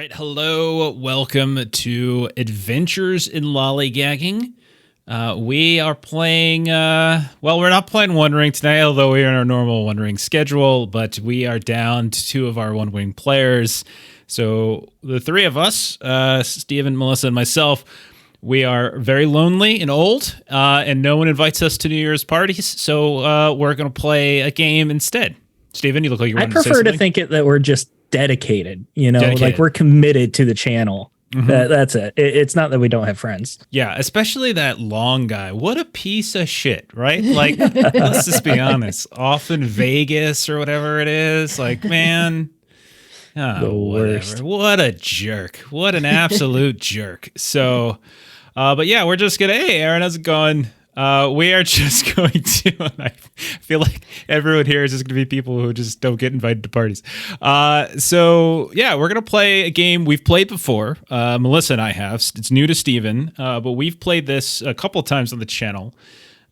right, hello, welcome to Adventures in Lollygagging. We are playing, we're not playing One Ring tonight, although we're in our normal One Ring schedule, but we are down to two of our One Ring players. So the three of us, Steven, Melissa, and myself, we are very lonely and old, and no one invites us to New Year's parties, so we're going to play a game instead. Steven, you look like you want to say something. I prefer to think that we're just dedicated, Dedicated. Like we're committed to the channel. Mm-hmm. That's it. It's not that we don't have friends. Yeah, especially that long guy. What a piece of shit, right? Like, let's just be honest. Off in Vegas or whatever it is. Like, man. The worst. Whatever. What a jerk. What an absolute jerk. So, but yeah, we're just going to, hey, Aaron, how's it going? We are just going to, and I feel like everyone here is just going to be people who just don't get invited to parties. So yeah, we're going to play a game we've played before. Melissa and I have. It's new to Steven, but we've played this a couple of times on the channel.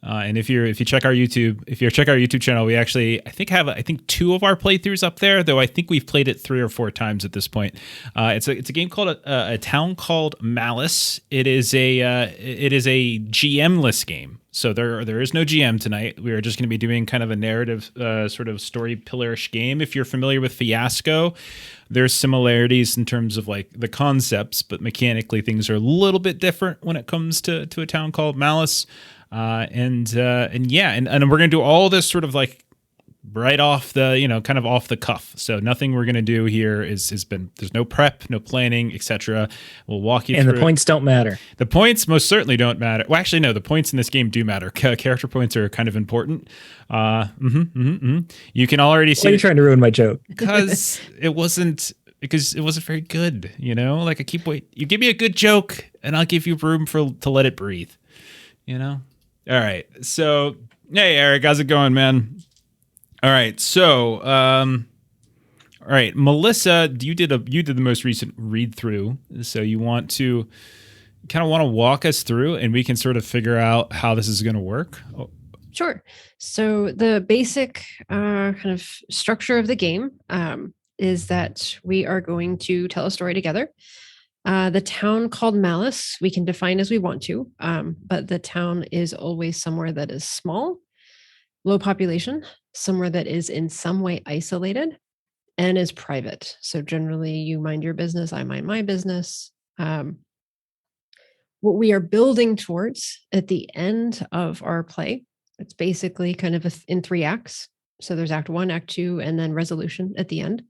And if you check our YouTube channel, we actually, I think two of our playthroughs up there, though I think we've played it 3 or 4 times at this point. It's a game called A Town Called Malice. It is a GM-less game. So there is no GM tonight. We are just going to be doing kind of a narrative sort of story pillar-ish game. If you're familiar with Fiasco, there's similarities in terms of like the concepts, but mechanically things are a little bit different when it comes to A Town Called Malice. And we're going to do all this sort of like right off the, kind of off the cuff. So nothing we're going to do here there's no prep, no planning, etc. We'll walk you through. And the points don't matter. The points most certainly don't matter. Well, actually, no, the points in this game do matter. Character points are kind of important. You can already see. Why are you trying to ruin my joke? Because it wasn't very good, Like you give me a good joke and I'll give you room to let it breathe, All right. So, hey, Eric, how's it going, man? All right. So, all right, Melissa, you did the most recent read through. So you want to walk us through and we can sort of figure out how this is going to work. Oh. Sure. So the basic kind of structure of the game is that we are going to tell a story together. The town called Malice, we can define as we want to, but the town is always somewhere that is small, low population, somewhere that is in some way isolated and is private. So generally you mind your business, I mind my business. What we are building towards at the end of our play, it's basically kind of in 3 acts. So there's act 1, act 2, and then resolution at the end.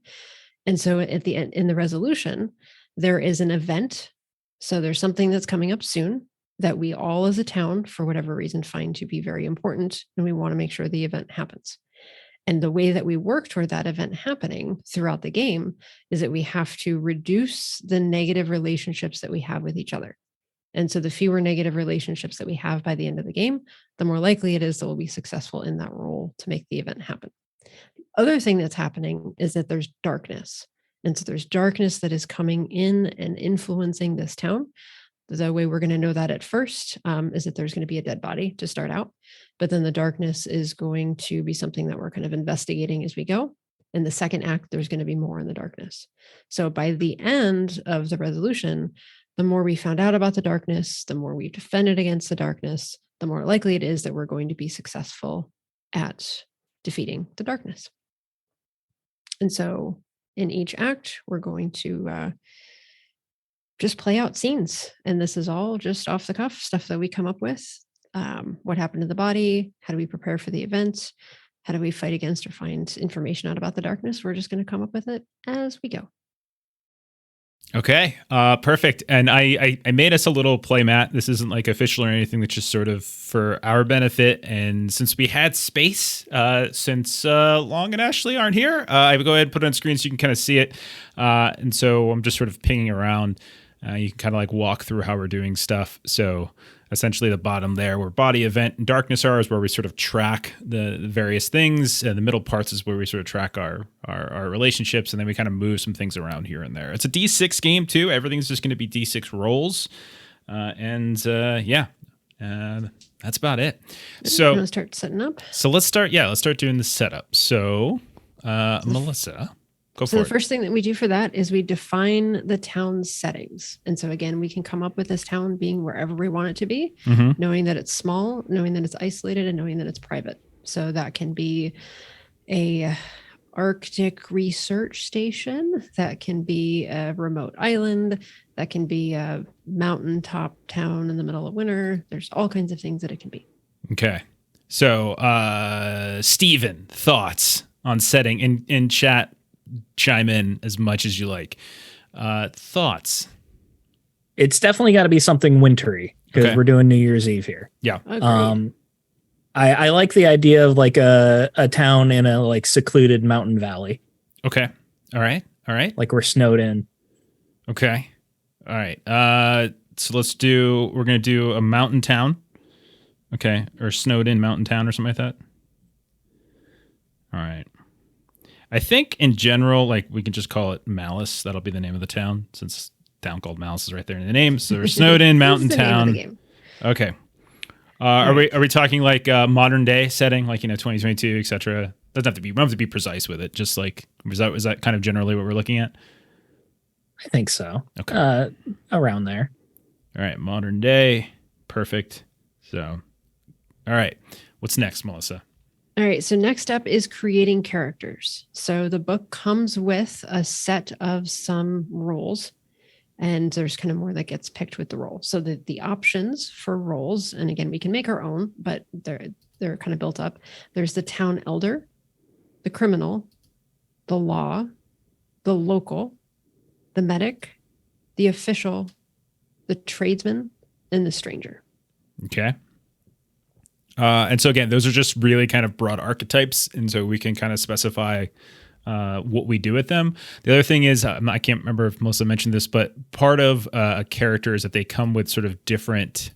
And so at the end, in the resolution, there is an event. So there's something that's coming up soon that we all as a town, for whatever reason, find to be very important. And we want to make sure the event happens. And the way that we work toward that event happening throughout the game is that we have to reduce the negative relationships that we have with each other. And so the fewer negative relationships that we have by the end of the game, the more likely it is that we'll be successful in that role to make the event happen. The other thing that's happening is that there's darkness. And so there's darkness that is coming in and influencing this town. The way we're going to know that at first is that there's going to be a dead body to start out. But then the darkness is going to be something that we're kind of investigating as we go. In the second act, there's going to be more in the darkness. So by the end of the resolution, the more we found out about the darkness, the more we defended against the darkness, the more likely it is that we're going to be successful at defeating the darkness. And so in each act, we're going to just play out scenes. And this is all just off the cuff stuff that we come up with. What happened to the body? How do we prepare for the event? How do we fight against or find information out about the darkness? We're just going to come up with it as we go. Okay, perfect. And I made us a little play mat. This isn't like official or anything. That's just sort of for our benefit. And since we had space, since Long and Ashley aren't here, I would go ahead and put it on screen so you can kind of see it. And so I'm just sort of pinging around. You can kind of like walk through how we're doing stuff. So essentially the bottom there where body, event, and darkness are is where we sort of track the various things. And the middle parts is where we sort of track our relationships. And then we kind of move some things around here and there. It's a D6 game too. Everything's just going to be D6 rolls. That's about it. So you want to start setting up? So let's start doing the setup. So Melissa, Go So for the it. first thing that we do for that is we define the town's settings. And so again, we can come up with this town being wherever we want it to be, Mm-hmm. knowing that it's small, knowing that it's isolated, and knowing that it's private. So that can be a Arctic research station, that can be a remote island, that can be a mountaintop town in the middle of winter. There's all kinds of things that it can be. Okay. So, Steven, thoughts on setting in chat? Chime in as much as you like. Thoughts? It's definitely got to be something wintry because Okay. we're doing New Year's Eve here. Yeah. Agreed. I like the idea of like a town in a like secluded mountain valley, Okay. All right. like we're snowed in. Okay. All right. So we're going to do a mountain town. Okay. Or snowed in mountain town or something like that. All right. I think in general, like we can just call it Malice. That'll be the name of the town since Town Called Malice is right there in the name. So we're snowed in mountain That's the name of the town. game. Okay. Are we talking like modern day setting, like 2022, etc.? Doesn't have to be. We don't have to be precise with it. Just like is that kind of generally what we're looking at? I think so. Okay. Around there. All right, modern day, perfect. So, all right, what's next, Melissa? All right. So next up is creating characters. So the book comes with a set of some roles, and there's kind of more that gets picked with the role. So the options for roles, and again, we can make our own, but they're kind of built up. There's the town elder, the criminal, the law, the local, the medic, the official, the tradesman, and the stranger. Okay. And so again, those are just really kind of broad archetypes, and so we can kind of specify what we do with them. The other thing is, I can't remember if Melissa mentioned this, but part of a character is that they come with sort of different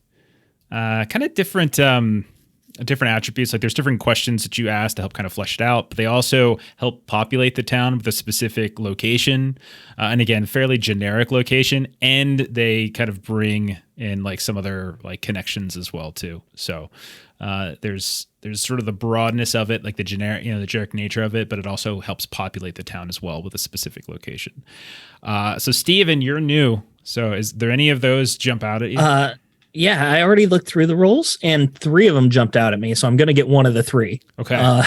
different attributes. Like there's different questions that you ask to help kind of flesh it out, but they also help populate the town with a specific location, and again, fairly generic location, and they kind of bring in like some other like connections as well too. So there's sort of the broadness of it, like the generic nature of it, but it also helps populate the town as well with a specific location. So Steven, you're new. So is there any of those jump out at you? Yeah, I already looked through the rules and 3 of them jumped out at me. So I'm going to get one of the 3. Okay.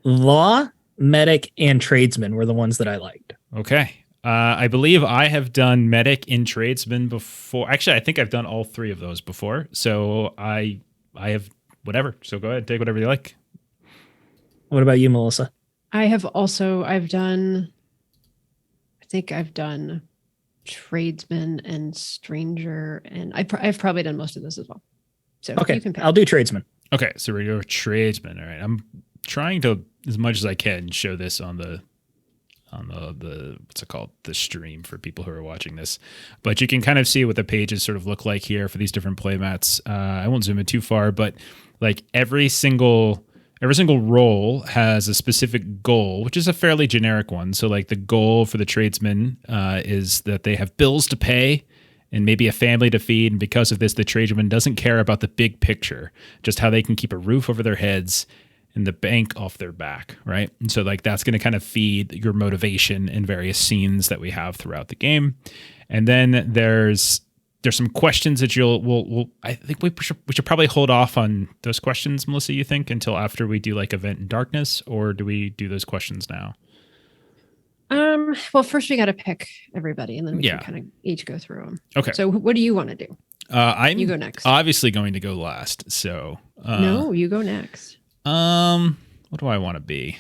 Law, medic, and tradesman were the ones that I liked. Okay. I believe I have done medic in tradesman before. Actually, I think I've done all 3 of those before. So I have whatever. So go ahead, take whatever you like. What about you, Melissa? I've done tradesman and stranger, and I've probably done most of this as well. So Okay, you can pick. I'll do tradesman. Okay, so we're tradesman. All right, I'm trying to, as much as I can, show this on the what's it called, the stream for people who are watching this. But you can kind of see what the pages sort of look like here for these different playmats. I won't zoom in too far, but like every single role has a specific goal, which is a fairly generic one. So like the goal for the tradesman is that they have bills to pay and maybe a family to feed. And because of this, the tradesman doesn't care about the big picture, just how they can keep a roof over their heads and the bank off their back, right? And so like that's going to kind of feed your motivation in various scenes that we have throughout the game. And then there's some questions that we'll I think we should probably hold off on those questions, Melissa, you think, until after we do like Event in Darkness, or do we do those questions now? Well, first we got to pick everybody, and then we can kind of each go through them. Okay. So what do you want to do? You go next. Obviously going to go last. So no, you go next. What do I want to be?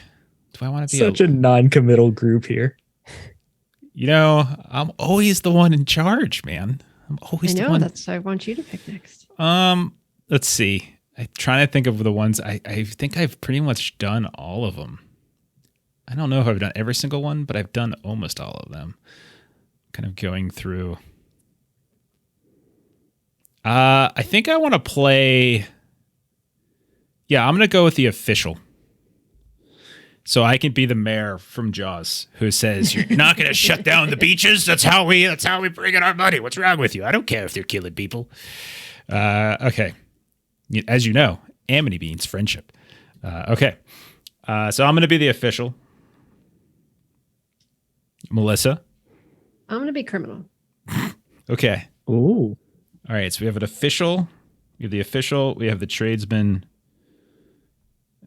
Do I want to be such a non-committal group here? I'm always the one in charge, man. I'm always the one. That's I want you to pick next. Let's see. I'm trying to think of the ones. I think I've pretty much done all of them. I don't know if I've done every single one, but I've done almost all of them. Kind of going through. I think I want to play. Yeah, I'm going to go with the official. So I can be the mayor from Jaws who says, "You're not going to shut down the beaches. That's how we bring in our money. What's wrong with you? I don't care if they're killing people." Okay. As you know, amity means friendship. Okay. So I'm going to be the official. Melissa. I'm going to be criminal. Okay. Ooh. All right. So we have an official. We have the official. We have the tradesman.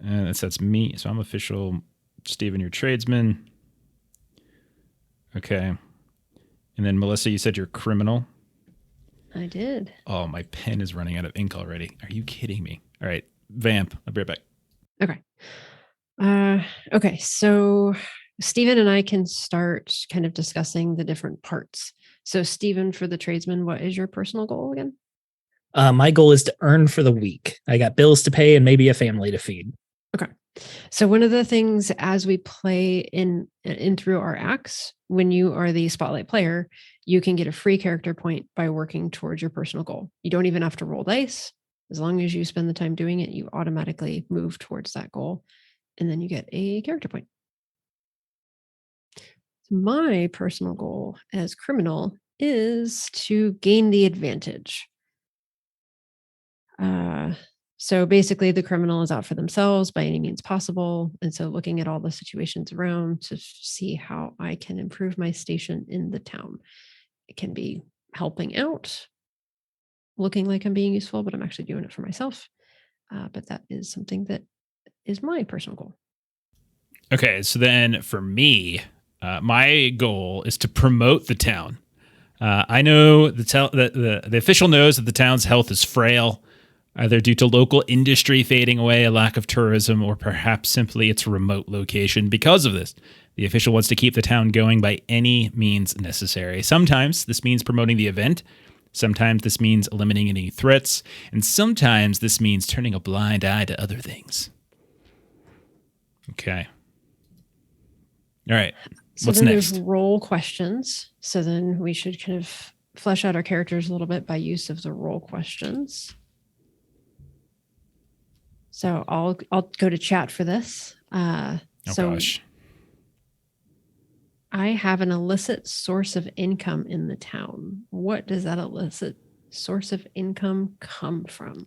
And that's me. So I'm official. Steven, you're tradesman. Okay. And then Melissa, you said you're criminal. I did. Oh, my pen is running out of ink already. Are you kidding me? All right. Vamp. I'll be right back. Okay. Okay. So Stephen and I can start kind of discussing the different parts. So Stephen, for the tradesman, what is your personal goal again? My goal is to earn for the week. I got bills to pay and maybe a family to feed. Okay. So one of the things as we play in through our acts, when you are the spotlight player, you can get a free character point by working towards your personal goal. You don't even have to roll dice. As long as you spend the time doing it, you automatically move towards that goal, and then you get a character point. My personal goal as criminal is to gain the advantage. So basically, the criminal is out for themselves by any means possible. And so looking at all the situations around to see how I can improve my station in the town. It can be helping out, looking like I'm being useful, but I'm actually doing it for myself. But that is something that is my personal goal. Okay. So then for me, my goal is to promote the town. I know the official knows that the town's health is frail, either due to local industry fading away, a lack of tourism, or perhaps simply its remote location. Because of this, the official wants to keep the town going by any means necessary. Sometimes this means promoting the event. Sometimes this means eliminating any threats. And sometimes this means turning a blind eye to other things. Okay. All right. So What's then next? there's role questions. So then we should kind of flesh out our characters a little bit by use of the role questions. So I'll go to chat for this. Gosh. I have an illicit source of income in the town. What does that illicit source of income come from?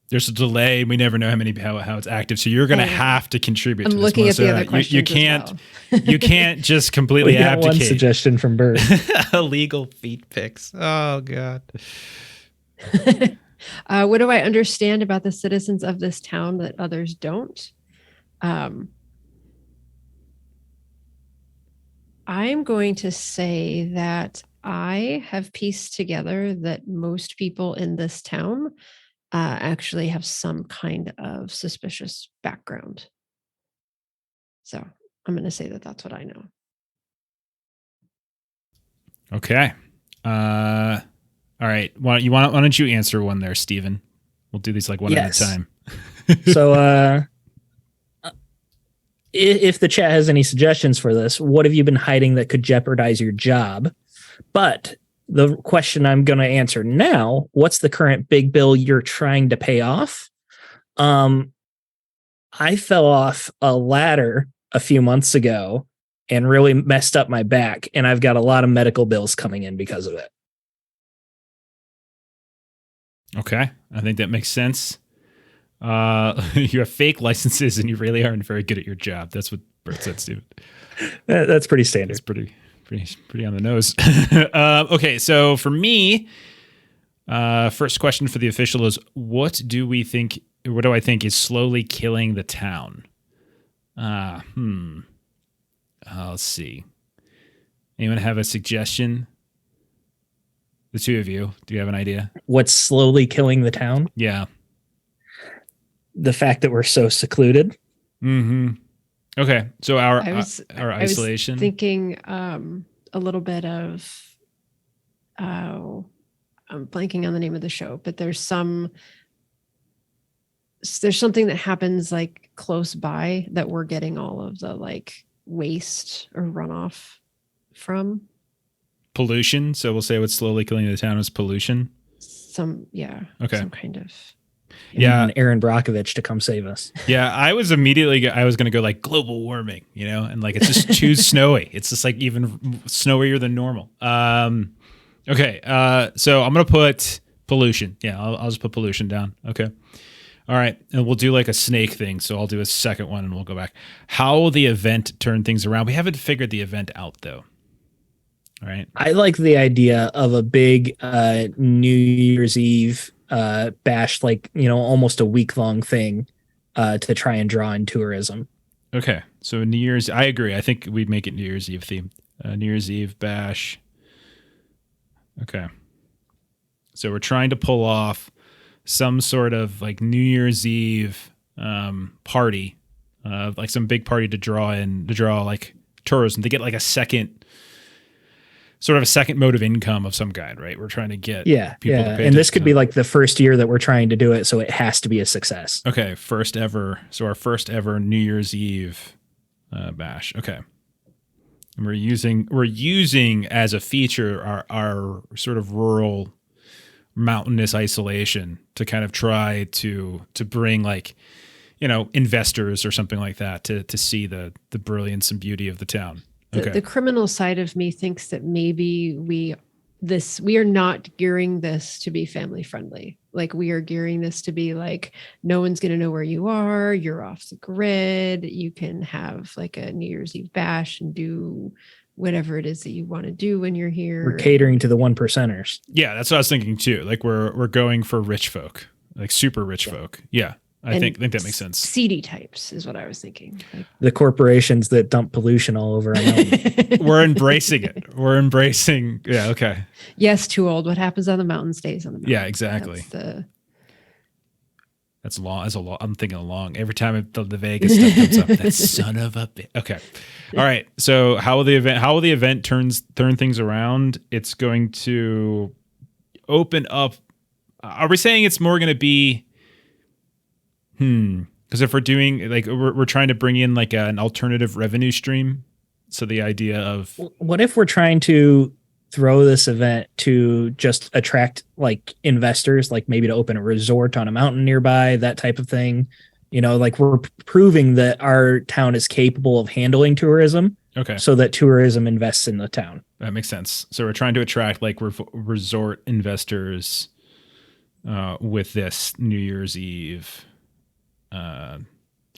There's a delay. We never know how it's active. So you're going to have to contribute. I'm to this, looking at the Melissa. other questions. You can't. You can't just completely We got one abdicate. suggestion from Bert. Illegal feet pics. Oh God. What do I understand about the citizens of this town that others don't? I'm going to say that I have pieced together that most people in this town actually have some kind of suspicious background. So I'm going to say that that's what I know. Okay. All right. Why don't you answer one there, Steven? We'll do these like one at a time. So, if the chat has any suggestions for this, what have you been hiding that could jeopardize your job? But the question I'm going to answer now, what's the current big bill you're trying to pay off? I fell off a ladder a few months ago and really messed up my back, and I've got a lot of medical bills coming in because of it. Okay. I think that makes sense. You have fake licenses and you really aren't very good at your job. That's what Bert said, Steven. That's pretty standard. It's pretty on the nose. Okay. So for me, first question for the official is, what do I think is slowly killing the town? Let's see. Anyone have a suggestion? The two of you, do you have an idea? What's slowly killing the town? Yeah. The fact that we're so secluded. Mm-hmm. Okay. So our I isolation. was thinking a little bit of, I'm blanking on the name of the show, but there's something that happens like close by that we're getting all of the like waste or runoff from. Pollution. So we'll say what's slowly killing the town is pollution. Okay. Some kind of. Yeah. Aaron Brockovich to come save us. Yeah. I was going to go like global warming, and like it's just too snowy. It's just like even snowier than normal. Okay. So I'm going to put pollution. Yeah. I'll just put pollution down. Okay. All right, and we'll do like a snake thing. So I'll do a second one, and we'll go back. How will the event turn things around? We haven't figured the event out, though. All right. I like the idea of a big New Year's Eve bash, like, almost a week-long thing to try and draw in tourism. Okay, so New Year's. I agree. I think we'd make it New Year's Eve themed. New Year's Eve bash. Okay. So we're trying to pull off some sort of like New Year's Eve party, like some big party to draw like tourism, to get like a second mode of income of some kind, right? We're trying to get people to pay and this could be attention. like the first year that we're trying to do it, so it has to be a success. Okay, first ever. So our first ever New Year's Eve bash. Okay. And we're using as a feature our sort of rural mountainous isolation to kind of try to bring like, investors or something like that to see the brilliance and beauty of the town. Okay. The criminal side of me thinks that maybe we are not gearing this to be family friendly. Like, we are gearing this to be like, no one's going to know where you are. You're off the grid. You can have like a New Year's Eve bash and do whatever it is that you want to do when you're here. We're catering to the 1%ers. Yeah, that's what I was thinking too. Like we're going for rich folk, like super rich folk. Yeah. I think that makes sense. Seedy types is what I was thinking. Like, The corporations that dump pollution all over our mountain. We're embracing it. We're embracing. Yeah. Okay. yes, too old. What happens on the mountain stays on the mountain. Yeah, exactly. That's long. That's a long. I'm thinking along. Every time the Vegas stuff comes up, that son of a bitch. Okay. All right. So how will the event turn things around? It's going to open up. Are we saying it's more going to be? Because if we're doing like we're trying to bring in like an alternative revenue stream. So the idea of What if we're trying to throw this event to just attract like investors, like maybe to open a resort on a mountain nearby, that type of thing? Like we're proving that our town is capable of handling tourism. Okay. So that tourism invests in the town. That makes sense. So we're trying to attract like resort investors with this New Year's Eve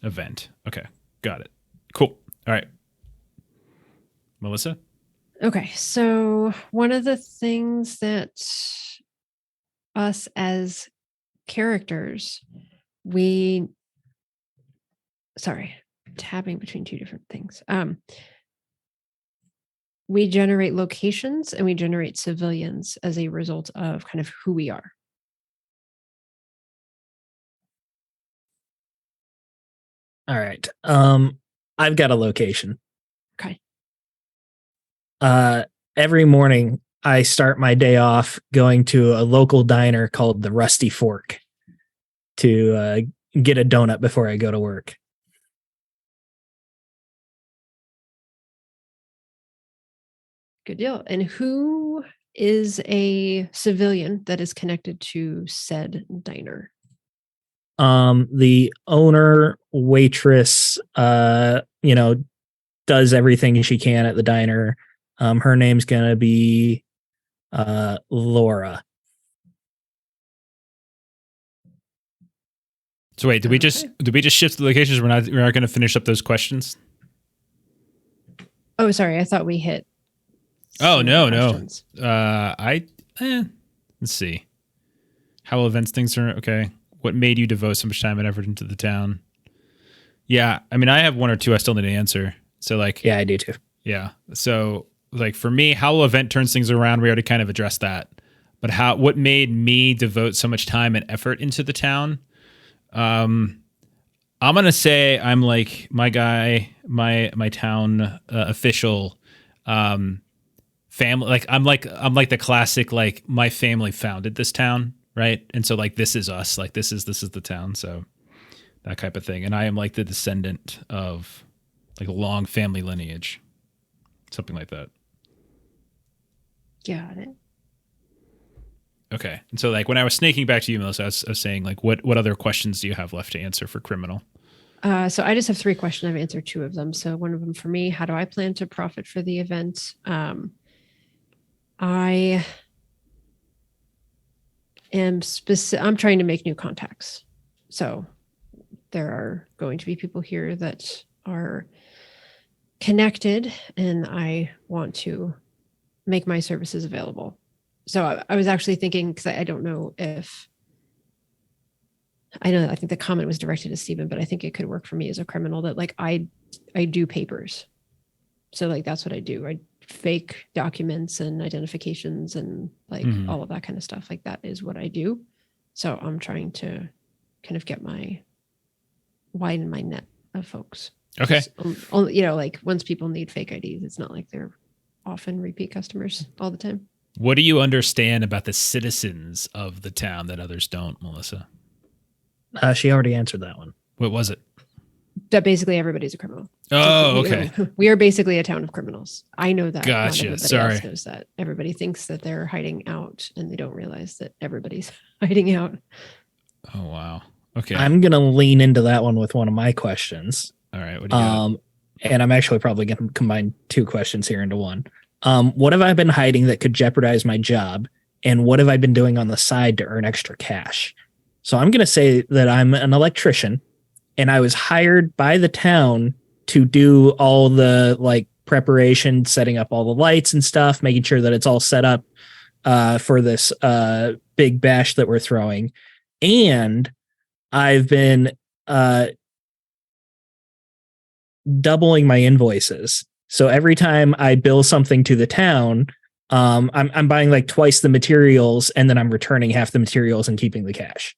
event. Okay. Got it. Cool. All right. Melissa? okay. So one of the things that us as characters, tabbing between two different things. We generate locations and we generate civilians as a result of kind of who we are. All right. I've got a location. Okay. Every morning I start my day off going to a local diner called the Rusty Fork to get a donut before I go to work. Good deal. And who is a civilian that is connected to said diner? The owner, waitress, does everything she can at the diner. Her name's gonna be Laura. So wait, did we just shift the locations? We're not going to finish up those questions. Oh, sorry. I thought we hit. Oh, no. questions. Let's see. How events things are okay. What made you devote so much time and effort into the town? Yeah, I mean, I have one or two I still need to answer. So like, Yeah, I do too. yeah. So like for me, how will event turns things around? We already kind of addressed that. But what made me devote so much time and effort into the town? I'm gonna say I'm like my guy, my town official family. Like I'm like the classic like my family founded this town, right? And so like this is us, like this is the town. So that type of thing. And I am like the descendant of like a long family lineage, something like that. Got it. Okay. And so like when I was snaking back to you, Melissa, I was saying like what other questions do you have left to answer for criminal? So I just have 3 questions. I've answered 2 of them. So one of them for me, how do I plan to profit for the event? I am I'm trying to make new contacts. So there are going to be people here that are connected, and I want to make my services available. So I was actually thinking, because I don't know if I think the comment was directed to Stephen, but I think it could work for me as a criminal that like I do papers. So like that's what I do. I fake documents and identifications and like all of that kind of stuff. Like that is what I do. So I'm trying to kind of widen my net of folks. Okay. Like once people need fake IDs, it's not like they're often repeat customers all the time. What do you understand about the citizens of the town that others don't, Melissa? She already answered that one. What was it? That basically everybody's a criminal. Oh, okay. We are basically a town of criminals. I know that. Gotcha. Not Sorry. else knows that. Everybody thinks that they're hiding out, and they don't realize that everybody's hiding out. Oh, wow. Okay. I'm gonna lean into that one with one of my questions. All right. What do you got? And I'm actually probably gonna combine two questions here into one. What have I been hiding that could jeopardize my job? And what have I been doing on the side to earn extra cash? So I'm gonna say that I'm an electrician, and I was hired by the town to do all the like preparation, setting up all the lights and stuff, making sure that it's all set up for this big bash that we're throwing. And I've been doubling my invoices. So every time I bill something to the town, I'm buying like twice the materials, and then I'm returning half the materials and keeping the cash.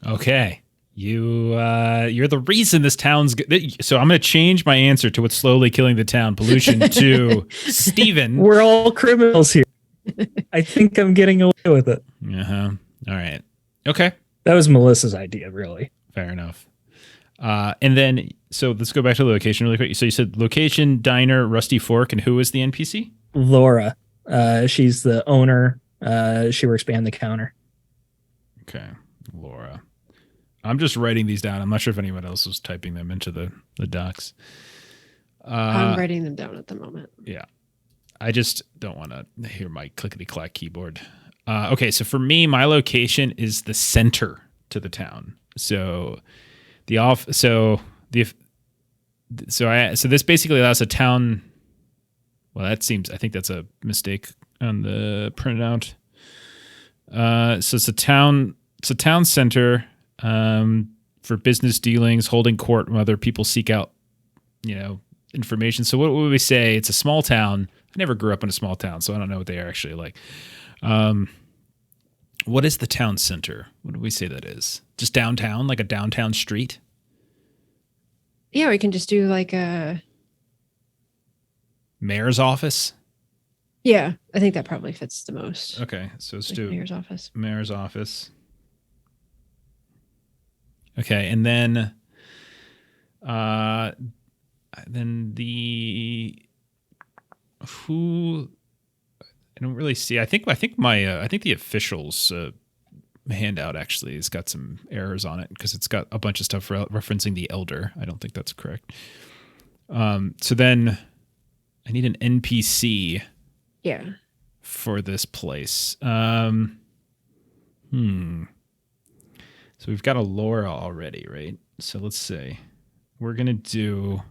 Okay. You're the reason this town's so I'm going to change my answer to what's slowly killing the town, pollution, to Stephen. We're all criminals here. I think I'm getting away with it. Uh-huh. All right. Okay. That was Melissa's idea, really. Fair enough. And then, so let's go back to the location really quick. So you said location, diner, Rusty Fork, and who is the NPC? Laura. She's the owner. She works behind the counter. Okay. Laura. I'm just writing these down. I'm not sure if anyone else was typing them into the docs. I'm writing them down at the moment. Yeah. I just don't want to hear my clickety-clack keyboard. Okay, so for me, my location is the center to the town. So this basically allows a town. Well, I think that's a mistake on the printout. So it's a town center for business dealings, holding court when other people seek out, information. So what would we say? It's a small town. I never grew up in a small town, so I don't know what they are actually like. What is the town center? What do we say that is? Just downtown, like a downtown street? Yeah, we can just do like a mayor's office. Yeah, I think that probably fits the most. Okay, so let's do mayor's office. Mayor's office. Okay, and then who I don't really see. I think the officials handout actually has got some errors on it because it's got a bunch of stuff referencing the elder. I don't think that's correct. So then I need an NPC. Yeah. For this place. So we've got a Laura already, right? So let's see. We're gonna do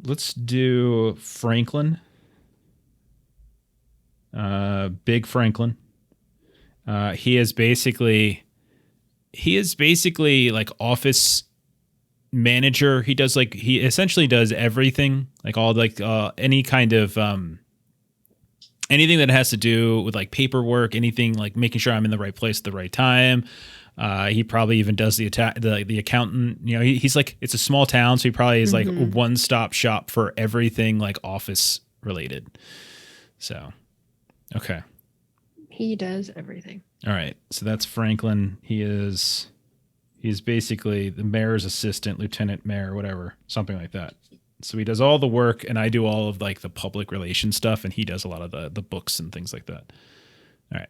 let's do Franklin. Big Franklin. He is basically like office manager. He essentially does everything, like all any kind of anything that has to do with like paperwork, anything like making sure I'm in the right place at the right time. He probably even does the accountant. He's like, it's a small town, so he probably is like a one-stop shop for everything like office related. So, okay. He does everything. All right. So that's Franklin. He's basically the mayor's assistant, lieutenant mayor, whatever, something like that. So he does all the work, and I do all of like the public relations stuff, and he does a lot of the books and things like that. All right.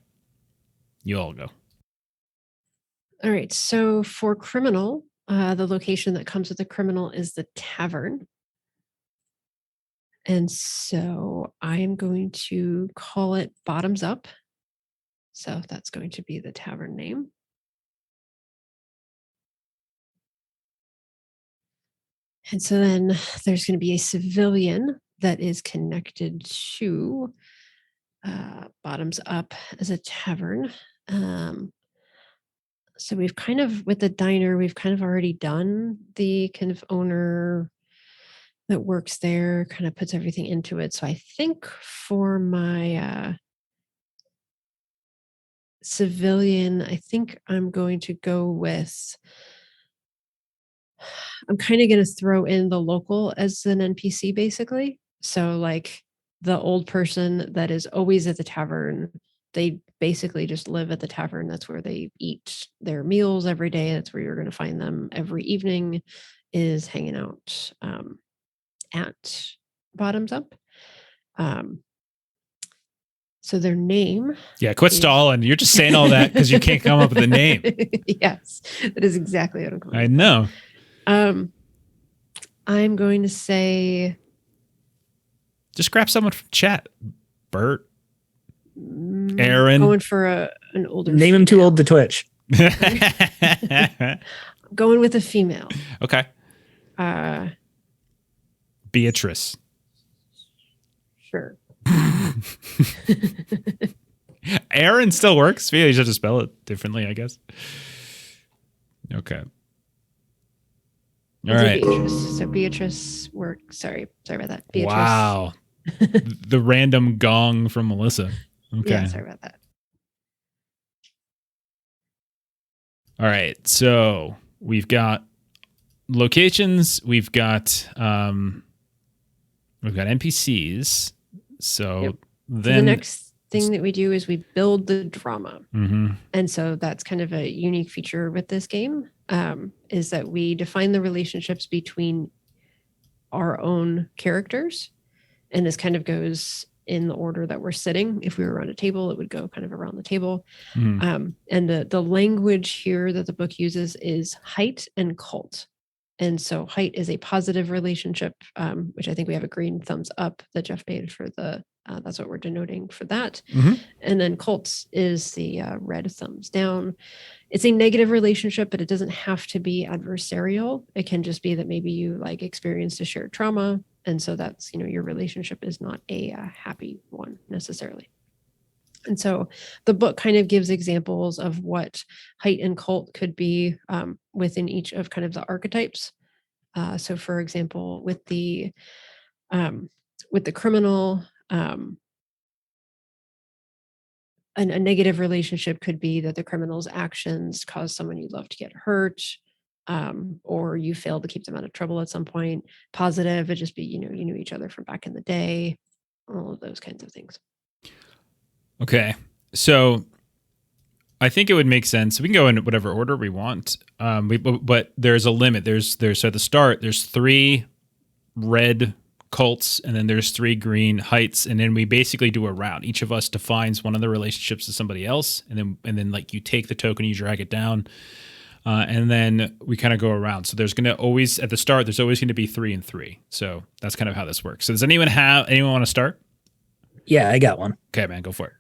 You all go. All right. So for criminal, the location that comes with the criminal is the tavern. And so I am going to call it Bottoms Up. So that's going to be the tavern name. And so then there's going to be a civilian that is connected to Bottoms Up as a tavern. So we've kind of, with the diner, we've kind of already done the kind of owner that works there, kind of puts everything into it. So I think for my civilian, I think I'm going to go with, I'm kind of going to throw in the local as an NPC basically. So like the old person that is always at the tavern, they basically just live at the tavern. That's where they eat their meals every day. That's where you're going to find them every evening, is hanging out at Bottoms Up. So their name. Yeah, quit stalling. You're just saying all that because you can't come up with a name. Yes, that is exactly what I'm calling. I know. I'm going to say. Just grab someone from chat. Bert. Aaron. Going for an older. Name him too old to Twitch. Going with a female. Okay. Beatrice. Sure. Aaron still works. Yeah, you just have to spell it differently, I guess. Okay. All right. Beatrice. So Beatrice works. Sorry about that. Beatrice. Wow. The random gong from Melissa. Okay. Yeah, sorry about that. All right. So we've got locations. We've got NPCs. So then the next thing that we do is we build the drama. Mm-hmm. And so that's kind of a unique feature with this game, is that we define the relationships between our own characters. And this kind of goes in the order that we're sitting. If we were around a table, it would go kind of around the table. Mm-hmm. And the language here that the book uses is height and cult. And so height is a positive relationship, which I think we have a green thumbs up that Jeff made for the, that's what we're denoting for that. Mm-hmm. And then cults is the red thumbs down. It's a negative relationship, but it doesn't have to be adversarial. It can just be that maybe you like experienced a shared trauma. And so that's, your relationship is not a happy one necessarily. And so the book kind of gives examples of what height and cult could be within each of kind of the archetypes. So for example, with the criminal, a negative relationship could be that the criminal's actions cause someone you love to get hurt, or you failed to keep them out of trouble at some point. Positive, it'd just be, you knew each other from back in the day, all of those kinds of things. Okay. So I think it would make sense. We can go in whatever order we want. But there's a limit. There's at the start, there's 3 red cults, and then there's 3 green heights, and then we basically do a round. Each of us defines one of the relationships to somebody else, and then like you take the token, you drag it down, and then we kind of go around. So there's gonna always at the start, there's always going to be 3 and 3. So that's kind of how this works. So does anyone want to start? Yeah, I got one. Okay, man, go for it.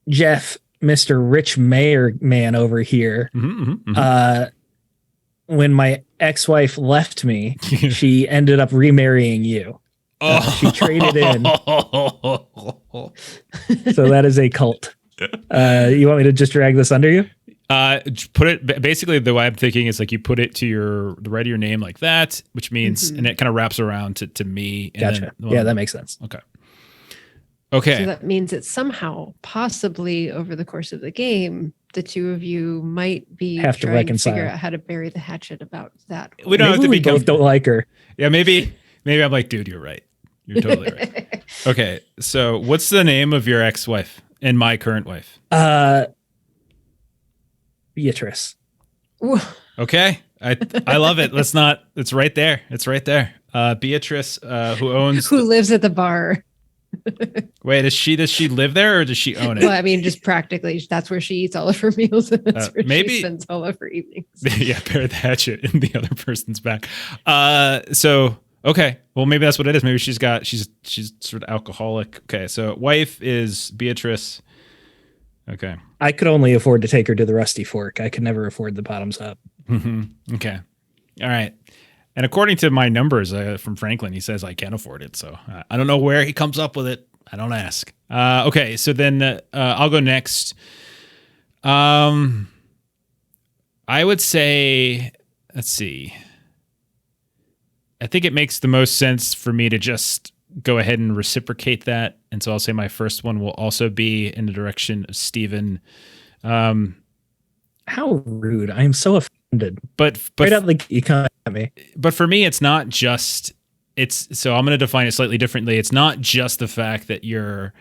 Jeff, Mr. Rich Mayor man over here. Mm-hmm, mm-hmm. When my ex-wife left me, she ended up remarrying you. She traded in. So that is a cult. You want me to just drag this under you? Put it basically the way I'm thinking is like you put it to the right of your name like that, which means and it kind of wraps around to me. And gotcha. Then, yeah, that makes sense. Okay. So that means that somehow, possibly over the course of the game, the two of you might be have to reconcile. Figure out how to bury the hatchet about that. We don't have to be both don't like her. Yeah, maybe I'm like, dude, you're right. You're totally right. Okay, so what's the name of your ex-wife and my current wife? Beatrice. Okay, I love it. It's right there. It's right there. Beatrice, who lives at the bar. Wait, does she live there or does she own it? Well, I mean, just practically, that's where she eats all of her meals, and that's where maybe she spends all of her evenings. Yeah, bury the hatchet in the other person's back. So okay, well maybe that's what it is. Maybe she's sort of alcoholic. Okay, so wife is Beatrice. Okay. I could only afford to take her to the Rusty Fork. I could never afford the bottoms up. Okay. All right. And according to my numbers from Franklin, he says I can afford it. So I don't know where he comes up with it. I don't ask. Okay. So then I'll go next. I would say, let's see. I think it makes the most sense for me to just go ahead and reciprocate that. And so I'll say my first one will also be in the direction of Steven. How rude. I am so offended. But right out the gate, you come at me. But for me, it's not just, so I'm going to define it slightly differently. It's not just the fact that you're,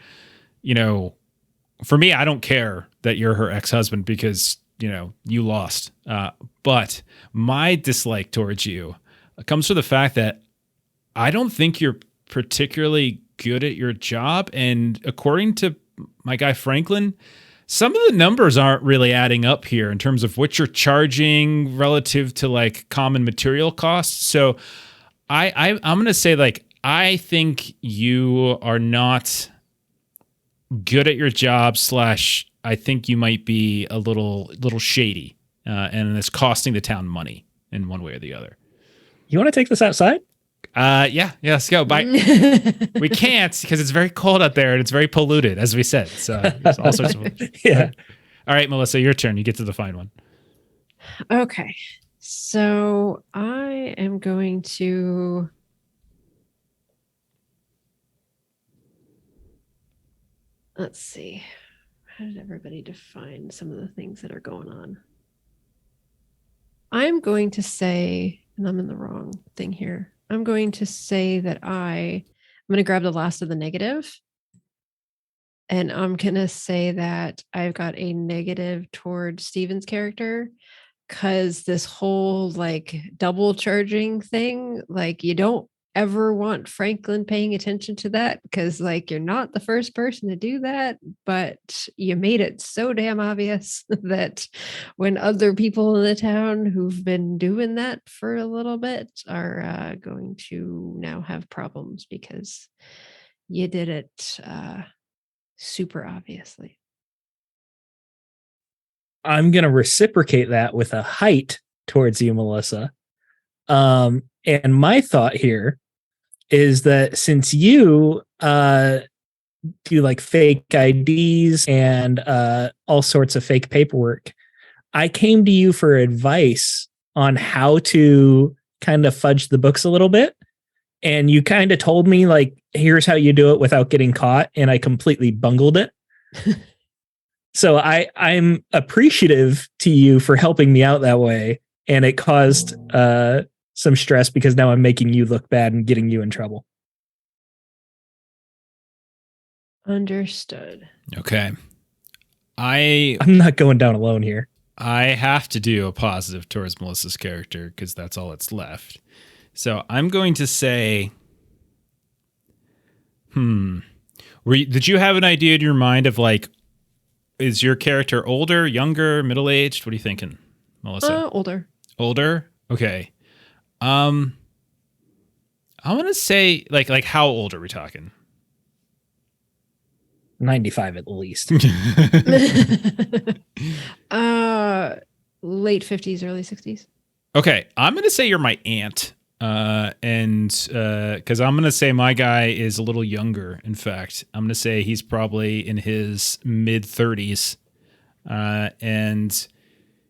for me, I don't care that you're her ex-husband because, you lost. But my dislike towards you comes from the fact that I don't think you're particularly good at your job. And according to my guy Franklin, some of the numbers aren't really adding up here in terms of what you're charging relative to like common material costs. So I'm going to say like, I think you are not good at your job / I think you might be a little shady and it's costing the town money in one way or the other. You want to take this outside? Yeah, let's go. Bye. We can't because it's very cold out there and it's very polluted, as we said. So there's all sorts of. Yeah. All right, Melissa, your turn. You get to define one. Okay. So I am going to. Let's see. How did everybody define some of the things that are going on? I'm going to say, and I'm in the wrong thing here. I'm going to say that I'm going to grab the last of the negative. And I'm going to say that I've got a negative toward Steven's character because this whole like double charging thing, like you don't ever want Franklin paying attention to that because like you're not the first person to do that, but you made it so damn obvious that when other people in the town who've been doing that for a little bit are going to now have problems because you did it super obviously. I'm going to reciprocate that with a height towards you, Melissa. And my thought here is that since you do like fake IDs and all sorts of fake paperwork, I came to you for advice on how to kind of fudge the books a little bit. And you kind of told me like, here's how you do it without getting caught. And I completely bungled it. So I'm appreciative to you for helping me out that way. And it caused some stress because now I'm making you look bad and getting you in trouble. Understood. Okay. I'm not going down alone here. I have to do a positive towards Melissa's character because that's all that's left. So I'm going to say, did you have an idea in your mind of like, is your character older, younger, middle-aged? What are you thinking, Melissa? Older. Older? Okay. I want to say like how old are we talking? 95 at least. Late 50s, early 60s. Okay, I'm going to say you're my aunt. And because I'm going to say my guy is a little younger. In fact, I'm going to say he's probably in his mid 30s. And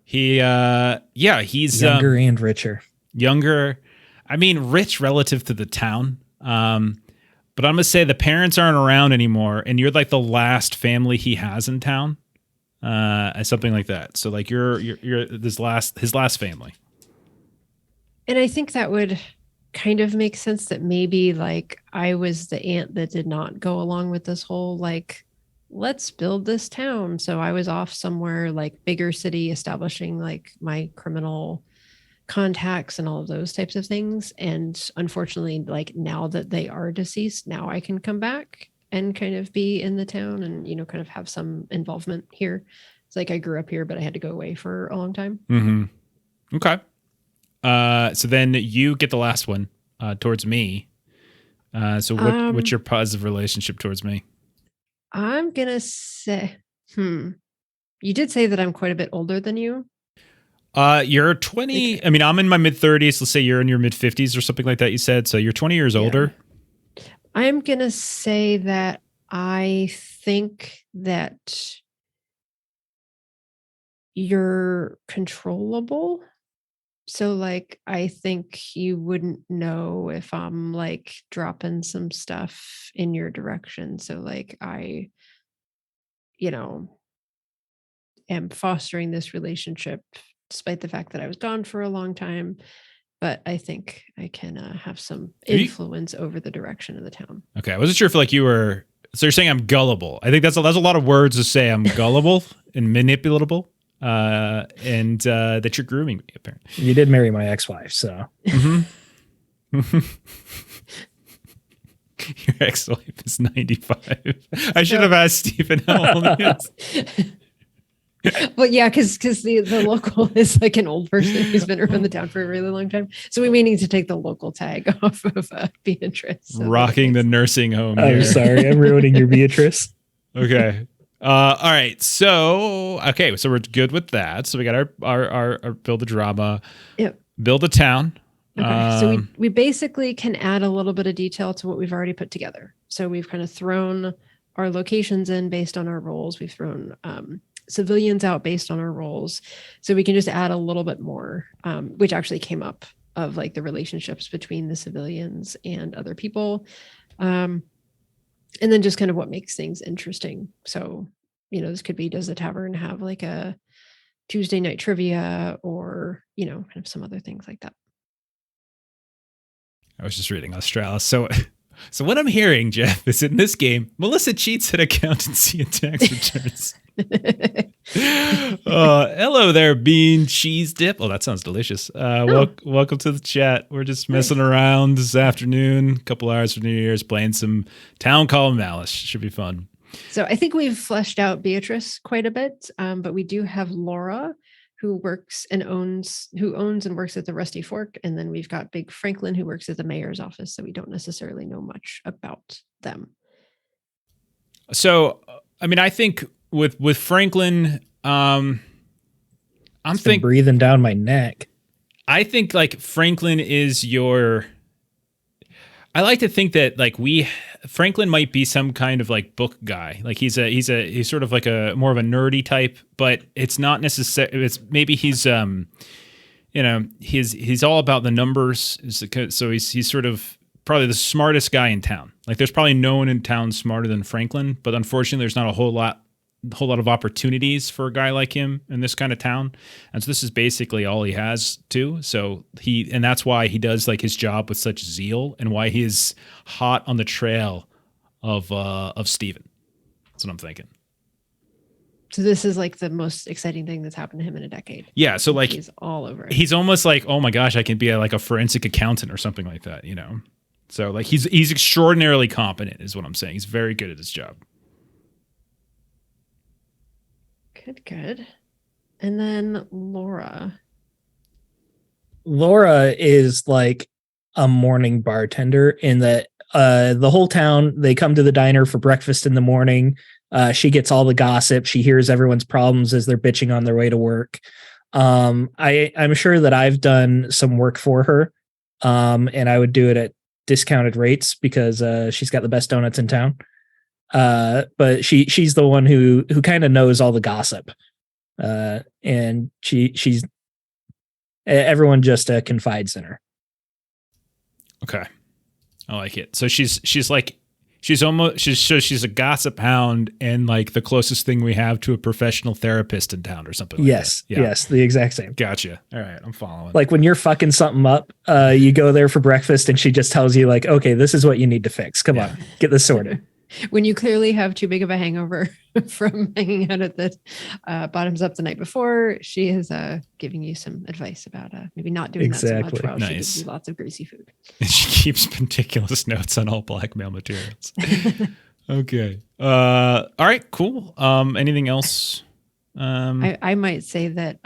he's younger and richer. Younger. I mean, rich relative to the town. But I'm going to say the parents aren't around anymore. And you're like the last family he has in town. Something like that. So like you're his last family. And I think that would kind of make sense that maybe like I was the aunt that did not go along with this whole like, let's build this town. So I was off somewhere like bigger city establishing like my criminal contacts and all of those types of things. And unfortunately, like now that they are deceased, now I can come back and kind of be in the town and, kind of have some involvement here. It's like I grew up here, but I had to go away for a long time. Mm-hmm. Okay. So then you get the last one towards me. So what's your positive relationship towards me? I'm gonna say, You did say that I'm quite a bit older than you. You're 20. I mean, I'm in my mid 30s. Let's say you're in your mid 50s or something like that. You said so. You're 20 years older. I'm gonna say that I think that you're controllable. So like I think you wouldn't know if I'm like dropping some stuff in your direction. So like I, you know, am fostering this relationship despite the fact that I was gone for a long time. But I think I can have some influence over the direction of the town. Okay, I wasn't sure if like you were. So you're saying I'm gullible. I think that's a lot of words to say. I'm gullible and manipulatable, and that you're grooming me. Apparently, You did marry my ex-wife, so. Mm-hmm. Your ex-wife is 95. I should have asked Stephen how old he is. But yeah, because the local is like an old person who's been around the town for a really long time. So we may need to take the local tag off of Beatrice. So rocking the nursing home. I'm here. sorry, I'm ruining your Beatrice. Okay. All right. So we're good with that. So we got our build a drama. Yep. Build a town. Okay. So we basically can add a little bit of detail to what we've already put together. So we've kind of thrown our locations in based on our roles. We've thrown civilians out based on our roles. So we can just add a little bit more, which actually came up of like the relationships between the civilians and other people. And then just kind of what makes things interesting. So, this could be, does the tavern have like a Tuesday night trivia or, kind of some other things like that. I was just reading Australis. So what I'm hearing, Jeff, is in this game, Melissa cheats at accountancy and tax returns. Hello there, bean cheese dip. Oh, that sounds delicious. Welcome to the chat. We're just messing around this afternoon, a couple hours for New Year's, playing some Town Called Malice. Should be fun. So I think we've fleshed out Beatrice quite a bit, but we do have Laura, who owns and works at the Rusty Fork, and then we've got Big Franklin, who works at the mayor's office. So we don't necessarily know much about them. So, I mean, I think with Franklin, I'm thinking breathing down my neck. I think like Franklin is your. I like to think that like Franklin might be some kind of like book guy. Like he's sort of like a more of a nerdy type, but it's not necessarily. It's maybe he's he's all about the numbers. So he's sort of probably the smartest guy in town. Like there's probably no one in town smarter than Franklin, but unfortunately there's not a whole lot of opportunities for a guy like him in this kind of town. And so this is basically all he has too. So and that's why he does like his job with such zeal and why he is hot on the trail of Steven. That's what I'm thinking. So this is like the most exciting thing that's happened to him in a decade. Yeah. So like he's all over it. He's almost like, oh my gosh, I can be like a forensic accountant or something like that, So like he's extraordinarily competent is what I'm saying. He's very good at his job. Good. And then Laura. Laura is like a morning bartender in that the whole town, they come to the diner for breakfast in the morning. She gets all the gossip. She hears everyone's problems as they're bitching on their way to work. I'm sure that I've done some work for her, and I would do it at discounted rates because she's got the best donuts in town. But she's the one who kind of knows all the gossip, and she's everyone just confides in her. Okay, I like it. So she's a gossip hound and like the closest thing we have to a professional therapist in town or something. Yes, like that. Yes, the exact same. Gotcha. All right, I'm following. Like when you're fucking something up, you go there for breakfast and she just tells you like, okay, this is what you need to fix. Come on, get this sorted. When you clearly have too big of a hangover from hanging out at the Bottoms Up the night before, she is giving you some advice about maybe not doing that so much while she gives you lots of greasy food. She keeps meticulous notes on all blackmail materials. Okay. All right, cool. Anything else? I might say that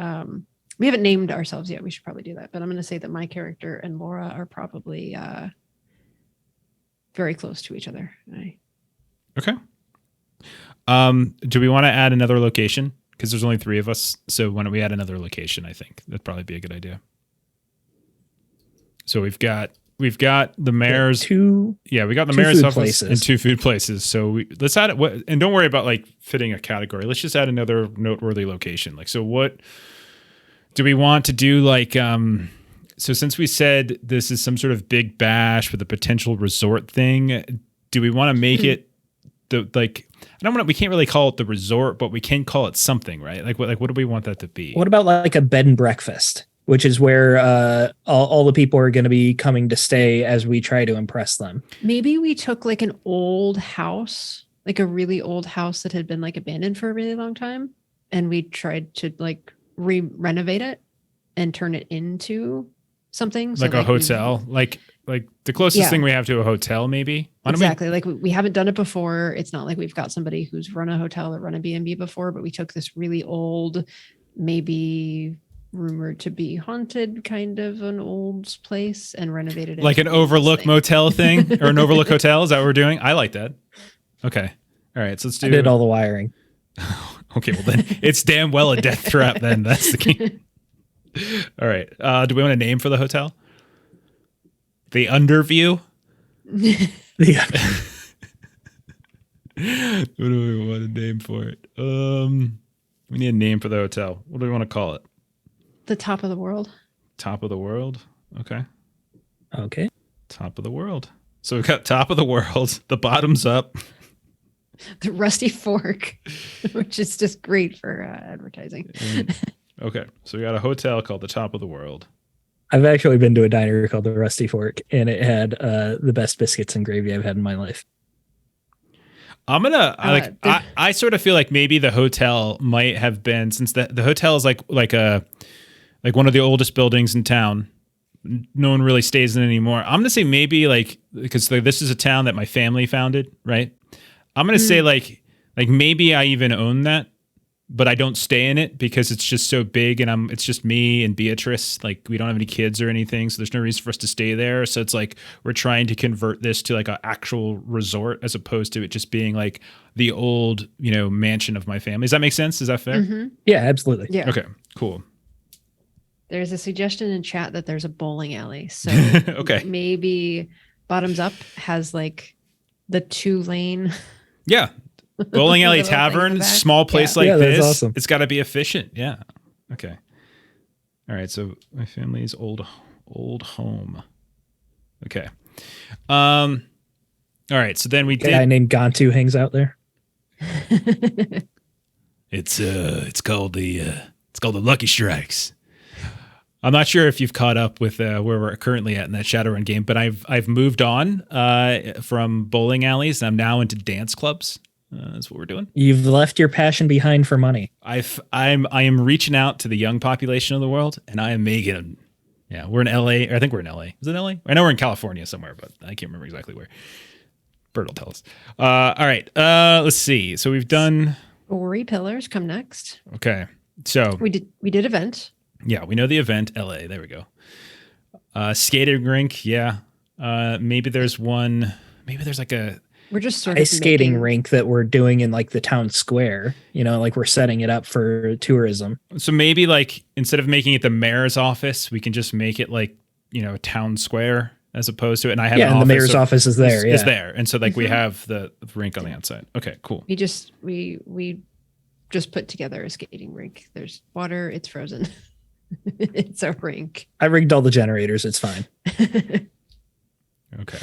we haven't named ourselves yet. We should probably do that. But I'm going to say that my character and Laura are probably very close to each other. Okay. Do we want to add another location? because there's only 3 of us. So why don't we add another location? I think that'd probably be a good idea. So we've got the mayor's we got the mayor's office and 2 food places. So let's add it. And don't worry about like fitting a category. Let's just add another noteworthy location. Like, so what do we want to do? Like, so since we said this is some sort of big bash with a potential resort thing, do we want to make it we can't really call it the resort, but we can call it something, right? Like what do we want that to be? What about like a bed and breakfast, which is where all the people are going to be coming to stay as we try to impress them? Maybe we took like an old house, like a really old house that had been like abandoned for a really long time, and we tried to like renovate it and turn it into something. Like a hotel, like the closest thing we have to a hotel, maybe. Exactly. Like we haven't done it before. It's not like we've got somebody who's run a hotel or run a B&B before, but we took this really old, maybe rumored to be haunted kind of an old place and renovated it. Like an overlook motel thing or an overlook hotel. Is that what we're doing? I like that. Okay. All right. So let's do. I did all the wiring. Okay. Well, then it's damn well a death trap. Then that's the key. All right. Do we want a name for the hotel? The Underview? Yeah. What do we want a name for it? We need a name for the hotel. What do we want to call it? The Top of the World. Top of the World? Okay. Okay. Top of the World. So we've got Top of the World, the Bottoms Up. The Rusty Fork, which is just great for advertising. Okay. So we got a hotel called the Top of the World. I've actually been to a diner called the Rusty Fork, and it had the best biscuits and gravy I've had in my life. I'm gonna I sort of feel like maybe the hotel might have been, since the hotel is like one of the oldest buildings in town. No one really stays in it anymore. I'm gonna say maybe like, because this is a town that my family founded, right? I'm gonna say like maybe I even own that, but I don't stay in it because it's just so big, and it's just me and Beatrice. Like, we don't have any kids or anything, so there's no reason for us to stay there. So it's like we're trying to convert this to like an actual resort as opposed to it just being like the old, mansion of my family. Does that make sense? Is that fair? Mm-hmm. Yeah, absolutely. Yeah. Okay, cool. There's a suggestion in chat that there's a bowling alley. So okay, maybe Bottoms Up has like the 2-lane. Yeah. Bowling Alley Tavern, small place like this. That's awesome. It's got to be efficient. Yeah. Okay. All right. So my family's old home. Okay. All right. So then we did. A guy named Gantu hangs out there. It's called the Lucky Strikes. I'm not sure if you've caught up with where we're currently at in that Shadowrun game, but I've moved on from bowling alleys, and I'm now into dance clubs. That's what we're doing. You've left your passion behind for money. I am reaching out to the young population of the world, and I am making. Yeah, we're in LA. Or I think we're in LA. Is it LA? I know we're in California somewhere, but I can't remember exactly where. Bert will tell us. All right. Let's see. So we've done. 4 pillars come next. Okay. So we did event. Yeah, we know the event. LA. There we go. Skating rink. Yeah. Maybe there's one. Maybe there's like a. We're just sort of ice skating rink that we're doing in like the town square, like we're setting it up for tourism. So maybe like instead of making it the mayor's office, we can just make it like, a town square as opposed to it. And I have and the mayor's office is there. Is there. And so like we have the rink on the outside. Okay, cool. We just put together a skating rink. There's water. It's frozen. It's a rink. I rigged all the generators. It's fine. Okay.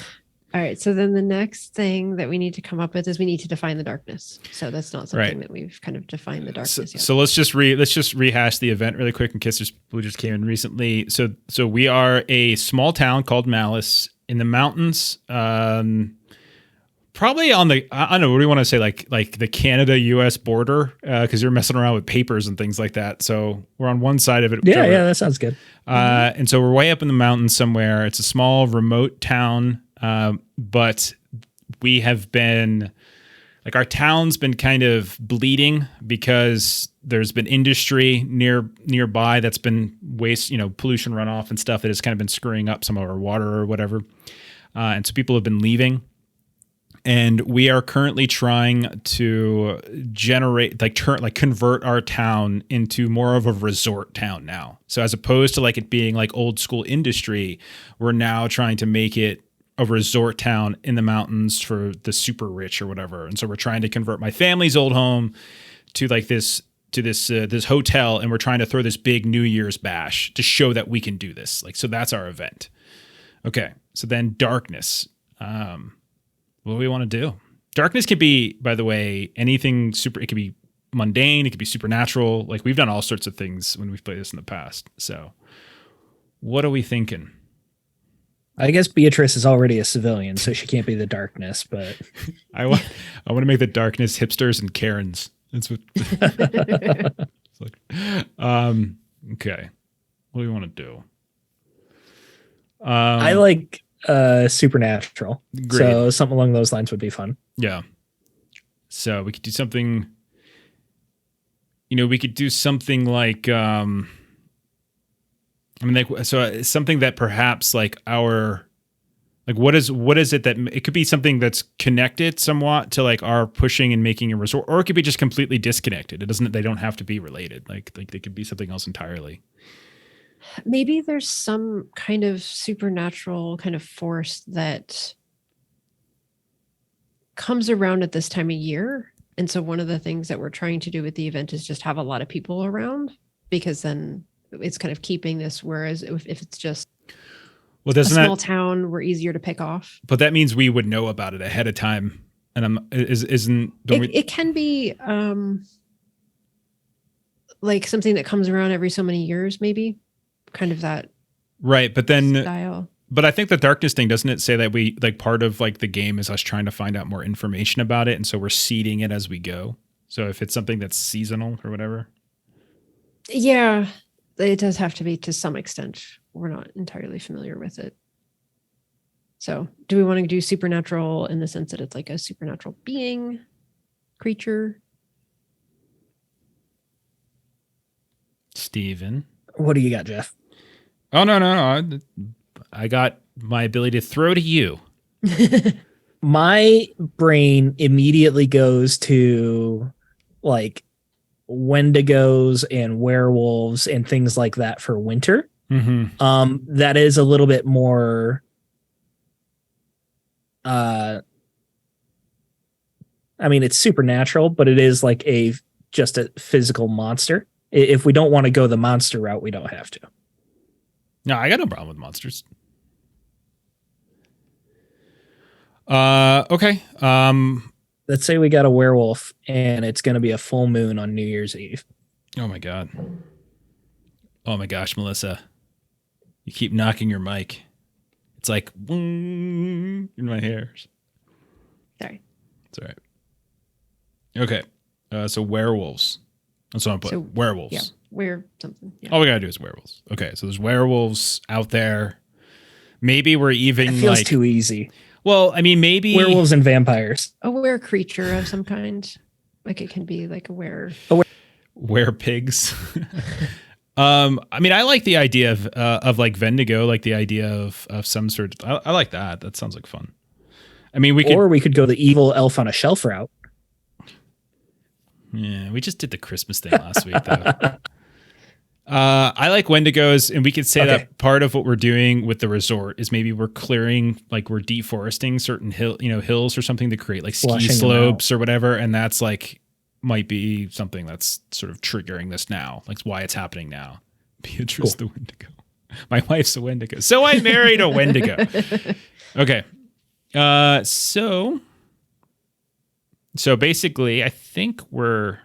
All right. So then the next thing that we need to come up with is we need to define the darkness. So that's not something that we've kind of defined the darkness yet. So let's just rehash the event really quick in case there's people who just came in recently. So we are a small town called Malice in the mountains. Probably on the, I don't know, what do you want to say? Like the Canada-US border? Because you're messing around with papers and things like that. So we're on one side of it. Yeah, that sounds good. And so we're way up in the mountains somewhere. It's a small remote town. But we have been like, our town's been kind of bleeding because there's been industry nearby that's been waste, pollution runoff and stuff that has kind of been screwing up some of our water or whatever. And so people have been leaving. And we are currently trying to convert our town into more of a resort town now. So as opposed to like it being like old school industry, we're now trying to make it a resort town in the mountains for the super rich or whatever. And so we're trying to convert my family's old home to like this hotel, and we're trying to throw this big New Year's bash to show that we can do this. Like, so that's our event. Okay. So then darkness. What do we want to do? Darkness could be, by the way, anything super. It could be mundane. It could be supernatural. Like we've done all sorts of things when we've played this in the past. So what are we thinking? I guess Beatrice is already a civilian, so she can't be the darkness, but I want to make the darkness hipsters and Karens. That's what it's like. Okay. What do we want to do? I like supernatural. Great. So something along those lines would be fun. Yeah. So we could do something, we could do something like, something that perhaps like what is it that it could be something that's connected somewhat to like our pushing and making a resort, or it could be just completely disconnected. They don't have to be related. Like they could be something else entirely. Maybe there's some kind of supernatural kind of force that comes around at this time of year. And so one of the things that we're trying to do with the event is just have a lot of people around, because then it's kind of keeping this. Whereas if it's just a small town, we're easier to pick off. But that means we would know about it ahead of time. And it can be like something that comes around every so many years, maybe. Kind of that right, but then style. But I think the darkness thing, doesn't it say that we like part of like the game is us trying to find out more information about it, and so we're seeding it as we go. So if it's something that's seasonal or whatever, yeah, it does have to be to some extent. We're not entirely familiar with it. So do we want to do supernatural in the sense that it's like a supernatural being, creature? Steven, what do you got, Jeff? Oh, no. I got my ability to throw to you. My brain immediately goes to like wendigos and werewolves and things like that for winter. Mm-hmm. That is a little bit more I mean, it's supernatural, but it is like just a physical monster. If we don't want to go the monster route, we don't have to. No, I got no problem with monsters. Okay. Let's say we got a werewolf and it's going to be a full moon on New Year's Eve. Oh my God. Oh my gosh, Melissa. You keep knocking your mic. It's like in my hairs. Sorry. It's all right. Okay. So werewolves. That's what I'm putting. Werewolves. Yeah. Something. Yeah. All we gotta do is werewolves. Okay, so there's werewolves out there. Maybe we're even it feels too easy. Well, I mean, maybe werewolves and vampires. A were creature of some kind. Like it can be like a were pigs. I mean, I like the idea of like Vendigo, like the idea of some sort. I like that. That sounds like fun. I mean, we could go the evil elf on a shelf route. Yeah, we just did the Christmas thing last week, though. I like Wendigos, and we could say that part of what we're doing with the resort is maybe we're clearing, like we're deforesting certain hills or something to create like ski slopes or whatever, and that's like might be something that's sort of triggering this now. Like why it's happening now. Beatrice the Wendigo. My wife's a Wendigo, so I married a Wendigo. Okay, so basically, I think we're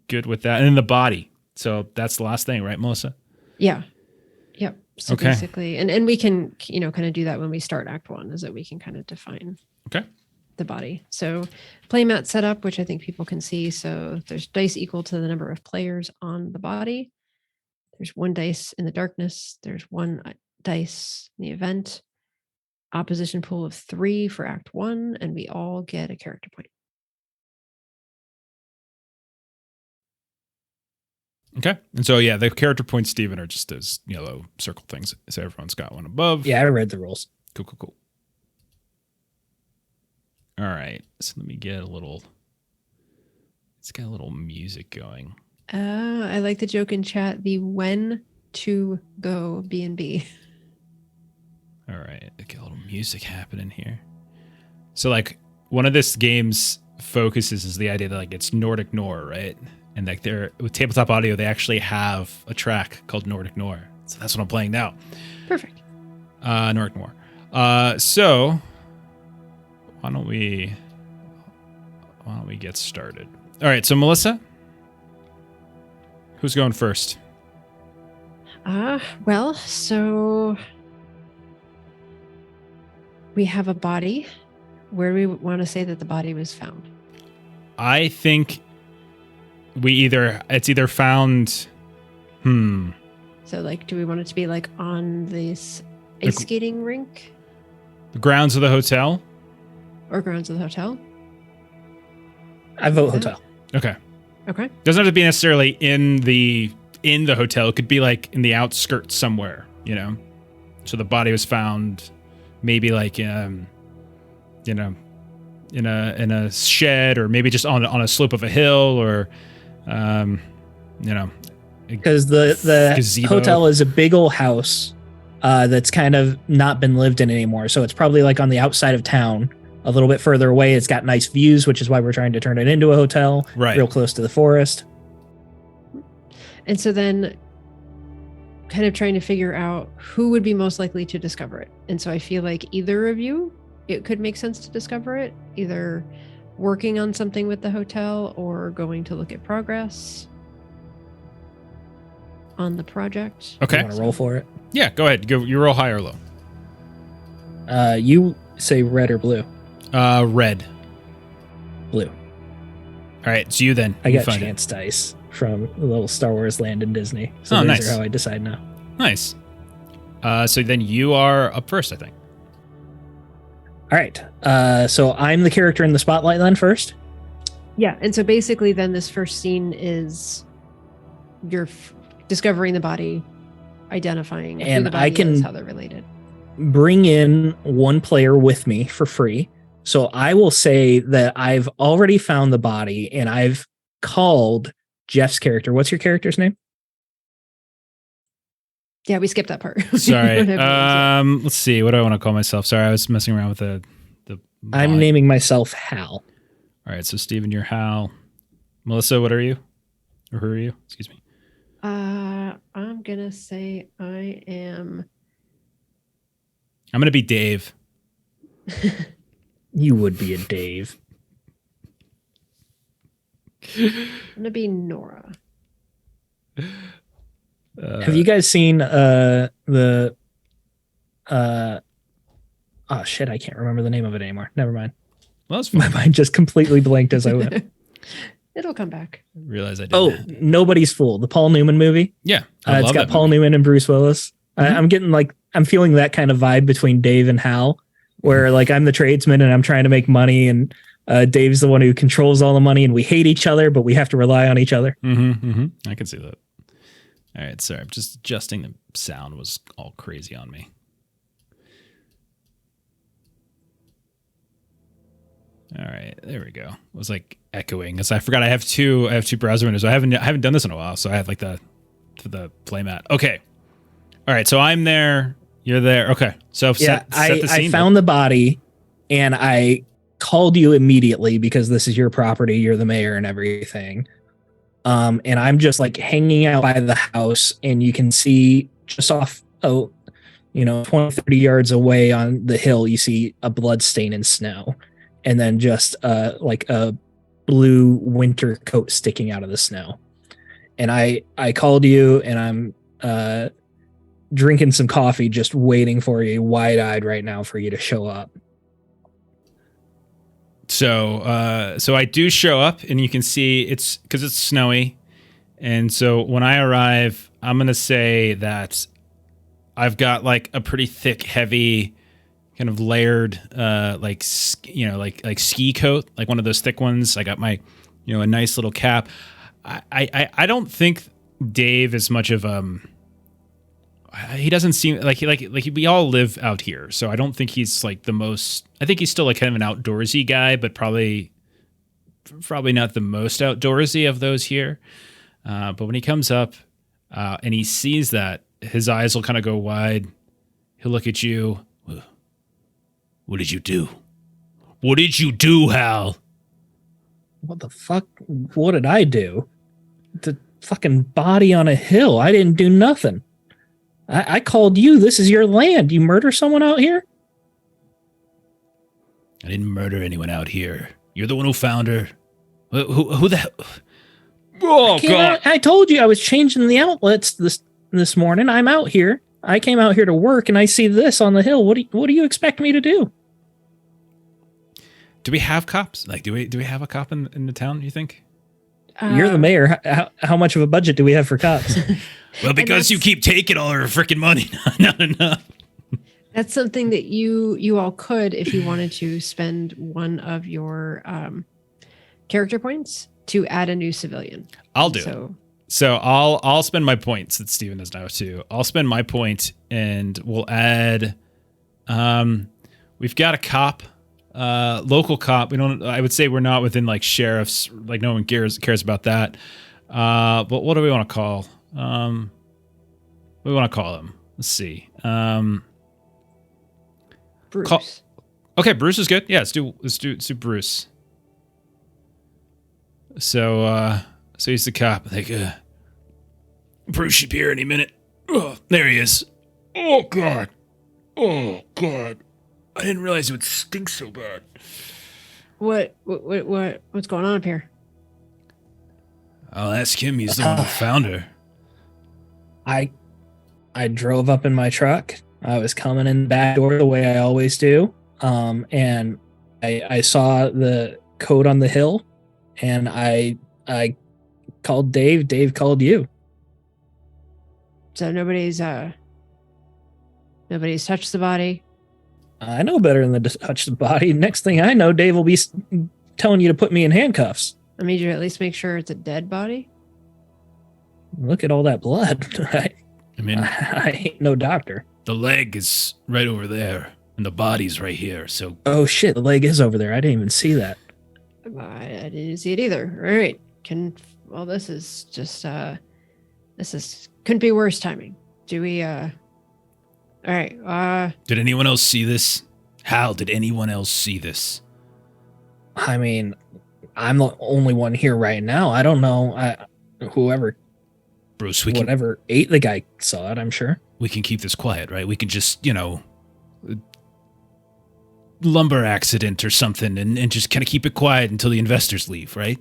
good with that, and then the body. So that's the last thing, right, Melissa? Yeah. Yep. So basically, and we can, kind of do that when we start Act 1, is that we can kind of define the body. So playmat setup, which I think people can see. So there's dice equal to the number of players on the body. There's 1 dice in the darkness. There's 1 dice in the event. Opposition pool of 3 for Act 1, and we all get a character point. Okay. And so, the character points, Steven, are just those yellow circle things. So everyone's got one above. Yeah, I read the rules. Cool. All right. So let me get a little. It's got a little music going. I like the joke in chat. The when to go B&B. All right. Get a little music happening here. So like one of this game's focuses is the idea that like it's Nordic Noir, right? And like they're with tabletop audio, they actually have a track called Nordic Noir. So that's what I'm playing now. Perfect. Nordic Noir. So why don't we get started? All right. So Melissa, who's going first? Well, so we have a body. Where do we want to say that the body was found? I think it's either found. So, like, do we want it to be like on this ice skating rink The grounds of the hotel. or grounds of the hotel? I vote hotel. Okay. Okay. Doesn't have to be necessarily in the hotel. It could be like in the outskirts somewhere, you know. So the body was found maybe like in a shed, or maybe just on a slope of a hill, or Because the gazebo. hotel is a big old house that's kind of not been lived in anymore. So it's probably like on the outside of town, a little bit further away. It's got nice views, which is why we're trying to turn it into a hotel, Right. real close to the forest. And so then kind of trying to figure out who would be most likely to discover it. And so I feel like either of you, it could make sense to discover it, either working on something with the hotel or going to look at progress on the project. Okay. You want to roll for it? Yeah, go ahead. You roll high or low. You say red or blue? Red. Blue. All right, so you then. I you got find chance dice from the little Star Wars land in Disney. So Oh, these nice. are how I decide now. it. Nice. So then you are up first, I think. All right. So I'm the character in the spotlight then first. Yeah. And so basically then this first scene is you're discovering the body, identifying who And the body I can- is, how they're related. Bring in one player with me for free. So I will say that I've already found the body and I've called Jeff's character. What's your character's name? Yeah, we skipped that part. Sorry. We don't have names yet. Let's see. What do I want to call myself? Sorry, I was messing around with the I'm bot. naming myself Hal. All right, so Steven, you're Hal. Melissa, what are you? Or who are you? Excuse me. I'm gonna say I am. I'm going to be Dave. You would be a Dave. I'm gonna be Nora. Have you guys seen the oh shit, I can't remember the name of it anymore. Never mind. Well, that's My fun. mind just completely blanked as I went. It'll come back. I realized I did Oh, that. Nobody's Fool, the Paul Newman movie. Yeah. I It's love got that Paul movie. Newman and Bruce Willis. Mhm. I'm feeling that kind of vibe between Dave and Hal, where like I'm the tradesman and I'm trying to make money, and Dave's the one who controls all the money, and we hate each other, but we have to rely on each other. I can see that. All right, sorry. I'm just adjusting the sound was all crazy on me. All right, there we go. It was like echoing because I forgot I have two browser windows. I haven't done this in a while, so I have like the playmat. Okay. All right, so I'm there. You're there. Okay. So Yeah, set the scene. I found the body, and I called you immediately because this is your property. You're the mayor and everything. And I'm just like hanging out by the house, and you can see just off, 20, 30 yards away on the hill, you see a blood stain in snow, and then just like a blue winter coat sticking out of the snow. And I called you, and I'm drinking some coffee, just waiting for you, wide-eyed right now for you to show up. So I do show up, and you can see it's because it's snowy, and so when I arrive, I'm gonna say that I've got like a pretty thick, heavy, kind of layered, like ski coat, like one of those thick ones. I got my, a nice little cap. I don't think Dave is much of he doesn't seem like we all live out here, so I don't think he's like the most. I think he's still like kind of an outdoorsy guy, but probably not the most outdoorsy of those here. But when he comes up and he sees that, his eyes will kind of go wide. He'll look at you. What did you do? What did you do, Hal? What the fuck? What did I do? The fucking body on a hill. I didn't do nothing. I called you. This is your land. You murder someone out here? I didn't murder anyone out here. You're the one who found her. Who the hell? Oh, God. I told you I was changing the outlets this morning. I'm out here. I came out here to work, and I see this on the hill. What do you expect me to do? Do we have cops? Like, do we have a cop in the town, you think? You're the mayor. How much of a budget do we have for cops? Well, because you keep taking all our freaking money. Not enough. That's something that you all could, if you wanted to, spend one of your character points to add a new civilian. I'll do it. So I'll spend my points that Steven does now too. I'll spend my point and we'll add. We've got a cop, local cop. I would say we're not within like sheriffs. Like no one cares about that. But what do we want to call? What do we want to call him? Let's see. Bruce. Okay, Bruce is good. Yeah, let's do Bruce. So he's the cop. Like, Bruce should be here any minute. Oh, there he is. Oh God. I didn't realize it would stink so bad. What's going on up here? I'll ask him. He's the one who found her. I drove up in my truck. I was coming in the back door the way I always do. And I saw the code on the hill, and I called Dave. Dave called you. So nobody's touched the body. I know better than to touch the body. Next thing I know, Dave will be telling you to put me in handcuffs. I mean, you at least make sure it's a dead body. Look at all that blood. I ain't no doctor. The leg is right over there, and the body's right here. So. Oh shit, the leg is over there. I didn't even see that. I didn't see it either. All right. This is just couldn't be worse timing. Do we all right. Did anyone else see this? Hal, did anyone else see this? I mean, I'm the only one here right now. I don't know. Whoever Bruce, whatever ate the guy saw it, I'm sure. We can keep this quiet, right? We can just, lumber accident or something and just kind of keep it quiet until the investors leave, right?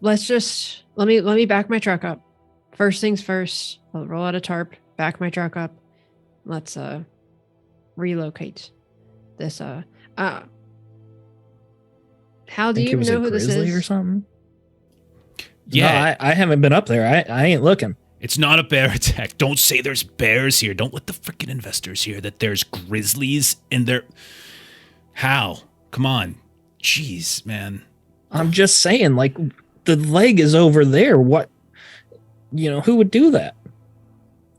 Let's just let me back my truck up. First things first, I'll roll out a tarp, back my truck up. Let's relocate this. How do you know who this is? Or something? Yeah, no, I haven't been up there. I ain't looking. It's not a bear attack. Don't say there's bears here. Don't let the freaking investors hear that there's grizzlies in there. Hal, come on. Jeez, man. I'm just saying, like, the leg is over there. What, who would do that?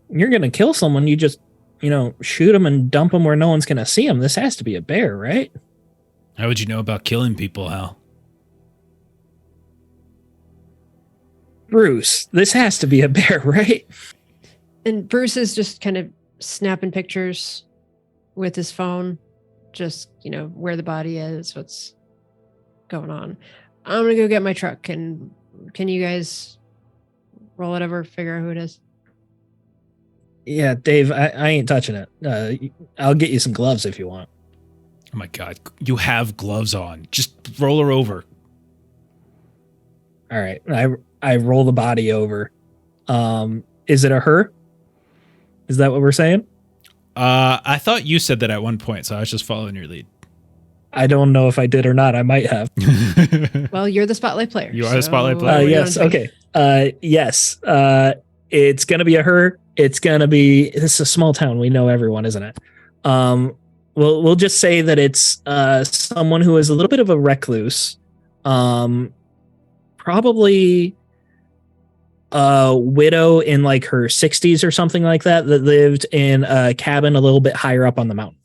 You're going to kill someone. You just, shoot them and dump them where no one's going to see them. This has to be a bear, right? How would you know about killing people, Hal? Bruce, this has to be a bear, right? And Bruce is just kind of snapping pictures with his phone, just, where the body is, what's going on. I'm going to go get my truck. Can you guys roll it over, figure out who it is? Yeah, Dave, I ain't touching it. I'll get you some gloves if you want. Oh my God, you have gloves on. Just roll her over. All right, I roll the body over. Is it a her? Is that what we're saying? I thought you said that at one point, so I was just following your lead. I don't know if I did or not. I might have. Well, you're the spotlight player. You are the spotlight player. Yes. Okay. Yes. It's gonna be a her. It's gonna be. This is a small town. We know everyone, isn't it? We'll just say that it's someone who is a little bit of a recluse. Probably a widow in like her 60s or something like that lived in a cabin a little bit higher up on the mountain.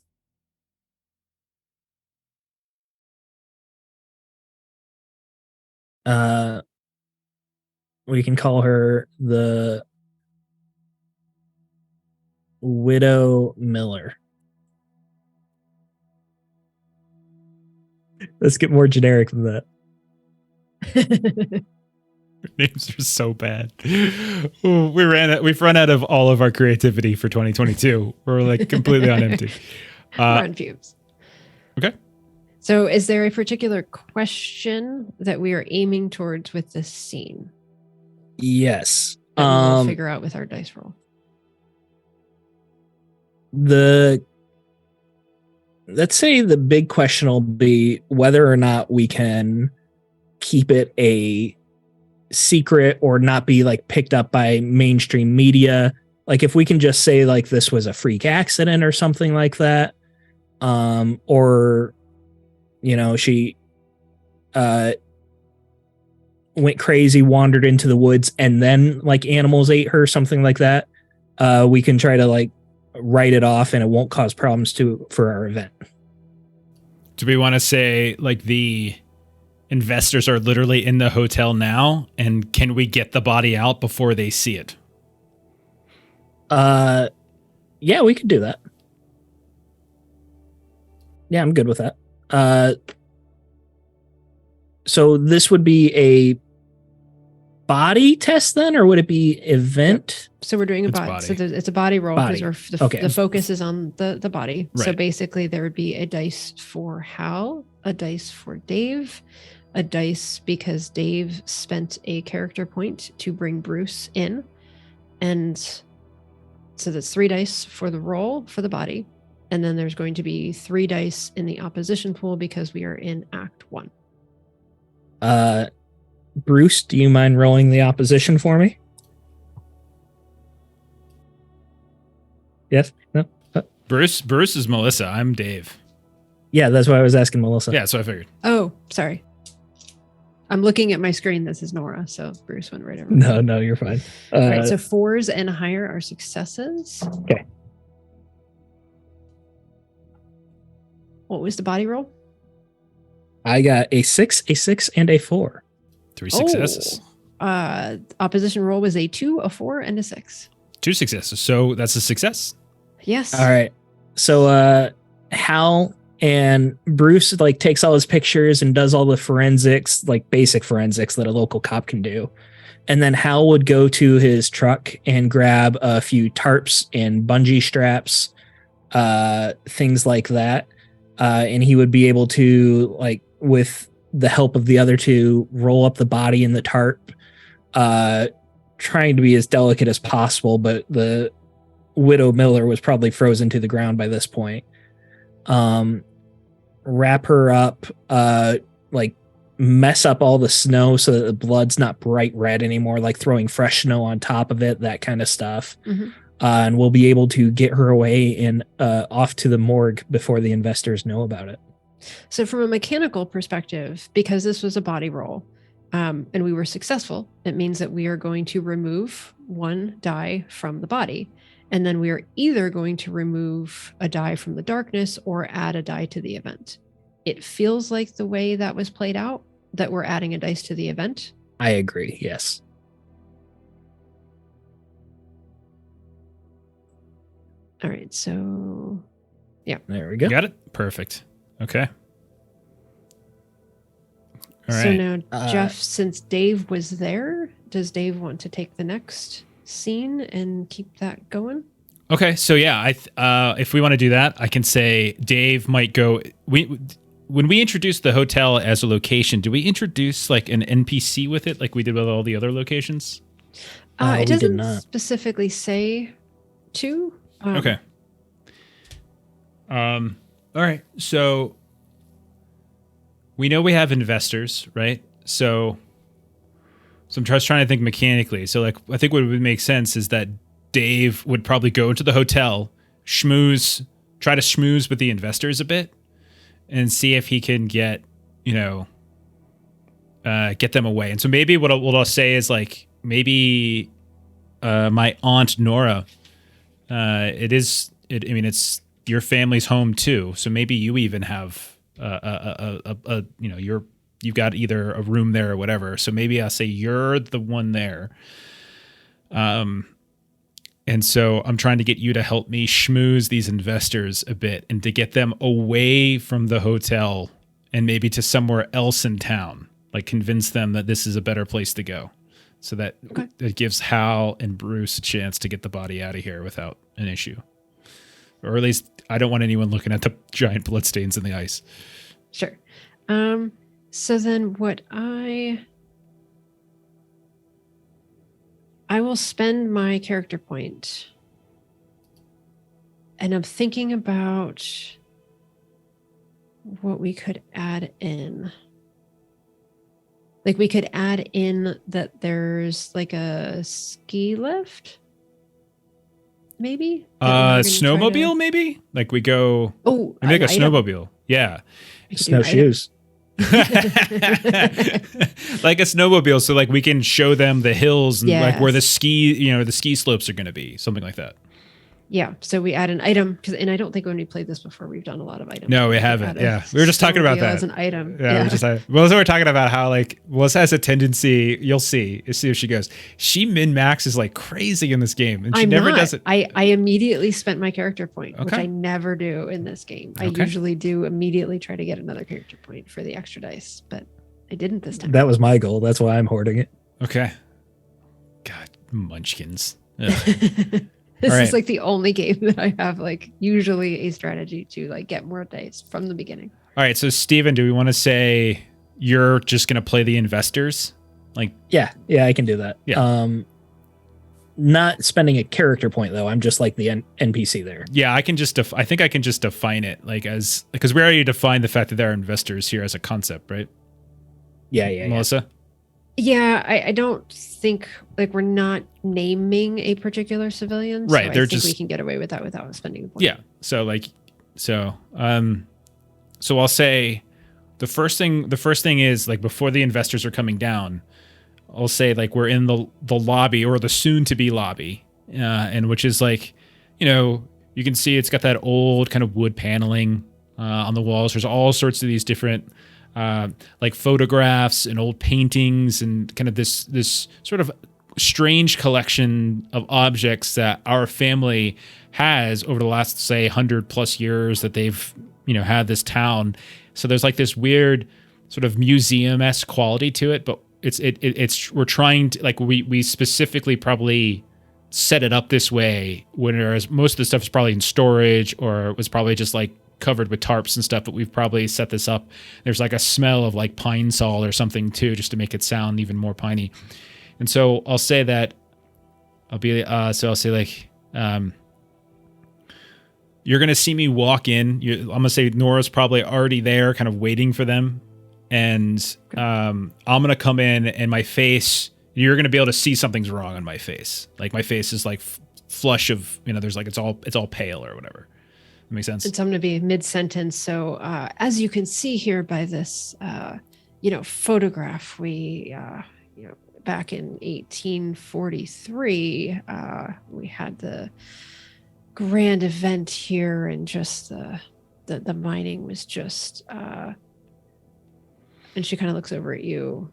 We can call her the Widow Miller. Let's get more generic than that. Names are so bad. Ooh, we've run out of all of our creativity for 2022. We're like completely on empty. We're on fumes. Okay. So is there a particular question that we are aiming towards with this scene? Yes. That we'll figure out with our dice roll. Let's say the big question will be whether or not we can keep it a secret or not be like picked up by mainstream media. Like if we can just say like this was a freak accident or something like that. Or you know, she went crazy, wandered into the woods, and then like animals ate her, something like that. We can try to like write it off and it won't cause problems for our event. Do we want to say like the investors are literally in the hotel now, and can we get the body out before they see it? Yeah, we could do that. Yeah, I'm good with that. So this would be a body test then, or would it be event? So we're doing a body. So it's a body roll because the focus is on the body. Right. So basically there would be a dice for Hal, a dice for Dave, a dice because Dave spent a character point to bring Bruce in. And so that's 3 dice for the roll for the body. And then there's going to be 3 dice in the opposition pool because we are in Act 1. Bruce, do you mind rolling the opposition for me? Yes? No? Bruce is Melissa. I'm Dave. Yeah, that's why I was asking Melissa. Yeah, so I figured. Oh, sorry. I'm looking at my screen. This is Nora, so Bruce went right over. No, you're fine. All right, so 4s and higher are successes. Okay. What was the body roll? I got a 6, and a 4. 3 successes. Opposition roll was a 2, a 4, and a 6. 2 successes. So that's a success. Yes. All right. So Hal and Bruce like takes all his pictures and does all the forensics, like basic forensics that a local cop can do. And then Hal would go to his truck and grab a few tarps and bungee straps, things like that. And he would be able to, like, with the help of the other 2, roll up the body in the tarp, trying to be as delicate as possible. But the Widow Miller was probably frozen to the ground by this point. Wrap her up, like mess up all the snow so that the blood's not bright red anymore, like throwing fresh snow on top of it, that kind of stuff. Mm-hmm. And we'll be able to get her away and off to the morgue before the investors know about it. So from a mechanical perspective, because this was a body roll and we were successful, it means that we are going to remove 1 die from the body. And then we are either going to remove a die from the darkness or add a die to the event. It feels like the way that was played out, that we're adding a dice to the event. I agree, yes. All right, so yeah. There we go. Got it? Perfect. Okay. All right. So now, Jeff, since Dave was there, does Dave want to take the next scene and keep that going? Okay, so yeah, if we want to do that, I can say Dave might go. When we introduce the hotel as a location, do we introduce like an NPC with it, like we did with all the other locations? It doesn't specifically say to. Okay. All right. So we know we have investors, right? So I'm just trying to think mechanically. So like, I think what would make sense is that Dave would probably go into the hotel, try to schmooze with the investors a bit, and see if he can get them away. And so maybe what I'll say is like, maybe my aunt Nora. It's your family's home too, so maybe you even have you've got either a room there or whatever. So maybe I'll say you're the one there. And so I'm trying to get you to help me schmooze these investors a bit and to get them away from the hotel and maybe to somewhere else in town, like convince them that this is a better place to go. So that it gives Hal and Bruce a chance to get the body out of here without an issue. Or at least I don't want anyone looking at the giant bloodstains in the ice. Sure. So then what I will spend my character point, and I'm thinking about what we could add in. Like we could add in that there's like a ski lift, maybe. Snowmobile, maybe. Like we go. Oh, maybe like a snowmobile. Yeah. Snowshoes. Like a snowmobile, so like we can show them the hills and like where the ski slopes are going to be, something like that. Yeah, so we add an item and I don't think when we played this before, we've done a lot of items. No, we haven't. Yeah, we were just talking about that as an item. Yeah, we're talking about how like Melissa has a tendency. You'll see if she goes. She min-maxes like crazy in this game, and she never does it. I immediately spent my character point, which I never do in this game. I usually do immediately try to get another character point for the extra dice, but I didn't this time. That was my goal. That's why I'm hoarding it. Okay. God, munchkins. This is like the only game that I have like usually a strategy to like get more dice from the beginning. All right, so Steven, do we want to say you're just going to play the investors? Like Yeah, I can do that. Yeah. Not spending a character point though. I'm just like the NPC there. Yeah, I can just I think I can just define it like as because we already defined the fact that there are investors here as a concept, right? Yeah. Melissa? Yeah, I don't think like we're not naming a particular civilian. Right. So They're I think just we can get away with that without spending a point. Yeah. So I'll say the first thing is like before the investors are coming down, I'll say like we're in the lobby or the soon to be lobby, and which is like, you can see it's got that old kind of wood paneling on the walls. There's all sorts of these different like photographs and old paintings and kind of this sort of strange collection of objects that our family has over the last, say, 100+ years that they've, had this town. So there's like this weird sort of museum-esque quality to it, but it's we're trying to like we specifically probably set it up this way, whereas most of the stuff is probably in storage or was probably just like covered with tarps and stuff, but we've probably set this up. There's like a smell of like pine sol or something too, just to make it sound even more piney. And so I'll say that I'll say like, you're going to see me walk in. I'm going to say Nora's probably already there kind of waiting for them. And I'm going to come in and my face, you're going to be able to see something's wrong on my face. Like my face is like flush of, there's like, it's all pale or whatever. That makes sense. And so I'm going to be mid-sentence. So as you can see here by this, photograph, we, back in 1843, we had the grand event here, and just the mining was just. And she kind of looks over at you.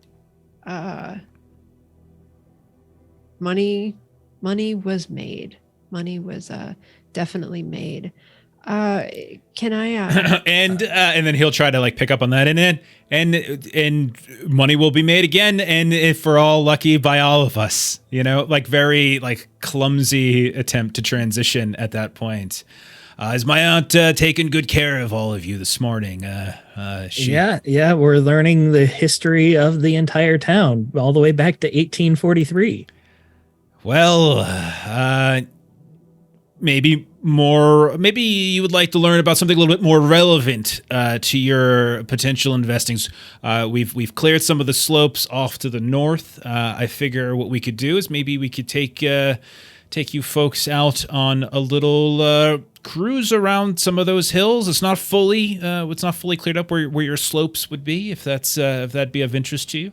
Money was made. Money was definitely made. Can I and then he'll try to like pick up on that and money will be made again, and if we're all lucky, by all of us, like very like clumsy attempt to transition at that point. Is my aunt taking good care of all of you this morning? Yeah, we're learning the history of the entire town all the way back to 1843. Well, maybe you would like to learn about something a little bit more relevant to your potential investings. We've cleared some of the slopes off to the north. I figure what we could do is maybe we could take you folks out on a little cruise around some of those hills. It's not fully cleared up where your slopes would be, if that'd be of interest to you.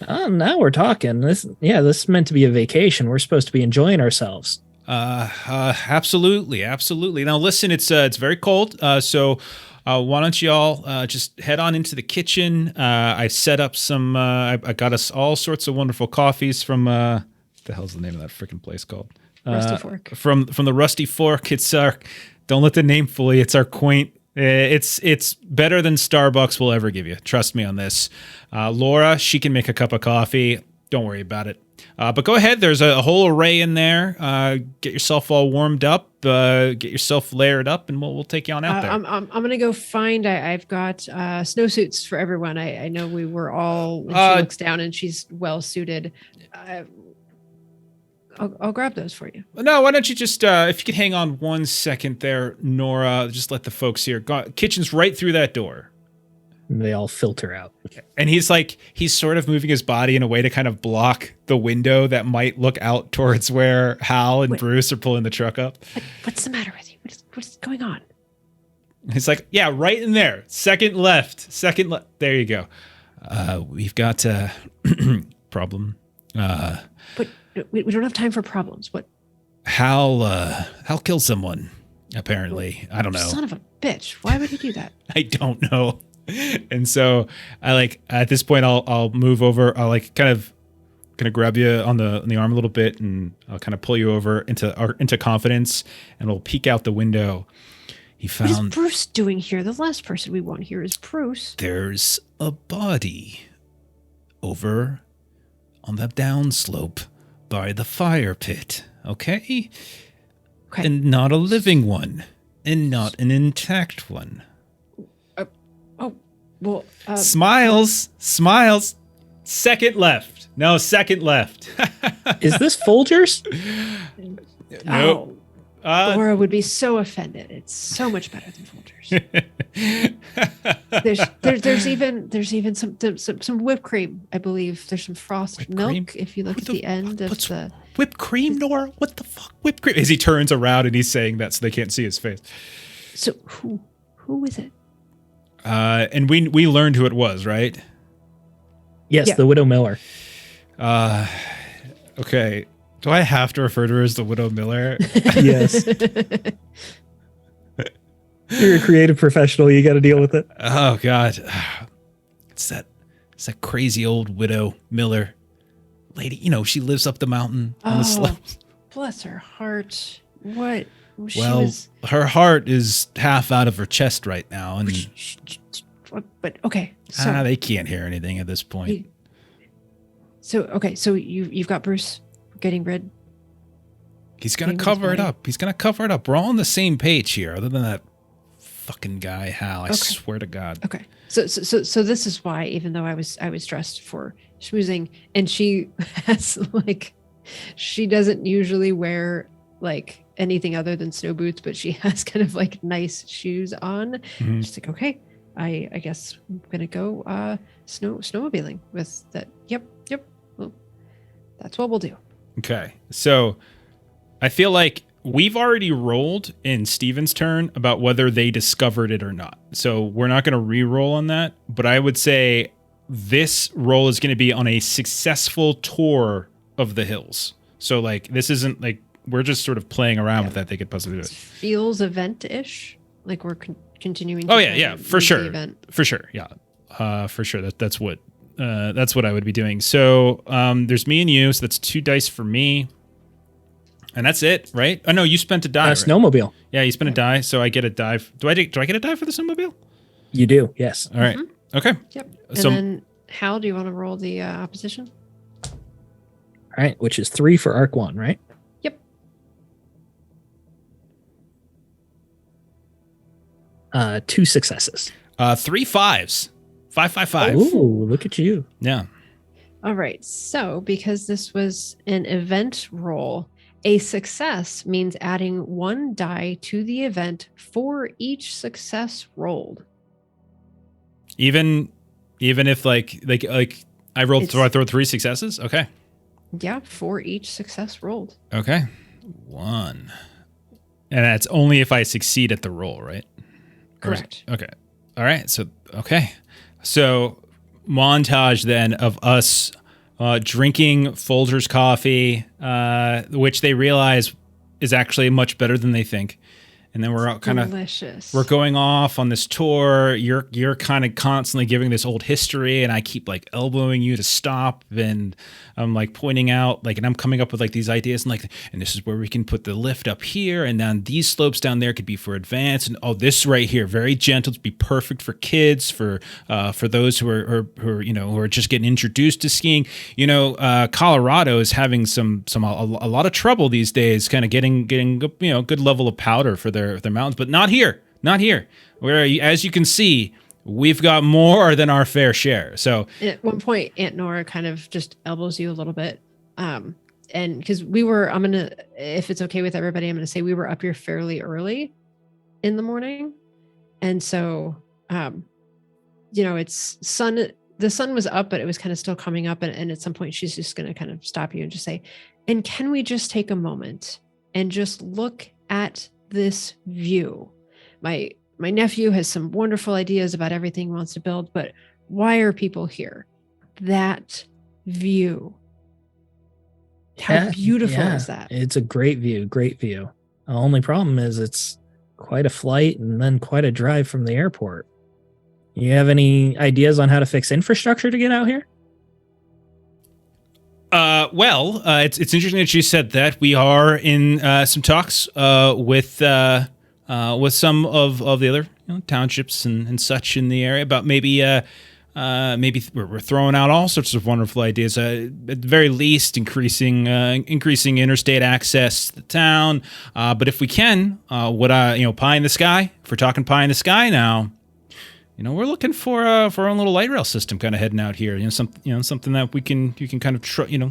Oh, now we're talking. This is meant to be a vacation. We're supposed to be enjoying ourselves. Absolutely, absolutely. Now listen, it's very cold, so why don't y'all just head on into the kitchen? I set up some. I got us all sorts of wonderful coffees from. The hell's the name of that freaking place called? Rusty Fork. From the Rusty Fork. It's our. Don't let the name fool you. It's our quaint. It's better than Starbucks will ever give you. Trust me on this. Laura, she can make a cup of coffee. Don't worry about it. But go ahead. There's a whole array in there. Get yourself all warmed up. Get yourself layered up, and we'll take you on out there. I'm gonna go find. I've got snowsuits for everyone. I know we were all. When she looks down and she's well suited. I'll grab those for you. No, why don't you just, if you could hang on 1 second there, Nora, just let the folks here. Kitchen's right through that door. And they all filter out. And he's sort of moving his body in a way to kind of block the window that might look out towards where Hal and Bruce are pulling the truck up. What's the matter with you? What's going on? He's like, yeah, right in there. Second left. There you go. We've got a problem. But we don't have time for problems. What? Hal killed someone, apparently. I don't know. Son of a bitch. Why would he do that? I don't know. And so at this point I'll move over. I'll kind of grab you on the arm a little bit, and I'll kind of pull you over into confidence, and we'll peek out the window. What is Bruce doing here? The last person we want here is Bruce. There's a body over on the downslope by the fire pit, okay? And not a living one, and not an intact one. Well, Smiles. Second left. No, second left. Is this Folgers? Nope. Laura would be so offended. It's so much better than Folgers. there's even some whipped cream. I believe there's some frosted milk. Cream? If you look at the end of the whipped cream, Nora. What the fuck, whipped cream? As he turns around and he's saying that so they can't see his face. So who is it? And we learned who it was, right? Yes, the Widow Miller. Okay. Do I have to refer to her as the Widow Miller? Yes. You're a creative professional. You got to deal with it. Oh God, it's that crazy old Widow Miller lady. You know, she lives up the mountain on the slopes. Bless her heart. What? Her heart is half out of her chest right now, and but okay. So they can't hear anything at this point. So you've got Bruce getting rid. He's gonna cover it up. We're all on the same page here, other than that fucking guy Hal. I swear to God. Okay. So this is why, even though I was dressed for schmoozing, and she has she doesn't usually wear anything other than snow boots, but she has kind of nice shoes on. Mm-hmm. She's like, okay, I guess I'm gonna go snowmobiling with that. Yep. Well, that's what we'll do. Okay, so I feel like we've already rolled in Steven's turn about whether they discovered it or not. So we're not going to re-roll on that, but I would say this roll is going to be on a successful tour of the hills. So this isn't we're just sort of playing around with that. They could possibly do it. Feels event-ish, we're continuing. Oh yeah, for sure, for sure, yeah, for sure. That's what I would be doing. So there's me and you, so that's 2 dice for me. And that's it, right? Oh no, you spent a die. Right? Snowmobile. Yeah, you spent a die, so I get a die. Do I get a die for the snowmobile? You do, yes. All right. Mm-hmm. Okay. Yep. And then Hal, do you want to roll the opposition? All right, which is 3 for Arc 1, right? Yep. 2 successes. 3 5s. 5 5 5. Ooh, look at you. Yeah. All right. So because this was an event roll, a success means adding 1 die to the event for each success rolled. Even if I rolled, I throw 3 successes. Okay. Yeah, for each success rolled. Okay. 1, and that's only if I succeed at the roll, right? Correct. Okay. All right. So okay. So montage then of us drinking Folgers coffee, which they realize is actually much better than they think. And then we're kind of we're going off on this tour. You're kind of constantly giving this old history, and I keep like elbowing you to stop, and I'm like pointing out and I'm coming up with like these ideas, and this is where we can put the lift up here, and then these slopes down there could be for advanced, and this right here, very gentle, to be perfect for kids, for those who are just getting introduced to skiing. Colorado is having a lot of trouble these days, kind of getting good level of powder for their mountains, but not here. Where, as you can see, we've got more than our fair share. So at one point, Aunt Nora kind of just elbows you a little bit, and because if it's okay with everybody, I'm gonna say we were up here fairly early in the morning, and so it's sun. The sun was up, but it was kind of still coming up, and at some point, she's just gonna kind of stop you and just say, "And can we just take a moment and just look at this view? My nephew has some wonderful ideas about everything he wants to build, but why are people here? That view. How beautiful is that?" It's a great view. The only problem is it's quite a flight and then quite a drive from the airport. You have any ideas on how to fix infrastructure to get out here? It's interesting that you said that. We are in some talks with some of the other townships and such in the area about maybe we're throwing out all sorts of wonderful ideas. At the very least, increasing interstate access to the town. But if we can, pie in the sky. If we're talking pie in the sky now. We're looking for our own little light rail system kind of heading out here. Something that you can kind of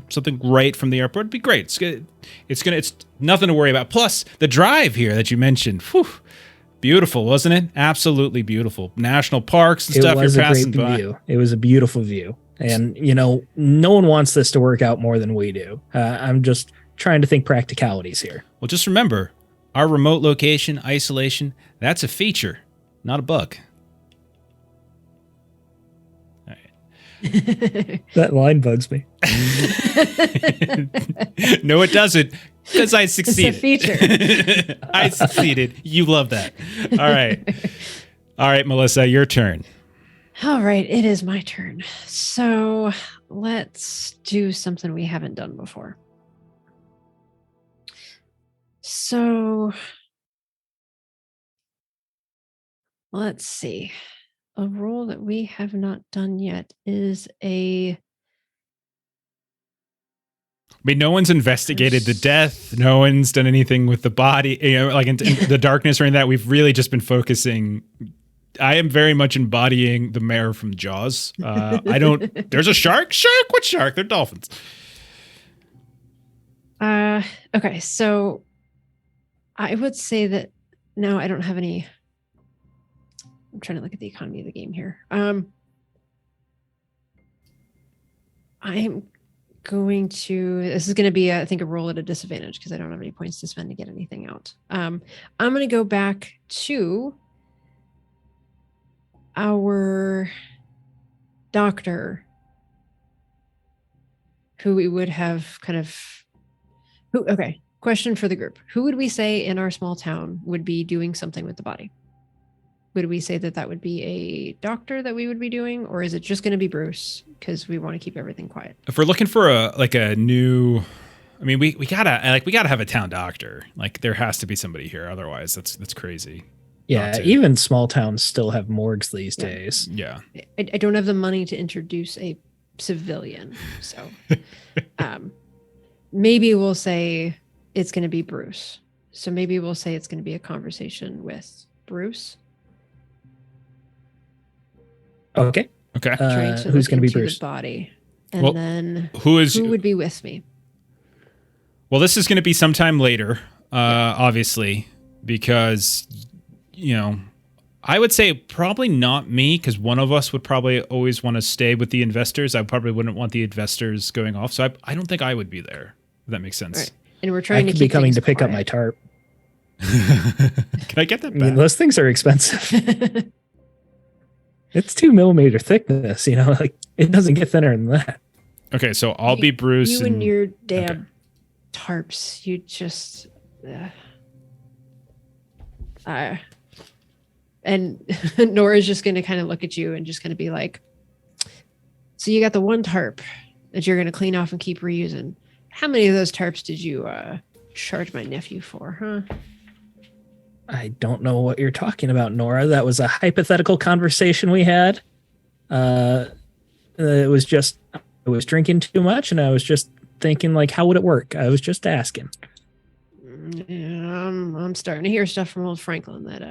something right from the airport. It'd be great. It's good. It's nothing to worry about. Plus the drive here that you mentioned. Whew, beautiful, wasn't it? Absolutely beautiful. National parks and stuff. It was you're a passing great by. view. It was a beautiful view, and no one wants this to work out more than we do. I'm just trying to think practicalities here. Well, just remember, our remote location, isolation, that's a feature, not a bug. That line bugs me. No, it doesn't, because I succeeded. It's a feature. I succeeded. You love that. All right, Melissa, your turn. All right, it is my turn. So let's do something we haven't done before. So let's see. A role that we have not done yet is no one's investigated the death. No one's done anything with the body, like in the darkness or anything that. We've really just been focusing. I am very much embodying the mayor from Jaws. There's a shark? Shark? What shark? They're dolphins. Okay, so I would say that no, I don't have any. I'm trying to look at the economy of the game here. I'm going to, this is going to be, I think, a roll at a disadvantage because I don't have any points to spend to get anything out. I'm going to go back to our doctor, who we would have okay, question for the group. Who would we say in our small town would be doing something with the body? Would we say that would be a doctor that we would be doing, or is it just going to be Bruce because we want to keep everything quiet? If we're looking for a new, we gotta have a town doctor. Like there has to be somebody here, otherwise that's crazy. Yeah, even small towns still have morgues these days. Yeah, I don't have the money to introduce a civilian, so maybe we'll say it's going to be Bruce. So maybe we'll say it's going to be a conversation with Bruce. Okay. Who's going to be Bruce? The body, and then who would be with me? Well, this is going to be sometime later, obviously, because I would say probably not me, because one of us would probably always want to stay with the investors. I probably wouldn't want the investors going off, so I don't think I would be there. If that makes sense. Right. And we're trying to keep be coming to quiet. pick up my tarp. Can I get that back? Those things are expensive. It's 2 millimeter thickness, it doesn't get thinner than that. Okay, so I'll be Bruce. You and your damn tarps. You just. And Nora's just going to kind of look at you and just going to be like, so you got the one tarp that you're going to clean off and keep reusing. How many of those tarps did you charge my nephew for, huh? I don't know what you're talking about, Nora. That was a hypothetical conversation we had. It was just, I was drinking too much and I was just thinking, like, how would it work? I was just asking. Yeah, I'm starting to hear stuff from old Franklin that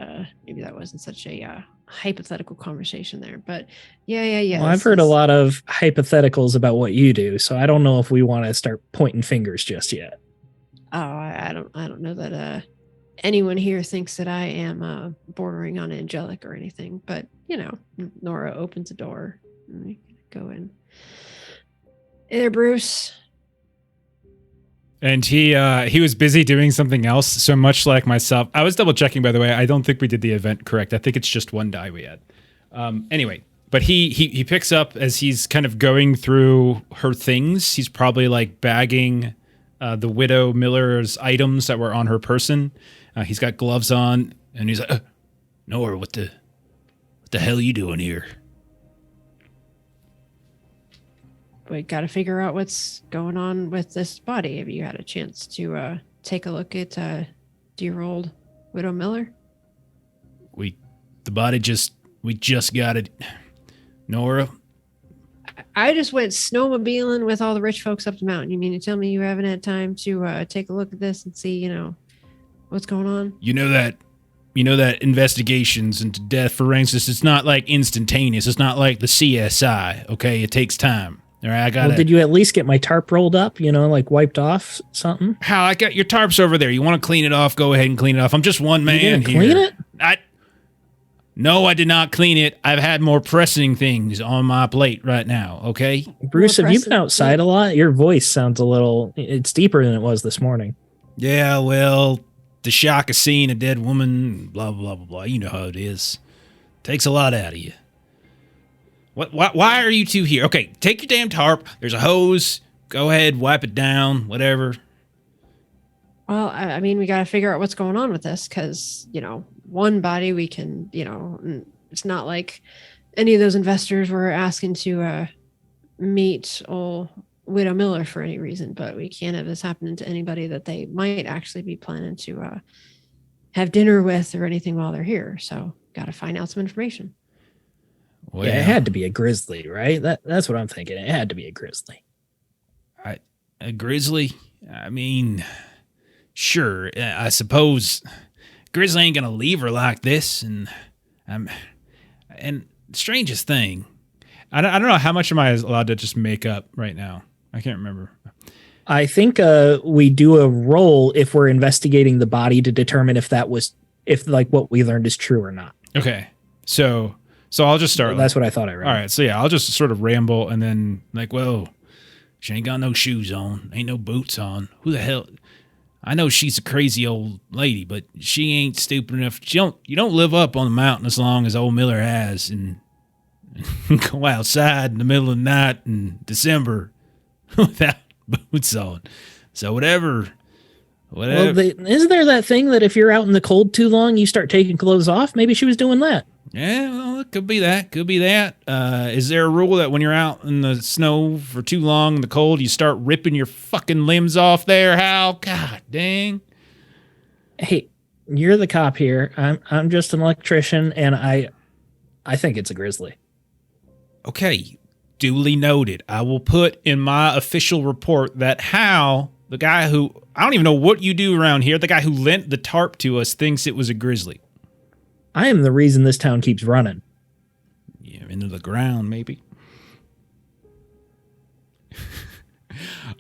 maybe that wasn't such a hypothetical conversation there. But yeah. Well, I've heard a lot of hypotheticals about what you do, so I don't know if we want to start pointing fingers just yet. Oh, I don't know that anyone here thinks that I am bordering on angelic or anything. But Nora opens a door and we go in. Hey there, Bruce. And he was busy doing something else. So much like myself, I was double checking, by the way. I don't think we did the event correct. I think it's just one die we had. Anyway, but he picks up as he's kind of going through her things. He's probably like bagging the widow Miller's items that were on her person. He's got gloves on, and he's like, Nora, what the hell are you doing here? We got to figure out what's going on with this body. Have you had a chance to take a look at dear old Widow Miller? We just got it. Nora? I just went snowmobiling with all the rich folks up the mountain. You mean to tell me you haven't had time to take a look at this and see, what's going on? You know that investigations into death forensics, it's not like instantaneous. It's not like the CSI, okay? It takes time. All right, did you at least get my tarp rolled up, like wiped off something? How? I got your tarps over there. You want to clean it off? Go ahead and clean it off. I'm just one man here. Clean it? No, I did not clean it. I've had more pressing things on my plate right now, okay? Bruce, have you been outside a lot? Your voice sounds it's deeper than it was this morning. Yeah, well, the shock of seeing a dead woman, blah, blah, blah, blah. You know how it is. Takes a lot out of you. Why are you two here? Okay, take your damn tarp. There's a hose. Go ahead, wipe it down, whatever. Well, I mean, we got to figure out what's going on with this because, one body we can, it's not like any of those investors were asking to meet old Widow Miller for any reason, but we can't have this happen to anybody that they might actually be planning to have dinner with or anything while they're here. So got to find out some information. Well, yeah, it had to be a grizzly, right? That's what I'm thinking. It had to be a grizzly. A grizzly? I mean, sure. I suppose grizzly ain't gonna leave her like this. And strangest thing, I don't know how much am I allowed to just make up right now. I can't remember. I think we do a roll if we're investigating the body to determine if what we learned is true or not. Okay, so I'll just start. That's what I thought I read. All right, so yeah, I'll just sort of ramble and then well, she ain't got no shoes on, ain't no boots on. Who the hell? I know she's a crazy old lady, but she ain't stupid enough. You don't live up on the mountain as long as old Miller has, and go outside in the middle of the night in December without boots on. So whatever. Well, isn't there that thing that if you're out in the cold too long, you start taking clothes off? Maybe she was doing that. Yeah, well, it could be that. Is there a rule that when you're out in the snow for too long in the cold, you start ripping your fucking limbs off there, Hal? God dang. Hey, you're the cop here. I'm just an electrician, and I think it's a grizzly. Okay, duly noted. I will put in my official report that Hal, the guy who, I don't even know what you do around here, the guy who lent the tarp to us thinks it was a grizzly. I am the reason this town keeps running. Yeah, into the ground, maybe.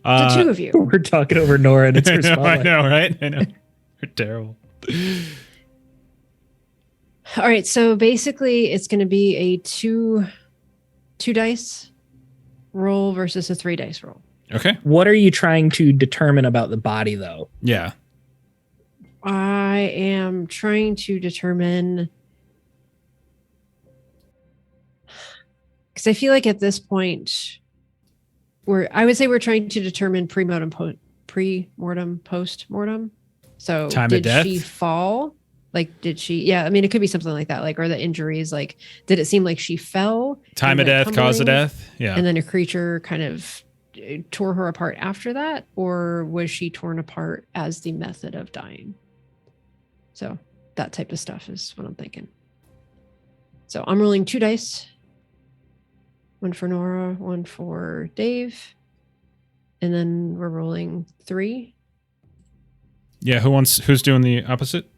The two of you. We're talking over Nora and it's her spotlight. I know, right? I know. We're terrible. All right, so basically it's going to be a two dice roll versus a 3 dice roll. Okay. What are you trying to determine about the body, though? Yeah. I am trying to determine, because I feel like at this point, I would say we're trying to determine pre-mortem, post-mortem. So Time of did death? she fall? Like, did she? Yeah, I mean, it could be something like that. Like, or the injuries. Like, did it seem like she fell? Time of and went death, cause of tumbling, death. Yeah. and then a creature kind of tore her apart after that, or was she torn apart as the method of dying? So that type of stuff is what I'm thinking. So I'm rolling 2 dice. One for Nora, one for Dave. And then we're rolling 3. Yeah. Who's doing the opposite?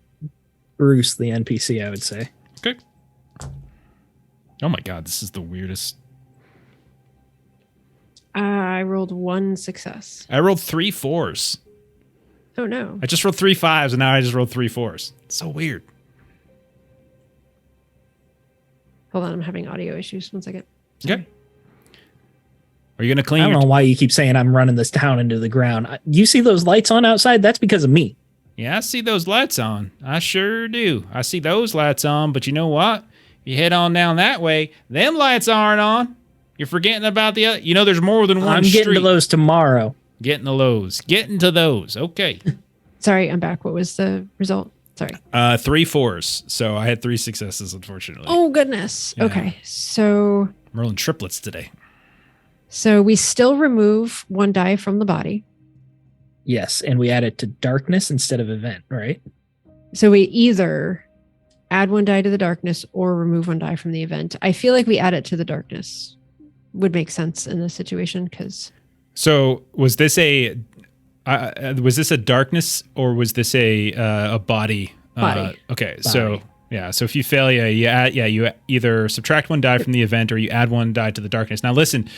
Bruce, the NPC, I would say. Okay. Oh my God, this is the weirdest. I rolled 1 success. I rolled 3 4s. Oh no. I just rolled 3 5s, and now I just rolled 3 4s. It's so weird. Hold on, I'm having audio issues. 1 second. Sorry. Okay. Are you gonna clean? I don't know why you keep saying I'm running this town into the ground. You see those lights on outside? That's because of me. Yeah, I see those lights on. I sure do. I see those lights on, but you know what? You head on down that way, them lights aren't on. You're forgetting about the other. You know, there's more than one I'm street. getting to those tomorrow. Getting to those. Getting to those. Okay. Sorry, I'm back. What was the result? Sorry. 3 4s. So I had 3 successes, unfortunately. Oh goodness. Yeah. Okay. So I'm rolling triplets today. we still remove 1 die from the body. Yes, and we add it to darkness instead of event, right? So we either add 1 die to the darkness or remove 1 die from the event. I feel like we add it to the darkness would make sense in this situation because. So was this a darkness or was this a body? Body. Okay. Body. So yeah. So if you fail, you either subtract 1 die from the event or you add 1 die to the darkness. Now listen,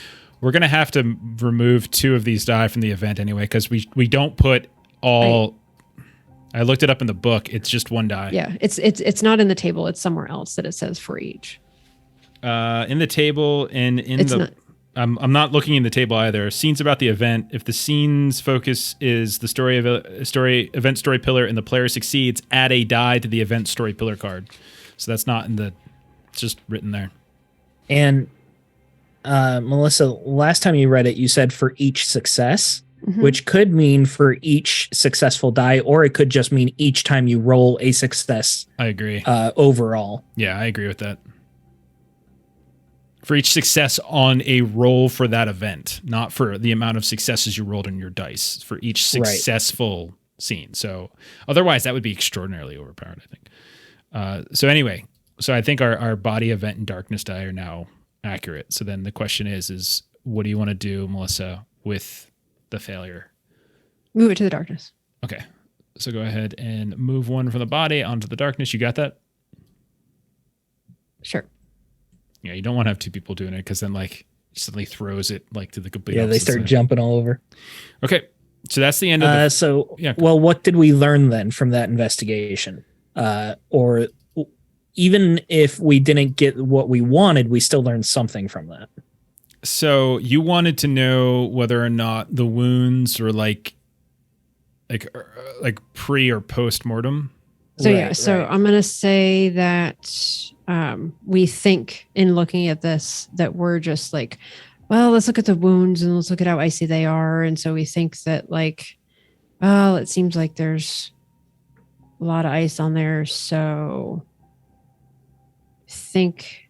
we're gonna have to remove 2 of these die from the event anyway because we don't put all. I looked it up in the book. It's just 1 die. Yeah, it's not in the table. It's somewhere else that it says for each. In the table and in It's the. not. I'm not looking in the table either. Scenes about the event. If the scene's focus is the event story pillar and the player succeeds, add a die to the event story pillar card. So that's not in the. It's just written there. And Melissa, last time you read it, you said for each success, Mhm. which could mean for each successful die, or it could just mean each time you roll a success I agree. overall. Yeah, I agree with that. For each success on a roll for that event, not for the amount of successes you rolled in your dice, for each successful scene. So otherwise, that would be extraordinarily overpowered, I think. So anyway, so I think our body, event, and darkness die are now accurate. So then the question is what do you want to do, Melissa, with the failure? Move it to the darkness. Okay. So go ahead and move 1 from the body onto the darkness. You got that? Sure. Yeah, you don't want to have 2 people doing it because then like suddenly throws it like to the complete Yeah, they opposite start side. jumping all over. Okay, so that's the end of the. Yeah. Well, what did we learn then from that investigation? Or even if we didn't get what we wanted, we still learned something from that. So you wanted to know whether or not the wounds were like pre or post mortem. So Right, so right. I'm gonna say that we think in looking at this that we're just like, well, let's look at the wounds and let's look at how icy they are, and so we think that like, well, it seems like there's a lot of ice on there, so I think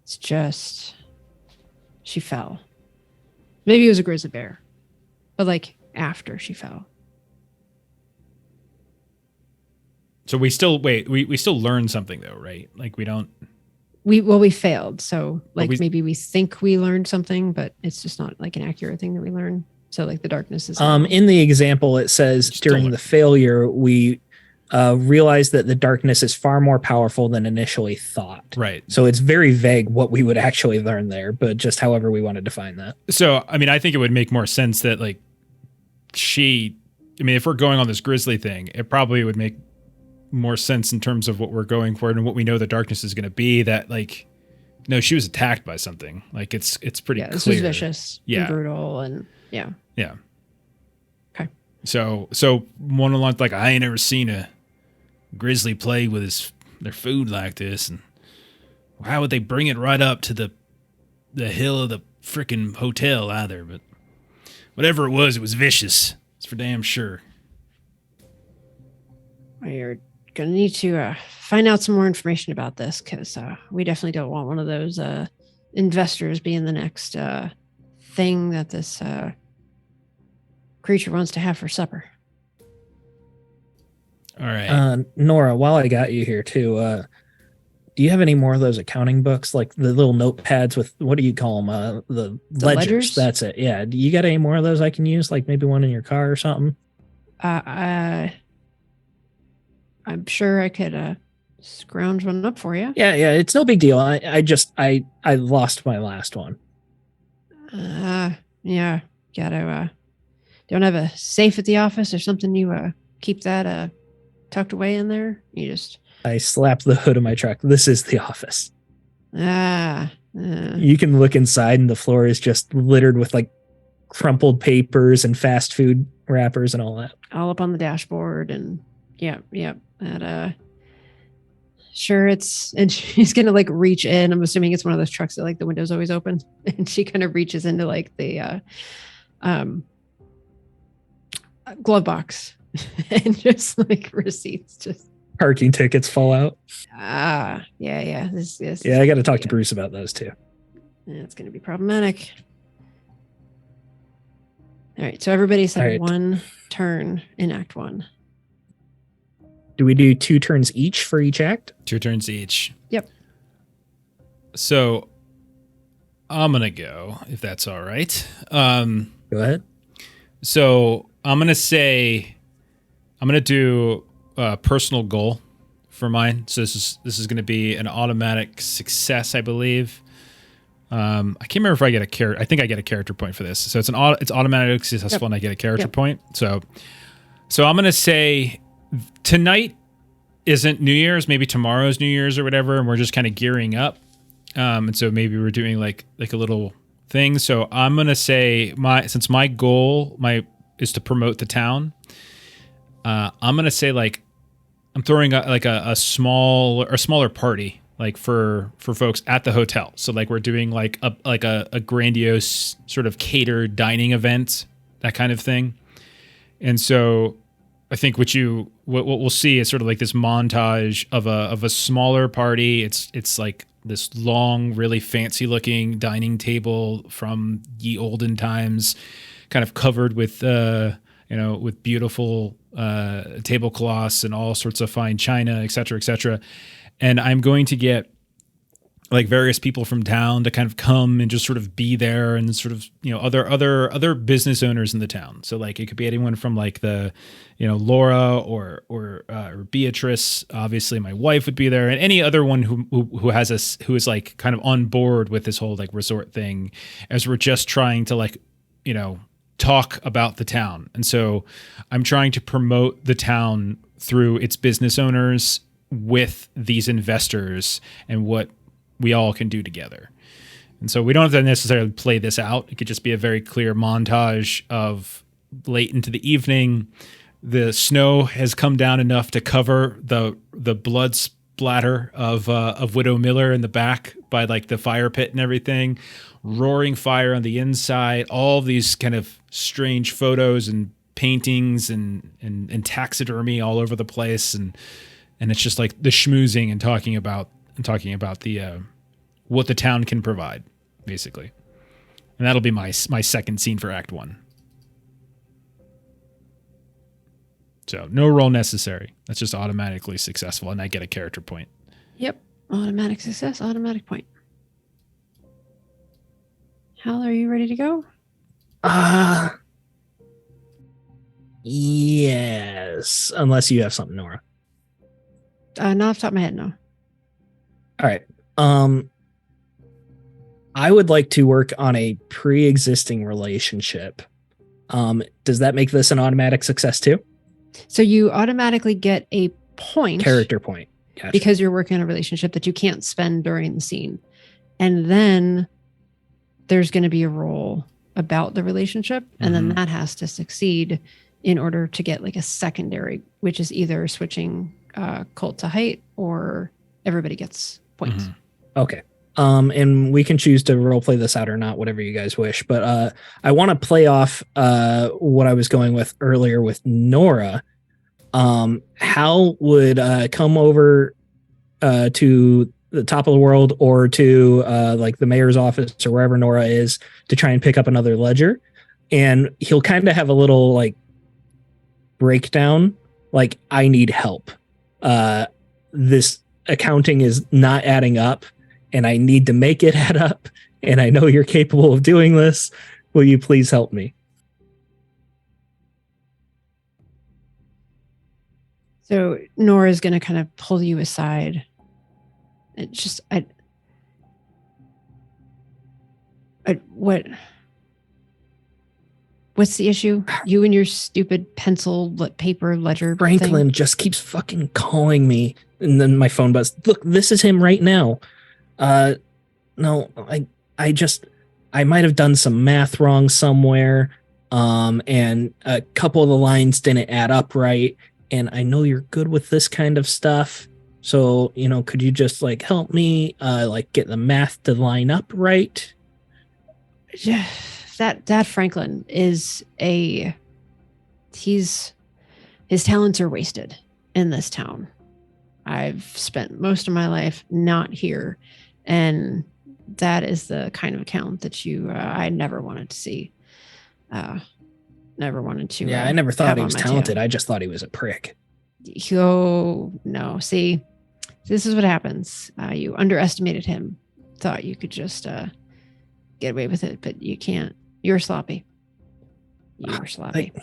it's just she fell. Maybe it was a grizzly bear, but like after she fell. So we still we still learn something though, right? Like we don't. We failed, so like we- maybe we think we learned something, but it's just not like an accurate thing that we learn. So like the darkness is In the example, it says Still during learn. the failure, we realized that the darkness is far more powerful than initially thought. Right. So it's very vague what we would actually learn there, but just however we want to define that. So I mean, I think it would make more sense that like if we're going on this grizzly thing, it probably would make more sense in terms of what we're going for and what we know the darkness is going to be. That like, no, she was attacked by something. Like it's pretty this clear. was vicious, Yeah. and brutal, and yeah. Yeah. Okay. So one of the lines like, I ain't ever seen a grizzly play with their food like this, and how would they bring it right up to the the hill of the frickin' hotel either, but whatever it was vicious. It's for damn sure. We're going to need to find out some more information about this because we definitely don't want one of those investors being the next thing that this creature wants to have for supper. All right. Nora, while I got you here too, do you have any more of those accounting books, like the little notepads with, what do you call them? The ledgers. That's it. Yeah. Do you got any more of those I can use? Like maybe one in your car or something? I'm sure I could scrounge one up for you. Yeah. It's no big deal. I lost my last one. Yeah. Gotta, don't have a safe at the office or something you keep that tucked away in there? I slapped the hood of my truck. This is the office. You can look inside and the floor is just littered with like crumpled papers and fast food wrappers and all that. All up on the dashboard and yep. That sure and she's gonna like reach in. I'm assuming it's one of those trucks that like the window's always open. And she kind of reaches into like the glove box and just like receipts just parking tickets fall out. Yeah. I got to talk to Bruce about those too. It's going to be problematic. All right. So everybody's had one turn in Act 1. Do we do 2 turns each for each act? 2 turns each. Yep. So I'm going to go, if that's all right. Go ahead. So I'm going to do a personal goal for mine. So this is going to be an automatic success, I believe. I can't remember if I get a character. I think I get a character point for this. So it's automatically successful, and I get a character point. So I'm going to say tonight isn't New Year's. Maybe tomorrow's New Year's or whatever, and we're just kind of gearing up. And so maybe we're doing like a little thing. So I'm going to say since my goal is to promote the town. I'm going to say like I'm throwing a smaller party like for folks at the hotel. So like we're doing like a grandiose sort of catered dining event, that kind of thing. And so I think what we'll see is sort of like this montage of a smaller party. It's like this long, really fancy looking dining table from ye olden times, kind of covered with with beautiful tablecloths and all sorts of fine china, et cetera, et cetera. And I'm going to get like various people from town to kind of come and just sort of be there, and sort of, other business owners in the town. So like it could be anyone from like the, Laura or Beatrice. Obviously my wife would be there, and any other one who is like kind of on board with this whole like resort thing, as we're just trying to like, talk about the town. And so I'm trying to promote the town through its business owners with these investors and what we all can do together. And so we don't have to necessarily play this out. It could just be a very clear montage of late into the evening. The snow has come down enough to cover the blood splatter of Widow Miller in the back by like the fire pit and everything. Roaring fire on the inside, all these kind of strange photos and paintings and taxidermy all over the place, and it's just like the schmoozing and talking about the what the town can provide, basically. And that'll be my second scene for Act 1. So no roll necessary. That's just automatically successful, and I get a character point. Yep, automatic success, automatic point. Hal, are you ready to go? Yes. Unless you have something, Nora. Not off the top of my head, no. All right. I would like to work on a pre-existing relationship. Does that make this an automatic success too? So you automatically get a point. Character point. Gotcha. Because you're working on a relationship that you can't spend during the scene. And then there's going to be a roll about the relationship, and then that has to succeed in order to get like a secondary, which is either switching cult to height or everybody gets points. Okay. And we can choose to role play this out or not, whatever you guys wish. But I want to play off what I was going with earlier with Nora. Hal would come over to the top of the world or to like the mayor's office or wherever Nora is to try and pick up another ledger. And he'll kind of have a little like breakdown, like, I need help. This accounting is not adding up and I need to make it add up. And I know you're capable of doing this. Will you please help me? So Nora's going to kind of pull you aside. It's just, what's the issue? You and your stupid pencil paper ledger Franklin thing? just keeps fucking calling me. And then my phone buzz. Look, this is him right now. No, I might have done some math wrong somewhere. And a couple of the lines didn't add up right. And I know you're good with this kind of stuff. So, could you just like help me like get the math to line up right? Yeah, that Franklin is his talents are wasted in this town. I've spent most of my life not here, and that is the kind of account that I never wanted to see. Never wanted to. Yeah, I never thought he was talented. I just thought he was a prick. Oh, no. See, this is what happens. You underestimated him. Thought you could just get away with it, but you can't. You're sloppy. You're sloppy.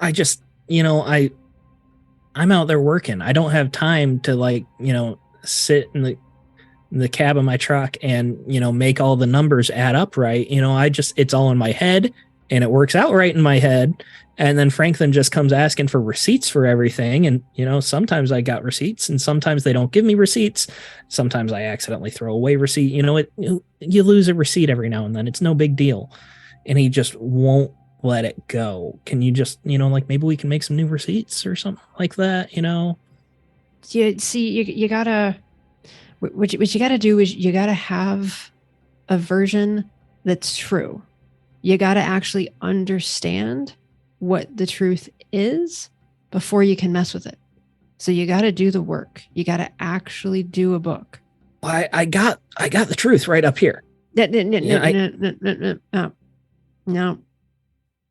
I just, I'm out there working. I don't have time to sit in the cab of my truck and, make all the numbers add up right. It's all in my head and it works out right in my head. And then Franklin just comes asking for receipts for everything. And, sometimes I got receipts and sometimes they don't give me receipts. Sometimes I accidentally throw away receipt. You lose a receipt every now and then. It's no big deal. And he just won't let it go. Can you just, maybe we can make some new receipts or something like that, You see, you gotta, what you gotta do is you gotta have a version that's true. You gotta actually understand what the truth is before you can mess with it. So you got to do the work. You got to actually do a book. I got the truth right up here. No.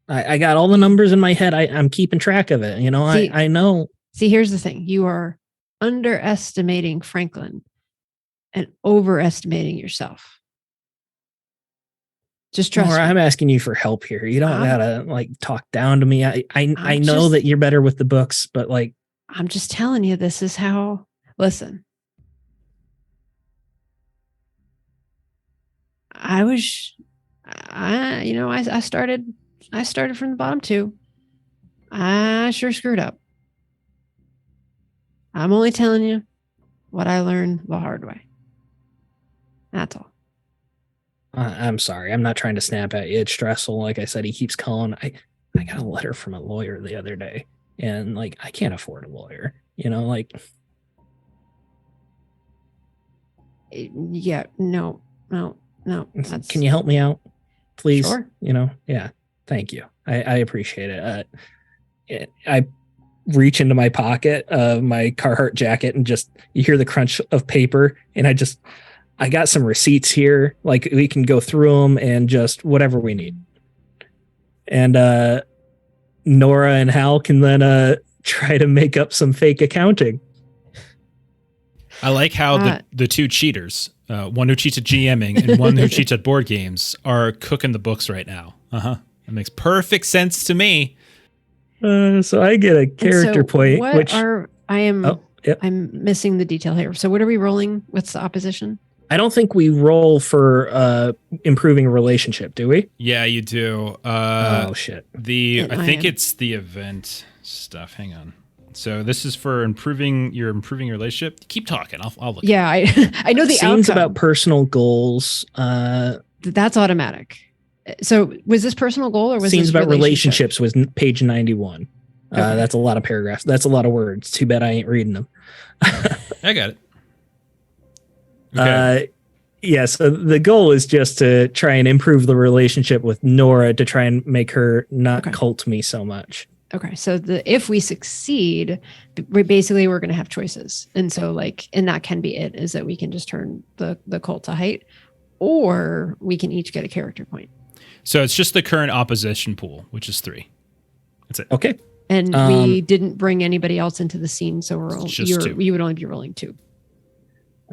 I got all the numbers in my head. I'm keeping track of it. I know. See, here's the thing. You are underestimating Franklin and overestimating yourself. Just trust me. I'm asking you for help here. You don't gotta talk down to me. I know that you're better with the books, but I'm just telling you, this is how. Listen, I started from the bottom too. I sure screwed up. I'm only telling you what I learned the hard way. That's all. I'm sorry. I'm not trying to snap at you. It's stressful. Like I said, he keeps calling. I got a letter from a lawyer the other day, and I can't afford a lawyer. Yeah, no. Can you help me out, please? Sure. Yeah. Thank you. I appreciate it. I reach into my pocket of my Carhartt jacket and just you hear the crunch of paper, and I got some receipts here. We can go through them and just whatever we need. And Nora and Hal can then try to make up some fake accounting. I like how the two cheaters, one who cheats at GMing and one who cheats at board games, are cooking the books right now. That makes perfect sense to me. So I get a character point. I'm missing the detail here. So what are we rolling? What's the opposition? I don't think we roll for improving a relationship, do we? Yeah, you do. Oh shit. I think it's the event stuff. Hang on. So this is for improving your relationship. Keep talking. I'll look. Yeah, I know the scenes outcome. About personal goals. That's automatic. So was this personal goal or was scenes this about relationships was page 91. Okay. That's a lot of paragraphs. That's a lot of words. Too bad I ain't reading them. I got it. Yeah, so the goal is just to try and improve the relationship with Nora to try and make her not cult me so much. Okay, so if we succeed, we're going to have choices, and so and that can be it, is that we can just turn the cult to height, or we can each get a character point. So it's just the current opposition pool, which is 3. That's it. Okay. And we didn't bring anybody else into the scene, so you would only be rolling 2.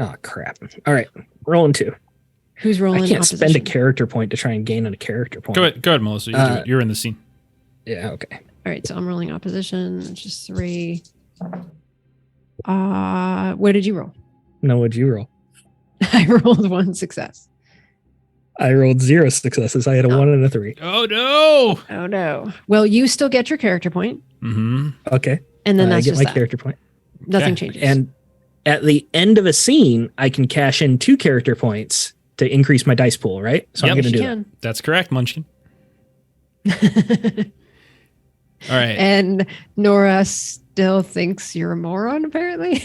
Oh crap! All right, rolling 2. Who's rolling? I can't spend a character point to try and gain a character point. Go ahead, Melissa. You do it. You're in the scene. Yeah. Okay. All right, so I'm rolling opposition. It's just 3. What did you roll? No, what'd you roll? I rolled 1 success. I rolled 0 successes. I had a 1 and a 3. Oh no! Oh no! Well, you still get your character point. Mm-hmm. Okay. And then I that's get just my character point. Nothing changes. And at the end of a scene, I can cash in 2 character points to increase my dice pool, right? So I'm going to do that. That's correct, Munchkin. All right. And Nora still thinks you're a moron, apparently.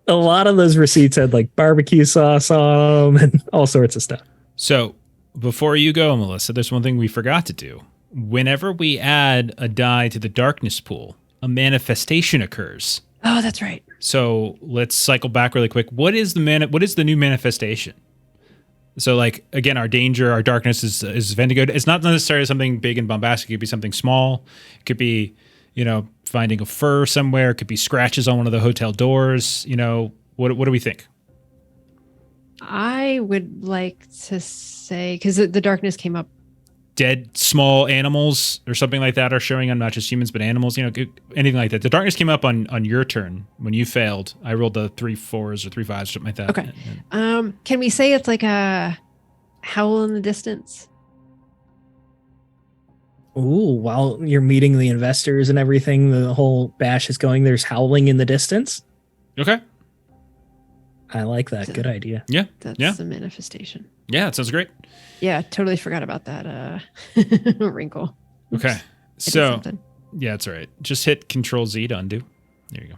A lot of those receipts had like barbecue sauce on them and all sorts of stuff. So before you go, Melissa, there's one thing we forgot to do. Whenever we add a die to the darkness pool, a manifestation occurs. Oh, that's right. So let's cycle back really quick. What is the new manifestation? So again, our danger, our darkness is Vendigo. It's not necessarily something big and bombastic. It could be something small. It could be, finding a fur somewhere. It could be scratches on one of the hotel doors. What do we think? I would like to say, because the darkness came up. Dead small animals or something like that are showing on not just humans, but animals, anything like that. The darkness came up on your turn when you failed. I rolled the 3 4s or 3 5s, something like that. Okay. Can we say it's like a howl in the distance? Ooh, while you're meeting the investors and everything, the whole bash is going, there's howling in the distance. Okay. I like that. Good idea. Yeah. That's the manifestation. Yeah, that sounds great. Yeah, totally forgot about that wrinkle. Oops. Okay. So, yeah, it's all right. Just hit Control Z to undo. There you go.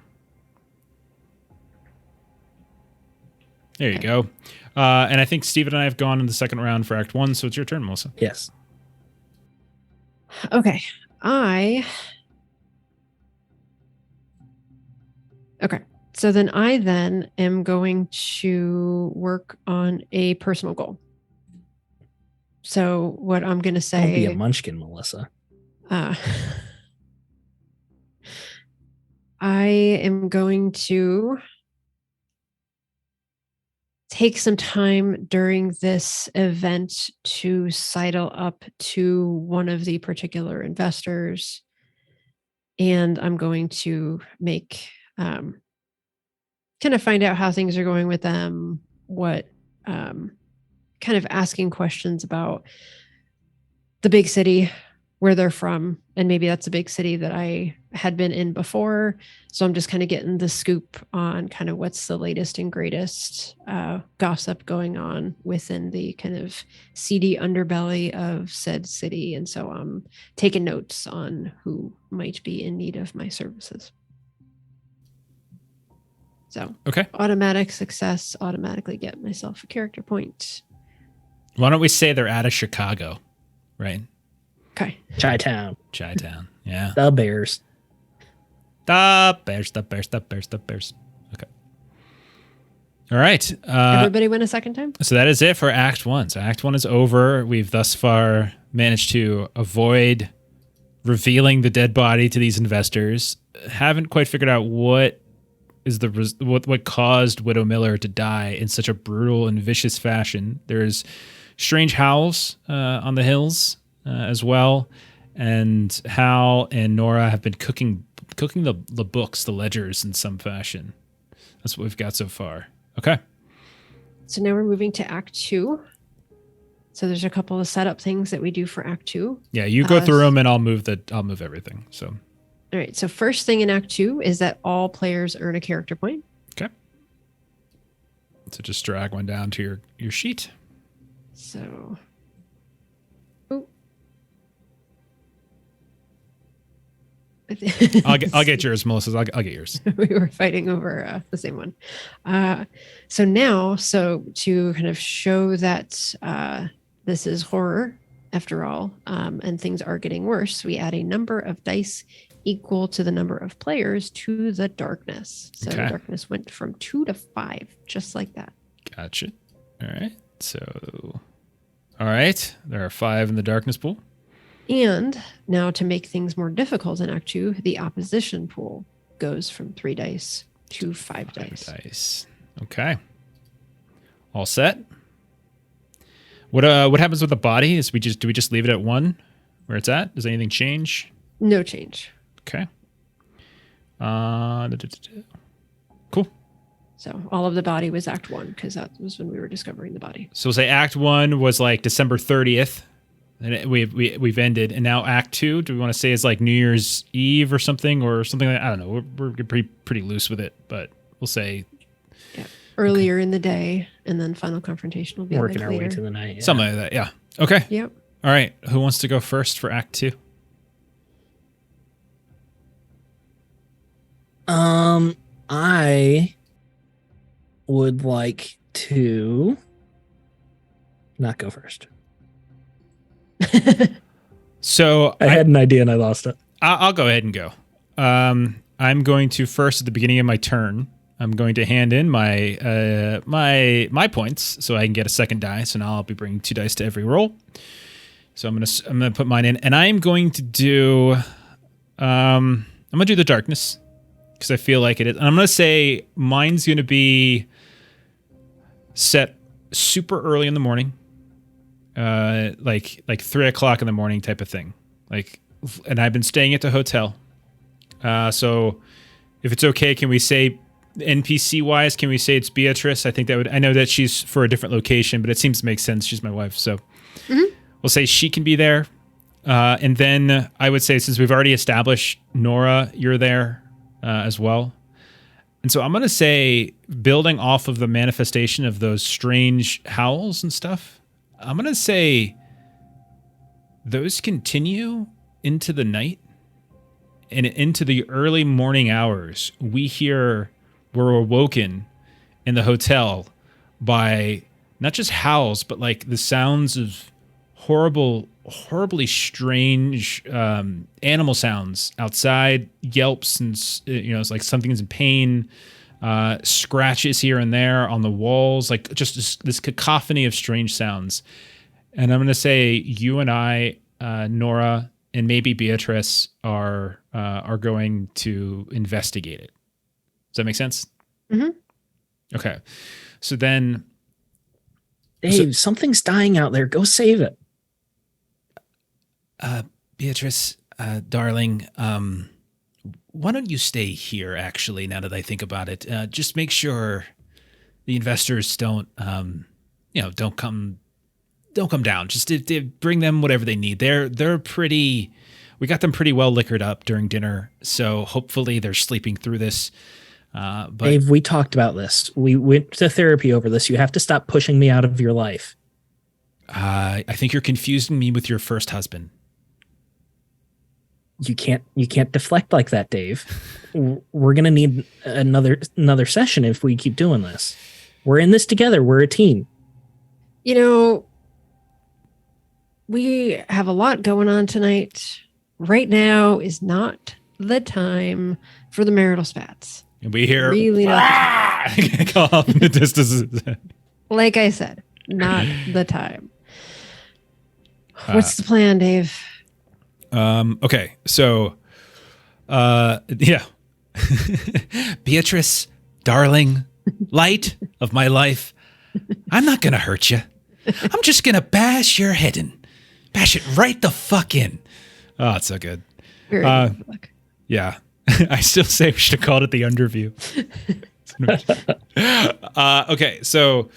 There you go. And I think Steve and I have gone in the second round for Act 1, so it's your turn, Melissa. Yes. Okay. So then I am going to work on a personal goal. So what I'm going to say... Don't be a munchkin, Melissa. I am going to take some time during this event to sidle up to one of the particular investors. And I'm going to make... kind of find out how things are going with them, what kind of asking questions about the big city, where they're from, and maybe that's a big city that I had been in before. So I'm just kind of getting the scoop on kind of what's the latest and greatest gossip going on within the kind of seedy underbelly of said city. And so I'm taking notes on who might be in need of my services. So automatic success, automatically get myself a character point. Why don't we say they're out of Chicago, right? Okay. Chi-town. Yeah. The Bears. The Bears. Okay. All right. Everybody win a second time? So that is it for Act 1. So Act 1 is over. We've thus far managed to avoid revealing the dead body to these investors. Haven't quite figured out what caused Widow Miller to die in such a brutal and vicious fashion. There's strange howls on the hills as well, and Hal and Nora have been cooking the books, the ledgers, in some fashion. That's what we've got so far. Okay. So now we're moving to Act 2. So there's a couple of setup things that we do for Act 2. Yeah, you go through them, and I'll move everything. So. All right. So first thing in Act 2 is that all players earn a character point. Okay. So just drag one down to your sheet. So. I'll get yours, Melissa. I'll get yours. We were fighting over the same one. So to kind of show that this is horror after all, and things are getting worse, we add a number of dice equal to the number of players to the darkness. So Okay. darkness went from 2 to 5, just like that. Gotcha. All right. So, all right. There are 5 in the darkness pool. And now to make things more difficult in Act 2, the opposition pool goes from 3 dice to 5 dice. Okay. All set. What happens with the body? Do we just leave it at 1 where it's at? Does anything change? No change. Okay. Cool. So all of the body was Act 1 because that was when we were discovering the body. So we'll say Act 1 was like December 30th, and we've ended, and now Act 2. Do we want to say it's like New Year's Eve or something like that? I don't know. We're pretty loose with it, but we'll say Earlier in the day, and then final confrontation will be Working like our way later. to the night. Yeah. something like that. Yeah. Okay. Yep. All right. Who wants to go first for Act 2? I would like to not go first. So I had an idea and I lost it. I'll go ahead and go. I'm going to first at the beginning of my turn. I'm going to hand in my my points so I can get a second dice, and I'll be bringing 2 dice to every roll. So I'm gonna put mine in, and I'm going to do I'm gonna do the darkness because I feel like it is. And I'm gonna say mine's gonna be set super early in the morning, like 3:00 in the morning type of thing. And I've been staying at the hotel. So if it's okay, can we say NPC wise, can we say it's Beatrice? I think that would, I know that she's for a different location, but it seems to make sense. She's my wife. So we'll say she can be there. And then I would say, since we've already established Nora, you're there as well. And so I'm going to say, building off of the manifestation of those strange howls and stuff, I'm going to say those continue into the night and into the early morning hours. We're awoken in the hotel by not just howls, but like the sounds of horribly strange animal sounds outside, yelps, and it's like something's in pain, scratches here and there on the walls, like just this cacophony of strange sounds. And I'm going to say you and I, Nora, and maybe Beatrice are going to investigate it. Does that make sense? Mm-hmm. Okay. So then, Dave, something's dying out there. Go save it. Beatrice, darling, why don't you stay here, actually, now that I think about it? Just make sure the investors don't come down. Just to bring them whatever they need. They're pretty, we got them pretty well liquored up during dinner, so hopefully they're sleeping through this. But Dave, we talked about this. We went to therapy over this. You have to stop pushing me out of your life. I think you're confusing me with your first husband. You can't deflect like that, Dave. We're gonna need another session if we keep doing this. We're in this together. We're a team. We have a lot going on tonight. Right now is not the time for the marital spats. And we hear Really not call off in the distance. like I said, not the time. What's the plan, Dave? Okay, so yeah. Beatrice, darling, light of my life, I'm not gonna hurt you. I'm just gonna bash your head in. Bash it right the fuck in. Oh, it's so good. Very good luck. Yeah. I still say we should have called it the underview. Okay, so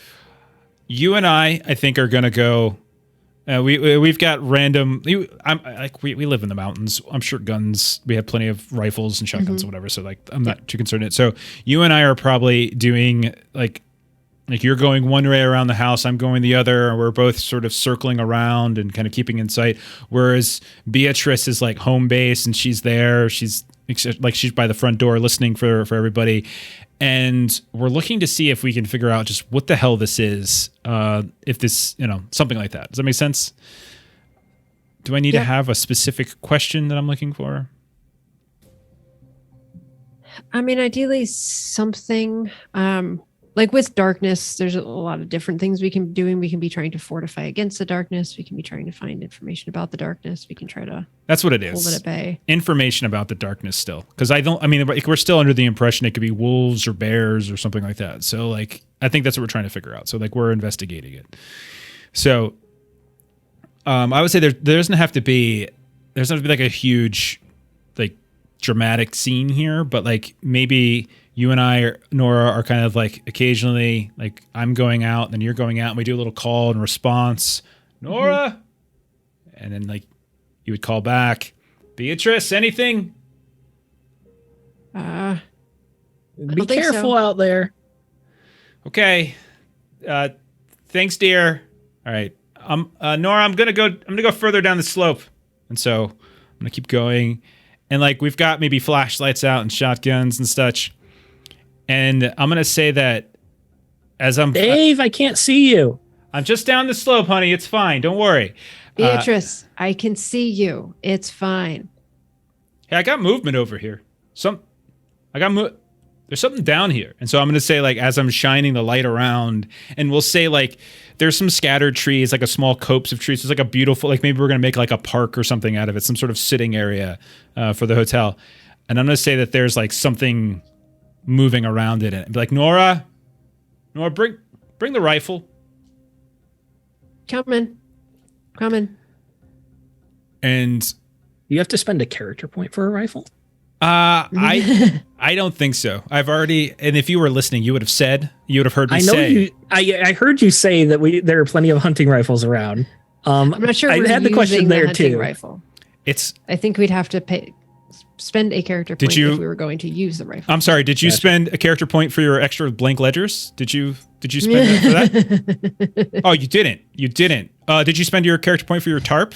you and I think, are gonna go. We've got random. We live in the mountains. I'm sure guns. We have plenty of rifles and shotguns and whatever. So I'm not too concerned. So you and I are probably doing Like you're going one way around the house, I'm going the other, and we're both sort of circling around and kind of keeping in sight. Whereas Beatrice is like home base and she's there. She's by the front door listening for everybody. And we're looking to see if we can figure out just what the hell this is. If this, something like that. Does that make sense? Do I need to have a specific question that I'm looking for? I mean, ideally something, like with darkness, there's a lot of different things we can be doing. We can be trying to fortify against the darkness. We can be trying to find information about the darkness. We can try to That's what it is. hold it at bay. Information about the darkness still. Because we're still under the impression it could be wolves or bears or something like that. So like, I think that's what we're trying to figure out. So like, we're investigating it. So I would say there doesn't have to be like a huge like dramatic scene here, but like maybe you and Nora, are kind of like occasionally like I'm going out and then you're going out and we do a little call and response, Nora, and then like you would call back, Beatrice, anything? Be careful out there. Okay. Thanks, dear. All right. Nora, I'm gonna go further down the slope, and so I'm gonna keep going, and like we've got maybe flashlights out and shotguns and such, and I'm gonna say that as I'm Dave, I can't see you. I'm just down the slope, honey. It's fine. Don't worry. Beatrice, I can see you. It's fine. Hey, I got movement over here. There's something down here. And so I'm going to say, like, as I'm shining the light around, and we'll say, like, there's some scattered trees, like a small copse of trees. It's like a beautiful, like, maybe we're going to make, like, a park or something out of it, some sort of sitting area for the hotel. And I'm going to say that there's, like, something moving around it. And be like, Nora, bring the rifle. Coming. And You have to spend a character point for a rifle? I don't think so. I've already, and if you were listening, you would have heard me say. I heard you say that there are plenty of hunting rifles around. I'm not sure. I had the question there too. Rifle. I think we'd have to spend a character point if we were going to use the rifle. I'm sorry. Did you spend a character point for your extra blank ledgers? Did you spend that for that? Oh, you didn't. Did you spend your character point for your tarp?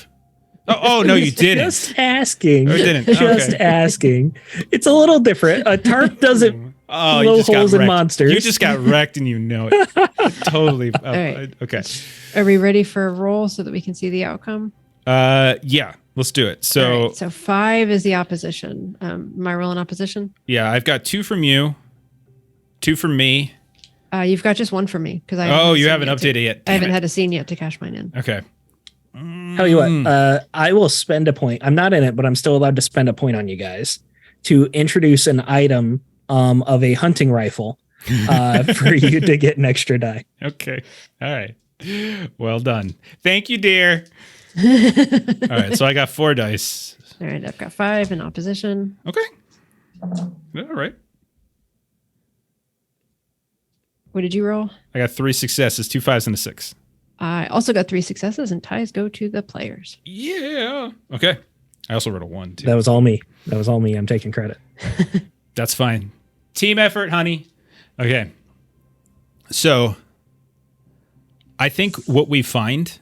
Oh no, you didn't. Just asking. Oh, didn't. Just asking. It's a little different. A tarp doesn't blow holes in monsters. You just got wrecked and you know it. Totally. All right. Okay. Are we ready for a roll so that we can see the outcome? Yeah. Let's do it. So, right, so 5 is the opposition. Am I rolling opposition? Yeah, I've got 2 from you, 2 from me. You've got just 1 from me because you haven't updated yet. I haven't had a scene yet to cash mine in. Okay. Tell you what, I will spend a point. I'm not in it, but I'm still allowed to spend a point on you guys to introduce an item of a hunting rifle for you to get an extra die. Okay. All right. Well done. Thank you, dear. All right. So I got 4 dice. All right. I've got 5 in opposition. Okay. All right. What did you roll? I got 3 successes, 2 5s, and a 6. I also got 3 successes, and ties go to the players. Yeah. Okay. I also wrote a 1 too. That was all me. I'm taking credit. That's fine. Team effort, honey. Okay. So I think what we find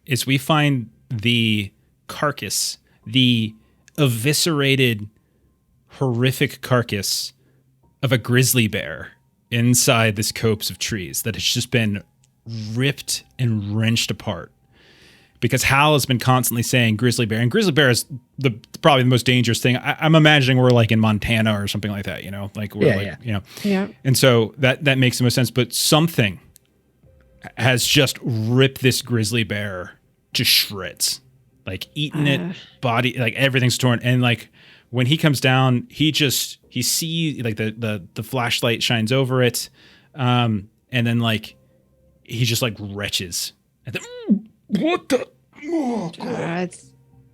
is we find the carcass, the eviscerated, horrific carcass of a grizzly bear inside this copse of trees that has just been ripped and wrenched apart. Because Hal has been constantly saying grizzly bear, and grizzly bear is probably the most dangerous thing. I'm imagining we're like in Montana or something like that, like we're Yeah. And so that makes the most sense. But something has just ripped this grizzly bear to shreds, like eaten it, body, like everything's torn. And like when he comes down, he sees like the flashlight shines over it, and then like he just like retches. And then, what the? Oh,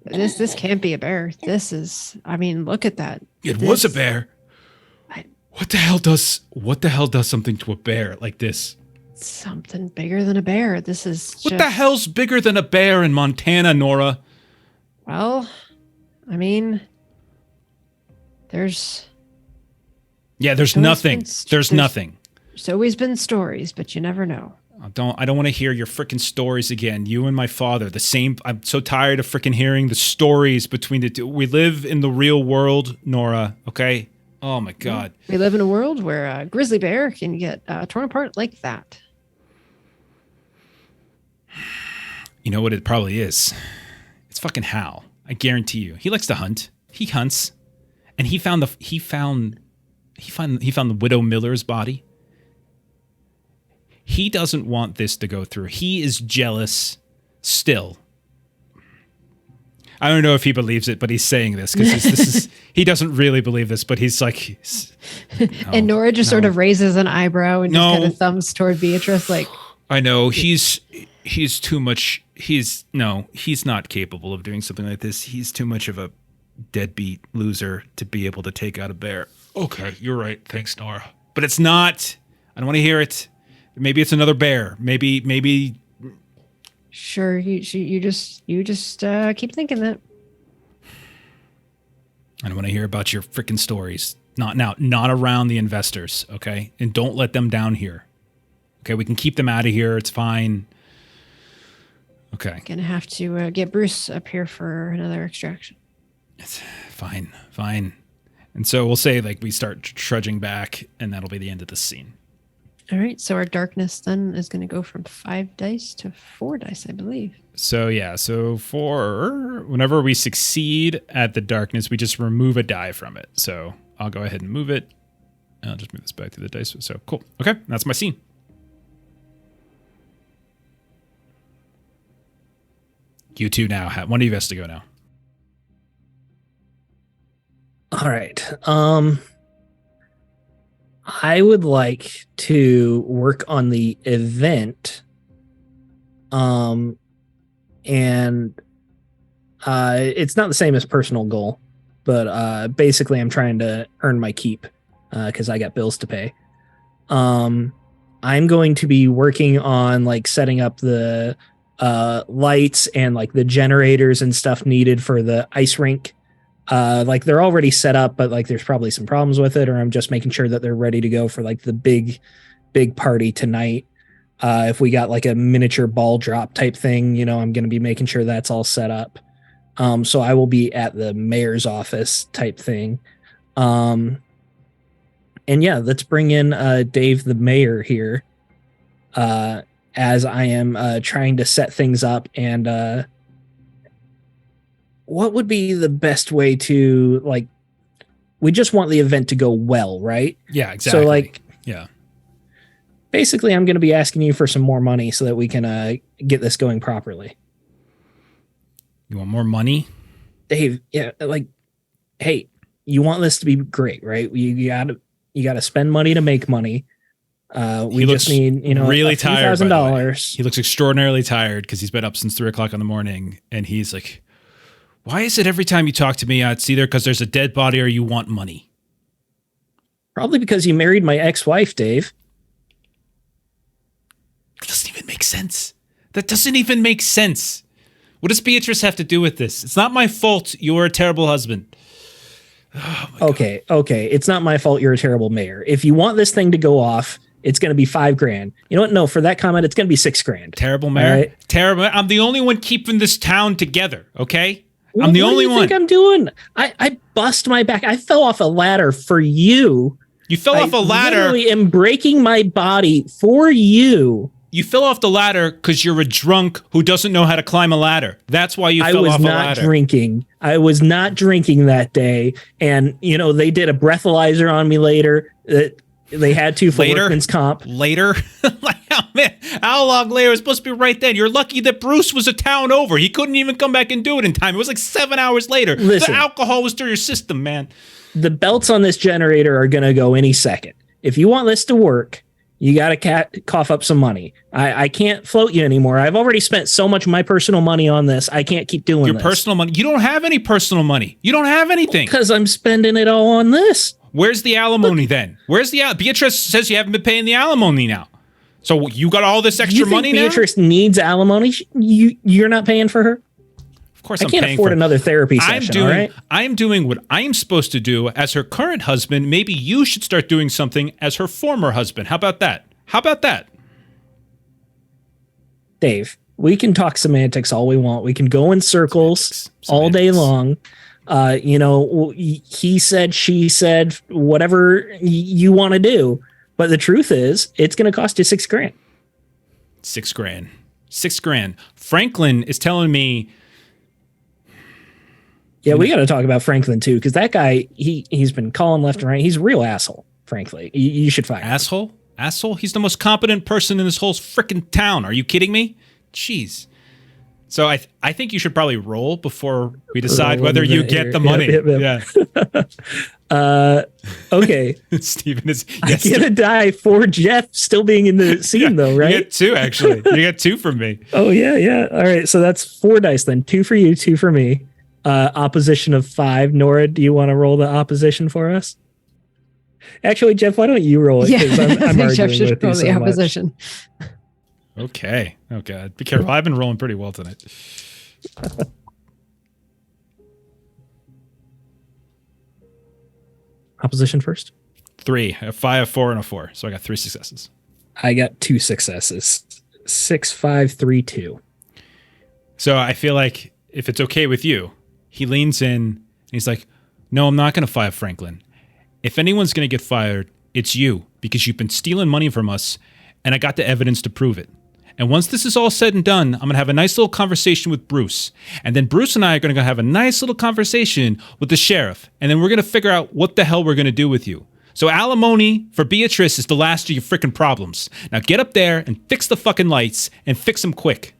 this can't be a bear. This is. I mean, look at that. It was a bear. What the hell does something to a bear like this? Something bigger than a bear. This is. What the hell's bigger than a bear in Montana, Nora? Well, I mean, there's. Yeah, there's nothing. There's nothing. There's always been stories, but you never know. I don't want to hear your freaking stories again. You and my father, the same. I'm so tired of freaking hearing the stories between the two. We live in the real world, Nora. Okay. Oh my God. We live in a world where a grizzly bear can get torn apart like that. You know what it probably is? It's fucking Hal. I guarantee you. He likes to hunt. He hunts, and he found the widow Miller's body. He doesn't want this to go through. He is jealous still. I don't know if he believes it, but he's saying this because he doesn't really believe this, but he's like, no, and Nora just sort of raises an eyebrow and just kind of thumbs toward Beatrice, like, I know he's too much. He's not capable of doing something like this. He's too much of a deadbeat loser to be able to take out a bear. Okay, you're right. Thanks, Nora. But it's not. I don't want to hear it. Maybe it's another bear. Maybe. Sure, you just keep thinking that. I don't want to hear about your freaking stories. Not now. Not around the investors. Okay, and don't let them down here. Okay, we can keep them out of here. It's fine. Okay. Gonna have to get Bruce up here for another extraction. It's fine. And so we'll say like we start trudging back, and that'll be the end of the scene. All right, so our darkness then is going to go from 5 dice to 4 dice, I believe. So yeah, for whenever we succeed at the darkness, we just remove a die from it. So I'll go ahead and move it. I'll just move this back to the dice. So cool. Okay, that's my scene. You two now. One of you has to go now. All right. I would like to work on the event. And it's not the same as personal goal, but basically I'm trying to earn my keep because I got bills to pay. I'm going to be working on like setting up the lights and like the generators and stuff needed for the ice rink. Like they're already set up, but like there's probably some problems with it, or I'm just making sure that they're ready to go for like the big party tonight. If we got like a miniature ball drop type thing, I'm going to be making sure that's all set up. So I will be at the mayor's office type thing. And yeah, let's bring in Dave, the mayor here, as I am trying to set things up. And what would be the best way to, like, we just want the event to go well, right? Yeah, exactly. So like, yeah, basically I'm going to be asking you for some more money so that we can get this going properly. You want more money? Dave, yeah, like, hey, you want this to be great, right? You got to spend money to make money. We just need, really tired. $1,000. He looks extraordinarily tired because he's been up since 3:00 in the morning, and he's like, why is it every time you talk to me, it's either because there's a dead body or you want money? Probably because you married my ex-wife, Dave. That doesn't even make sense. That doesn't even make sense. What does Beatrice have to do with this? It's not my fault you're a terrible husband. Oh my God. Okay. It's not my fault you're a terrible mayor. If you want this thing to go off, it's going to be $5,000. You know what? No, for that comment, it's going to be $6,000. Terrible mayor. Right? Terrible. I'm the only one keeping this town together, okay? I'm the only one. What do you think I'm doing? I bust my back. I fell off a ladder for you. You fell off a ladder. I literally am breaking my body for you. You fell off the ladder because you're a drunk who doesn't know how to climb a ladder. That's why you fell off a ladder. I was not drinking. I was not drinking that day. And, they did a breathalyzer on me later. They had to for workman's comp. Later? Man, how long later? It was supposed to be right then. You're lucky that Bruce was a town over. He couldn't even come back and do it in time. It was like 7 hours later. Listen, the alcohol was through your system, man. The belts on this generator are going to go any second. If you want this to work, you got to cough up some money. I can't float you anymore. I've already spent so much of my personal money on this. I can't keep doing Your personal money? You don't have any personal money. You don't have anything. Because I'm spending it all on this. Where's the alimony then? Where's the Beatrice says you haven't been paying the alimony now. So you got all this extra money now? Beatrice needs alimony? You're not paying for her? Of course, I I'm can't paying afford for another therapy I'm session. doing. All right. I'm doing what I am supposed to do as her current husband. Maybe you should start doing something as her former husband. How about that? How about that? Dave, we can talk semantics all we want. We can go in circles all day long. He said, she said, whatever you want to do. But the truth is, it's going to cost you $6,000. $6,000. Franklin is telling me. Yeah, we got to talk about Franklin too, because that guy, he's been calling left and right. He's a real asshole, frankly. You should fire him. Asshole? He's the most competent person in this whole freaking town. Are you kidding me? Jeez. So I think you should probably roll before we decide whether you get the money. Yeah. Okay. Steven is. Yes, I get a die for Jeff still being in the scene, though, right? You get 2, actually. You get 2 from me. Oh, yeah. All right. So that's 4 dice then. 2 for you, 2 for me. Opposition of 5. Nora, do you want to roll the opposition for us? Actually, Jeff, why don't you roll it? Yeah, I'm arguing Jeff should with roll you the so opposition. Okay. Oh, God. Be careful. I've been rolling pretty well tonight. Opposition first? 3. A 5, a 4, and a 4. So I got 3 successes. I got 2 successes. 6, 5, 3, 2. So I feel like if it's okay with you, he leans in and he's like, no, I'm not going to fire Franklin. If anyone's going to get fired, it's you, because you've been stealing money from us, and I got the evidence to prove it. And once this is all said and done, I'm going to have a nice little conversation with Bruce. And then Bruce and I are going to have a nice little conversation with the sheriff. And then we're going to figure out what the hell we're going to do with you. So alimony for Beatrice is the last of your freaking problems. Now get up there and fix the fucking lights, and fix them quick.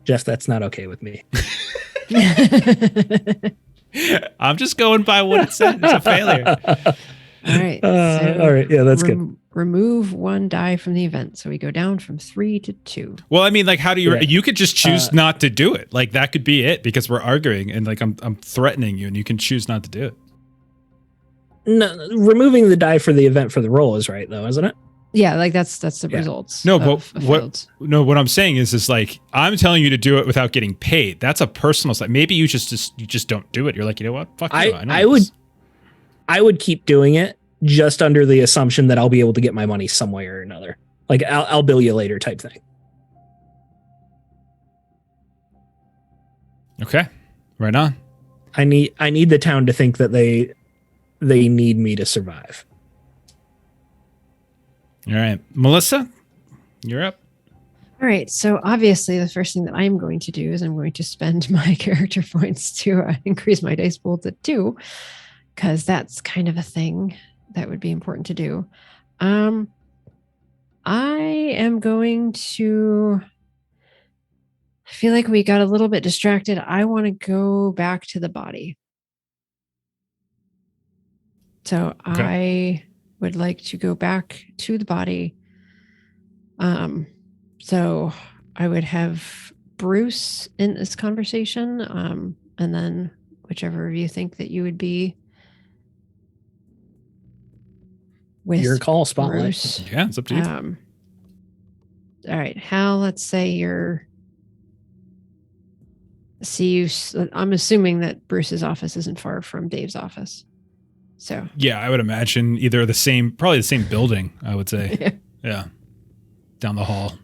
Jeff, that's not okay with me. I'm just going by what it said. It's a failure. All right. All right. Yeah, that's good. Remove 1 die from the event. So we go down from 3 to 2. Well, I mean, like, how do you could just choose not to do it. Like, that could be it, because we're arguing and like I'm threatening you and you can choose not to do it. No, removing the die for the event for the roll is right, though, isn't it? Yeah, like that's the results. No, but what I'm saying is like, I'm telling you to do it without getting paid. That's a personal side. Maybe you just don't do it. You're like, you know what? Fuck you. I would keep doing it just under the assumption that I'll be able to get my money some way or another. Like I'll bill you later type thing. Okay. Right on. I need the town to think that they need me to survive. All right. Melissa, you're up. All right. So obviously the first thing that I'm going to do is I'm going to spend my character points to increase my dice pool to 2, because that's kind of a thing that would be important to do. I am going to... I feel like we got a little bit distracted. I want to go back to the body. So okay. I would like to go back to the body. So I would have Bruce in this conversation, and then whichever of you think that you would be with your call, Spotlight. Bruce. Yeah, it's up to you. All right, Hal, let's say you're... I'm assuming that Bruce's office isn't far from Dave's office. So yeah, I would imagine probably the same building, I would say. Yeah. Down the hall.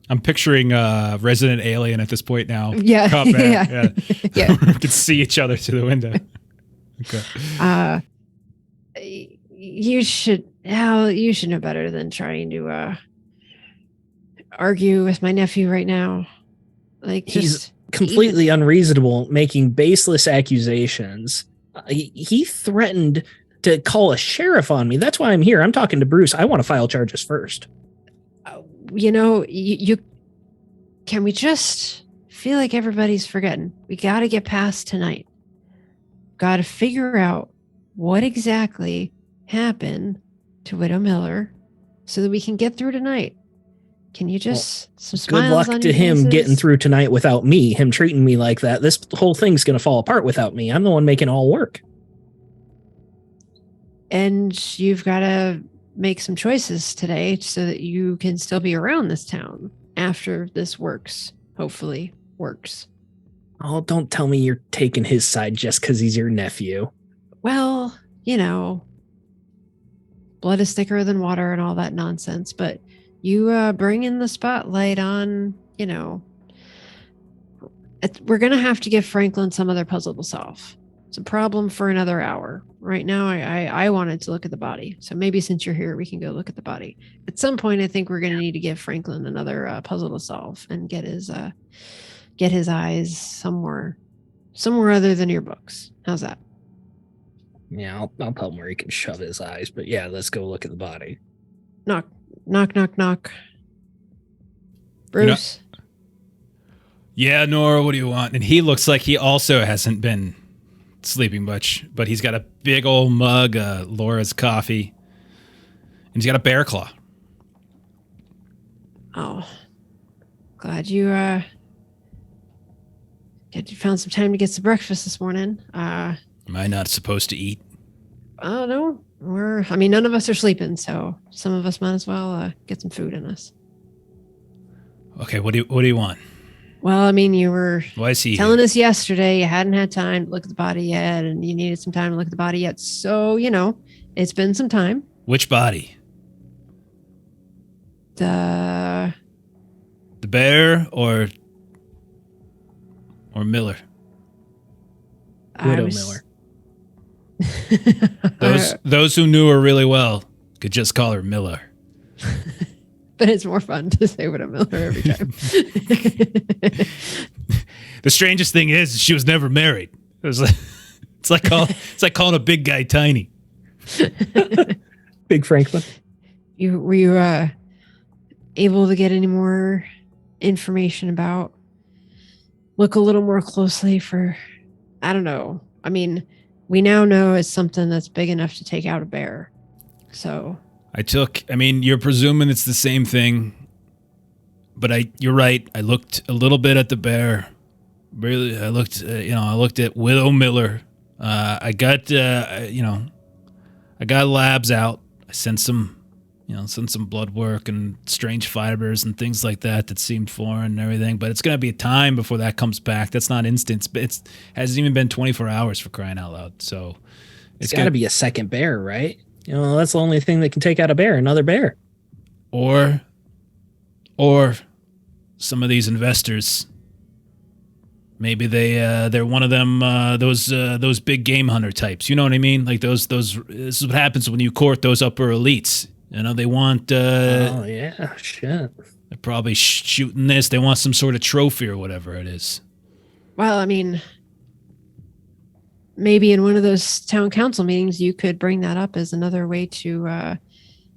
I'm picturing Resident Alien at this point now. Yeah. Yeah. Yeah. We can see each other through the window. Okay. You should know better than trying to argue with my nephew right now. Like, he's completely unreasonable, making baseless accusations. He threatened to call a sheriff on me. That's why I'm here. I'm talking to Bruce. I want to file charges first. You can we just feel like everybody's forgetting? We got to get past tonight. Got to figure out what exactly happened to Widow Miller so that we can get through tonight. Can you just some smiles? Good luck to him getting through tonight without me, him treating me like that. This whole thing's going to fall apart without me. I'm the one making it all work. And you've got to make some choices today so that you can still be around this town after this works, hopefully. works. Oh, don't tell me you're taking his side just because he's your nephew. Well, blood is thicker than water and all that nonsense, but you bring in the spotlight on, we're going to have to give Franklin some other puzzle to solve. It's a problem for another hour. Right now, I wanted to look at the body. So maybe since you're here, we can go look at the body. At some point, I think we're going to need to give Franklin another puzzle to solve and get his eyes somewhere other than your books. How's that? Yeah, I'll tell him where he can shove his eyes. But yeah, let's go look at the body. Knock, knock, knock, knock. Bruce. Yeah, Nora, what do you want? And he looks like he also hasn't been sleeping much, but he's got a big old mug of Laura's coffee, and he's got a bear claw. Oh, glad you found some time to get some breakfast this morning. Am I not supposed to eat? Oh no, none of us are sleeping, so some of us might as well get some food in us. Okay, what do you want? Well, you were Why is he telling here? us yesterday you hadn't had time to look at the body yet, and you needed some time to look at the body yet. So, it's been some time. Which body? The bear or Miller? Widow Miller. Those who knew her really well could just call her Miller. But it's more fun to say Widow Miller every time. The strangest thing is she was never married. It's like calling a big guy tiny. Big Franklin. Were you able to get any more information about? Look a little more closely for, I don't know. We now know it's something that's big enough to take out a bear. So you're presuming it's the same thing, but you're right. I looked a little bit at the bear. Really, I looked at Widow Miller. I got labs out. I sent some blood work and strange fibers and things like that seemed foreign and everything. But it's going to be a time before that comes back. That's not instant. But it hasn't even been 24 hours for crying out loud. So it's got to be a second bear, right? That's the only thing that can take out a bear, another bear. Or some of these investors, maybe they're one of them, those big game hunter types. You know what I mean? Like those. This is what happens when you court those upper elites. They want. Oh yeah, shit. They're probably shooting this. They want some sort of trophy or whatever it is. Well, maybe in one of those town council meetings, you could bring that up as another way to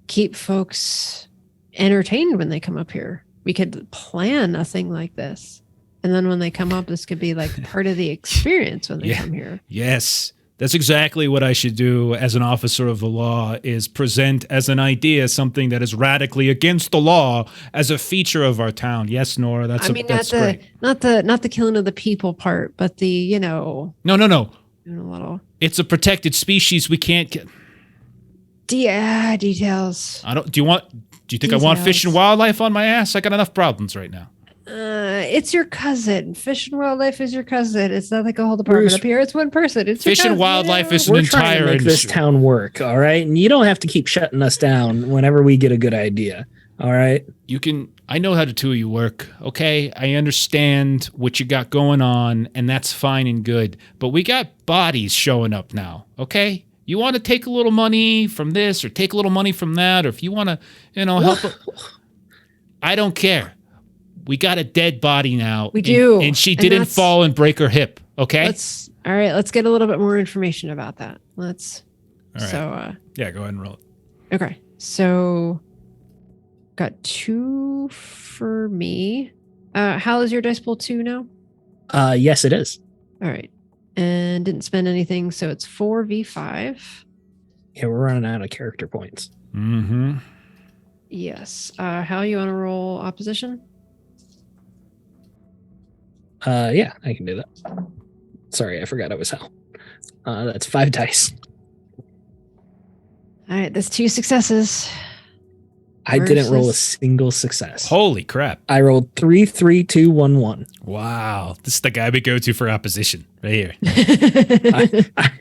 keep folks entertained when they come up here. We could plan a thing like this. And then when they come up, this could be like part of the experience when they come here. Yes. That's exactly what I should do as an officer of the law, is present as an idea something that is radically against the law as a feature of our town. Yes, Nora, that's great. Not the killing of the people part, but the, No. doing a little. It's a protected species. We can't get details. Do you think I want fish and wildlife on my ass? I got enough problems right now. It's your cousin. Fish and wildlife is your cousin. It's not like a whole department up here. It's one person. It's fish and wildlife is an We're entire trying to make industry. this town work, all right? And you don't have to keep shutting us down whenever we get a good idea, all right? I know how the two of you work, okay? I understand what you got going on, and that's fine and good. But we got bodies showing up now, okay? You want to take a little money from this or take a little money from that, or if you want to, help. I don't care. We got a dead body now. We do. And she didn't fall and break her hip, okay? All right, let's get a little bit more information about that. All right. So, yeah, go ahead and roll it. Okay. So, got 2 for me. Hal, is your dice pool 2 now? Yes, it is. All right. And didn't spend anything, so it's 4v5. Yeah, we're running out of character points. Mm-hmm. Yes. Hal, you want to roll opposition? Yeah, I can do that. Sorry, I forgot it was Hal. That's 5 dice. All right, that's 2 successes. I didn't roll a versus- single success. Holy crap. I rolled 3, 3, 2, 1, 1. Wow. This is the guy we go to for opposition right here.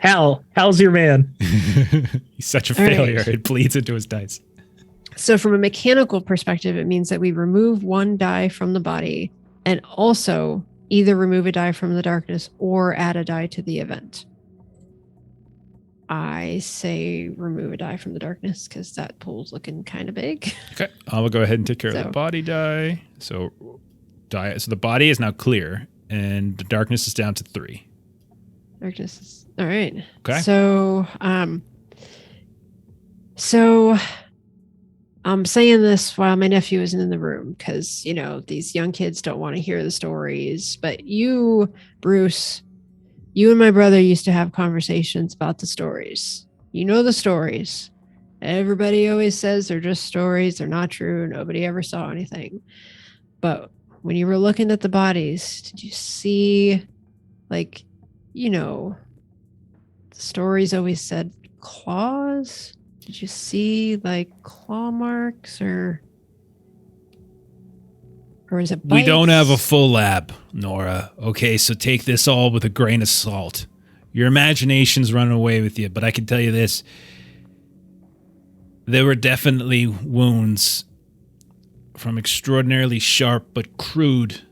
Hal's your man. He's such a All right. failure. It bleeds into his dice. So from a mechanical perspective, it means that we remove one die from the body and also either remove a die from the darkness or add a die to the event. I say remove a die from the darkness because that pool's looking kind of big. Okay. I will go ahead and take care of the So- body die. So the body is now clear and the darkness is down to 3. Darkness is all right. Okay. So I'm saying this while my nephew isn't in the room because, you know, these young kids don't want to hear the stories. But you, Bruce, you and my brother used to have conversations about the stories. You know the stories. Everybody always says they're just stories. They're not true. Nobody ever saw anything. But when you were looking at the bodies, did you see, like, you know, the stories always said claws? Did you see like claw marks or is it bites? We don't have a full lab, Nora. Okay, so take this all with a grain of salt. Your imagination's running away with you, but I can tell you this. There were definitely wounds from extraordinarily sharp but crude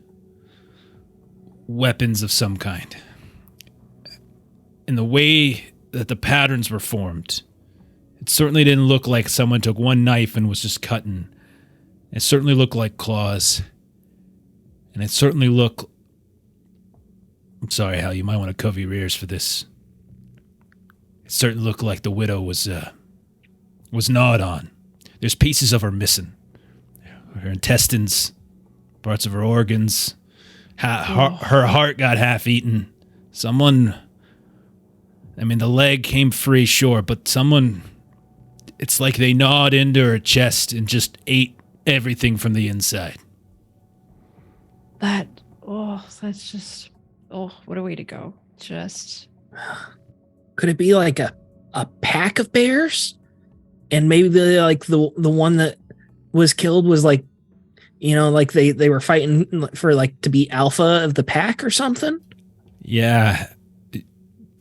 weapons of some kind. And the way that the patterns were formed, it certainly didn't look like someone took one knife and was just cutting. It certainly looked like claws. And it certainly looked... I'm sorry, Hal, you might want to cover your ears for this. It certainly looked like the widow was gnawed on. There's pieces of her missing. Her intestines, parts of her organs. Her heart got half eaten. Someone... I mean, the leg came free, sure, but someone... It's like they gnawed into her chest and just ate everything from the inside. That's just, what a way to go. Just. Could it be like a pack of bears? And maybe the one that was killed was like, you know, like they were fighting for like to be alpha of the pack or something? Yeah,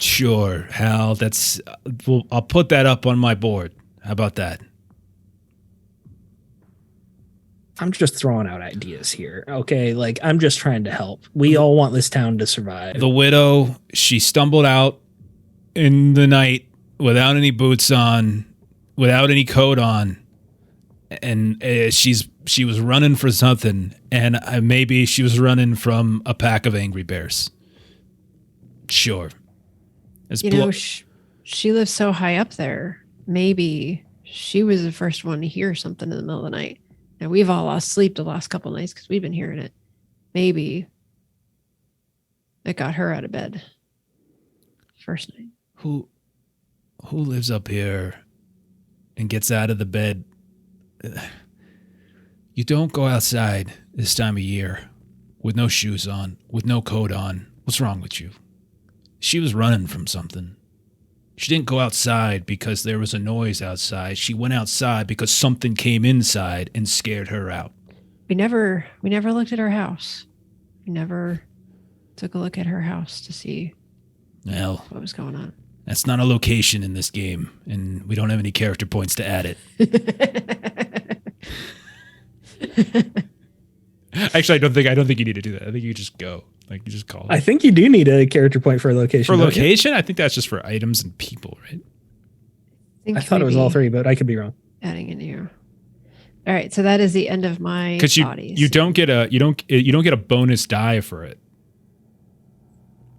sure, Hal. That's... I'll put that up on my board. How about that? I'm just throwing out ideas here. Okay, like I'm just trying to help. We all want this town to survive. The widow, she stumbled out in the night without any boots on, without any coat on, and she was running for something, and maybe she was running from a pack of angry bears. Sure. You know, she lives so high up there. Maybe she was the first one to hear something in the middle of the night. Now, we've all lost sleep the last couple of nights because we've been hearing it. Maybe it got her out of bed first night. Who lives up here and gets out of the bed? You don't go outside this time of year with no shoes on, with no coat on. What's wrong with you? She was running from something. She didn't go outside because there was a noise outside. She went outside because something came inside and scared her out. We never looked at her house. We never took a look at her house to see Well, what was going on. that's not a location in this game, and we don't have any character points to add it. Actually, I don't think you need to do that. I think you just go. Like, you just call it. I think you do need a character point for a location. For don't you? location, I think that's just for items and people, right? I thought it was all 3, but I could be wrong. Adding in here. All right, so that is the end of my Because bodies. you don't get a bonus die for it.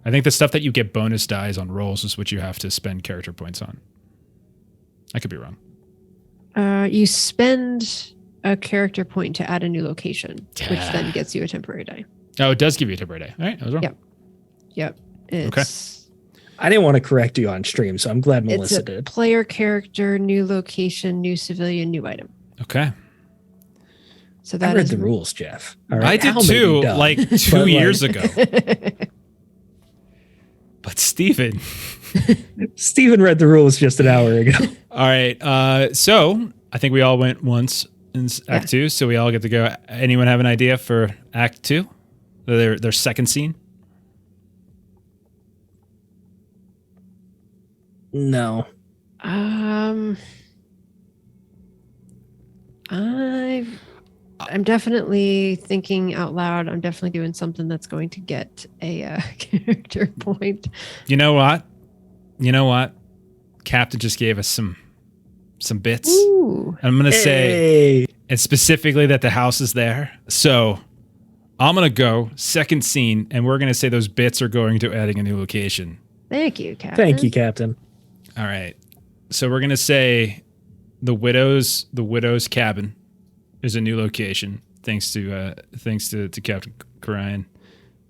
I think the stuff that you get bonus dies on rolls is what you have to spend character points on. I could be wrong. You spend a character point to add a new location, which then gets you a temporary die. Oh, it does give you a temporary die. All right, I was wrong. Yep. It's, I didn't want to correct you on stream, so I'm glad It's Melissa a did. player character, new location, new civilian, new item. Okay. So I that read is the rules, Jeff. All I right? did Al may be too, dumb, like but, 2 like, years ago. But Steven. Steven read the rules just an hour ago. All right. So I think we all went once. in Act 2, so we all get to go. Anyone have an idea for Act 2? Their second scene? No. I'm definitely thinking out loud. I'm definitely doing something that's going to get a character point. You know what? Captain just gave us some bits. Ooh. I'm going to say, and specifically that the house is there. So I'm going to go second scene, and we're going to say those bits are going to adding a new location. Thank you, Captain. Thank you, Captain. All right. So we're going to say the widow's cabin is a new location, thanks to Captain Karayan.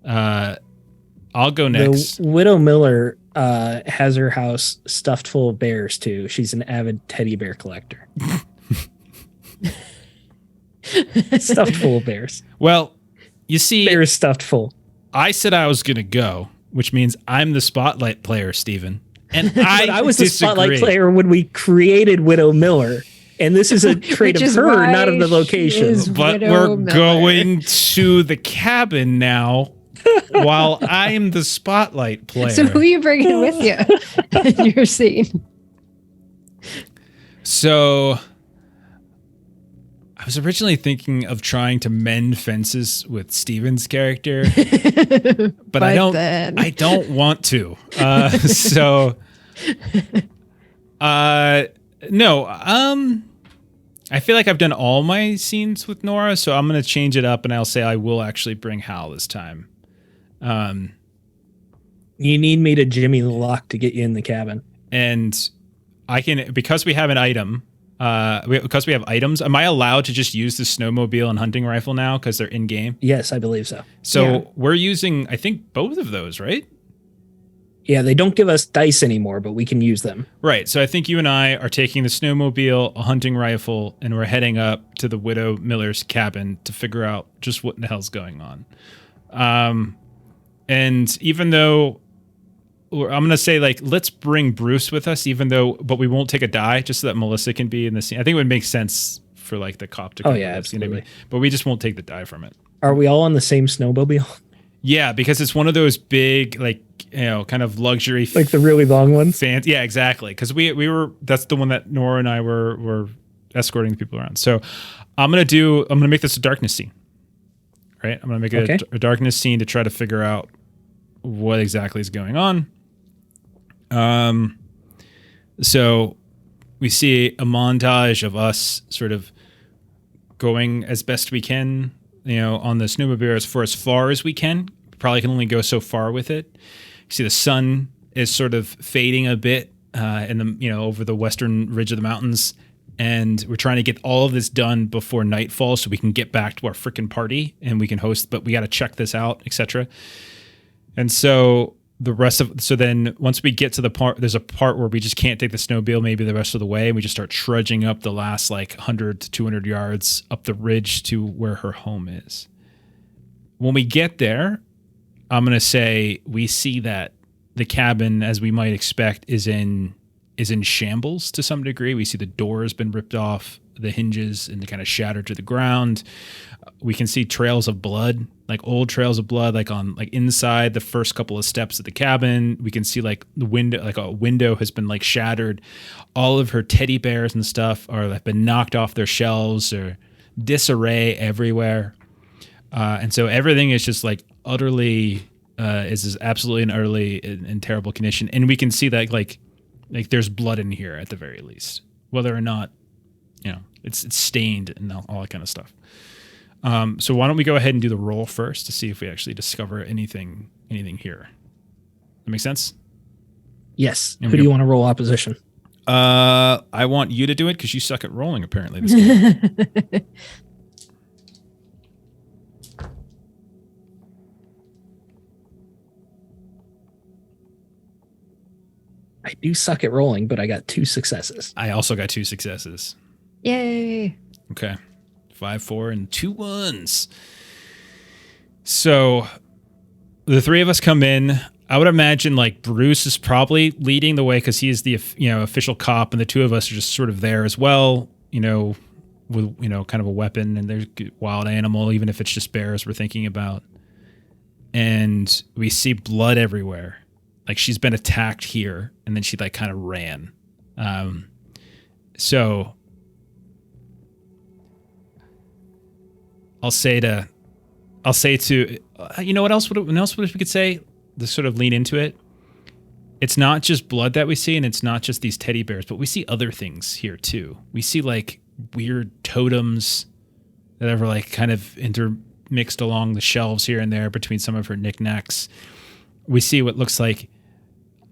I'll go next. The Widow Miller has her house stuffed full of bears too. She's an avid teddy bear collector. Stuffed full of bears. Well, you see, bears stuffed full. I said I was going to go, which means I'm the spotlight player, Steven. And I was disagree. the spotlight player when we created Widow Miller. And this is a trait of her, not of the location. But we're going to the cabin now while I'm the spotlight player. So who are you bringing with you in your scene? So I was originally thinking of trying to mend fences with Steven's character, but I don't want to. No. I feel like I've done all my scenes with Nora, so I'm going to change it up, and I'll say I will actually bring Hal this time. You need me to Jimmy the lock to get you in the cabin. And I can, because we have an item, because we have items, am I allowed to just use the snowmobile and hunting rifle now because they're in-game? Yes, I believe so. So we're using, I think, both of those, right? Yeah, they don't give us dice anymore, but we can use them. Right. So I think you and I are taking the snowmobile, a hunting rifle, and we're heading up to the Widow Miller's cabin to figure out just what the hell's going on. And even though I'm going to say, like, let's bring Bruce with us, but we won't take a die just so that Melissa can be in the scene. I think it would make sense for, like, the cop to come. Oh, yeah, absolutely. You know what I mean? But we just won't take the die from it. Are we all on the same snowmobile? Yeah, because it's one of those big, like, kind of luxury, like the really long ones. Yeah, exactly. Because we were, that's the one that Nora and I were escorting the people around. So I'm gonna make this a darkness scene. Right, I'm gonna make it a darkness scene to try to figure out what exactly is going on. So we see a montage of us sort of going as best we can, on the snowmobile for as far as we can. Probably can only go so far with it. You see the sun is sort of fading a bit in the, over the western ridge of the mountains. And we're trying to get all of this done before nightfall so we can get back to our freaking party and we can host, but we got to check this out, etc. And so then once we get to the part, there's a part where we just can't take the snowmobile maybe the rest of the way. And we just start trudging up the last like 100 to 200 yards up the ridge to where her home is. When we get there, I'm going to say we see that the cabin, as we might expect, is in shambles to some degree. We see the door has been ripped off, the hinges, and kind of shattered to the ground. We can see trails of blood, like old trails of blood, like inside the first couple of steps of the cabin. We can see like the window, like a window has been like shattered. All of her teddy bears and stuff have been knocked off their shelves, or disarray everywhere. And so everything is just like utterly is absolutely and utterly in terrible condition. And we can see that like there's blood in here at the very least, whether or not, it's stained and all that kind of stuff. So why don't we go ahead and do the roll first to see if we actually discover anything here. That make sense? Yes. Who do you want to roll opposition? I want you to do it because you suck at rolling apparently this game. I do suck at rolling, but I got 2 successes. I also got 2 successes. Yay. Okay. 5, 4, and 2 1s. So the 3 of us come in. I would imagine like Bruce is probably leading the way because he is the official cop, and the 2 of us are just sort of there as well, with, kind of a weapon, and there's wild animal, even if it's just bears we're thinking about. And we see blood everywhere. Like she's been attacked here, and then she like kind of ran. So I'll say to, what else would we could say to sort of lean into it? It's not just blood that we see, and it's not just these teddy bears, but we see other things here too. We see like weird totems that are like kind of intermixed along the shelves here and there between some of her knickknacks. We see what looks like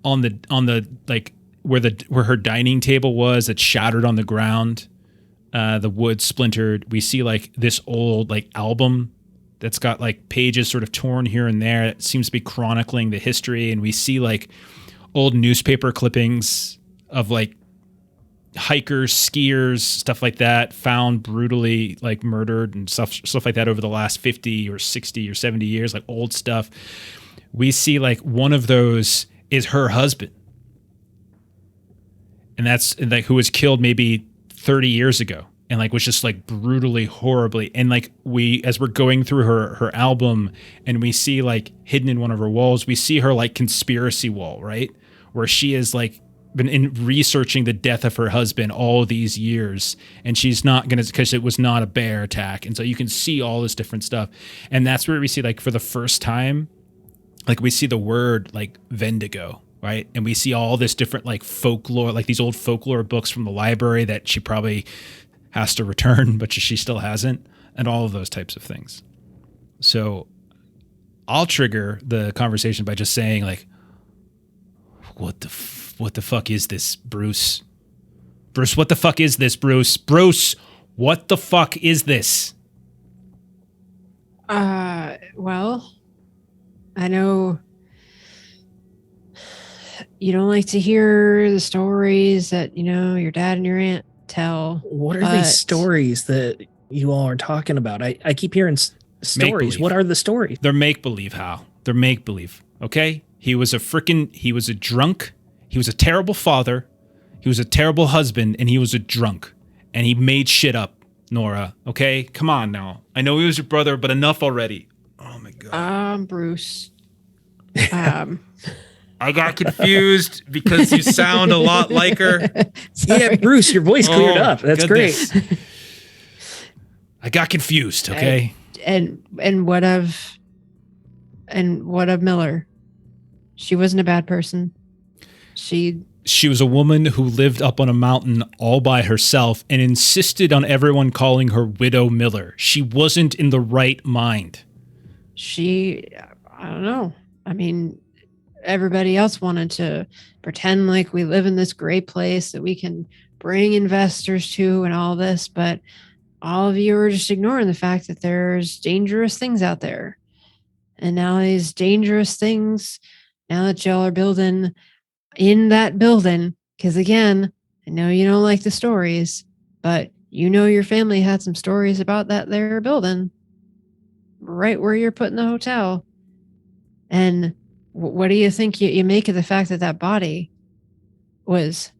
on the like where her dining table was, it's shattered on the ground. The wood splintered. We see like this old like album that's got like pages sort of torn here and there. It seems to be chronicling the history. And we see like old newspaper clippings of like hikers, skiers, stuff like that, found brutally like murdered and stuff like that over the last 50 or 60 or 70 years, like old stuff. We see like one of those is her husband. And that's like who was killed maybe 30 years ago and like was just like brutally, horribly. And like as we're going through her album and we see like hidden in one of her walls, we see her like conspiracy wall, right? Where she has like been researching the death of her husband all these years, and she's not going to, because it was not a bear attack. And so you can see all this different stuff. And that's where we see like for the first time, like we see the word like Vendigo, right? And we see all this different like folklore, like these old folklore books from the library that she probably has to return, but she still hasn't, and all of those types of things. So I'll trigger the conversation by just saying like, what the fuck is this, Bruce? Bruce, what the fuck is this, Bruce? Bruce, what the fuck is this? Well, I know you don't like to hear the stories that, your dad and your aunt tell. What are these stories that you all are talking about? I keep hearing stories. Make-believe. What are the stories? They're make-believe, Hal. They're make-believe, okay? He was a drunk. He was a terrible father. He was a terrible husband, and he was a drunk. And he made shit up, Nora, okay? Come on now. I know he was your brother, but enough already. Oh, my God. Bruce. I got confused because you sound a lot like her. Yeah, Bruce, your voice cleared up. That's goodness. great. I got confused, okay? And what of Miller? She wasn't a bad person. She was a woman who lived up on a mountain all by herself and insisted on everyone calling her Widow Miller. She wasn't in the right mind. I don't know. I mean, everybody else wanted to pretend like we live in this great place that we can bring investors to and all this, but all of you are just ignoring the fact that there's dangerous things out there. And now these dangerous things, now that y'all are building in that building, because again, I know you don't like the stories, but your family had some stories about that there building right where you're putting the hotel. And what do you think you make of the fact that body was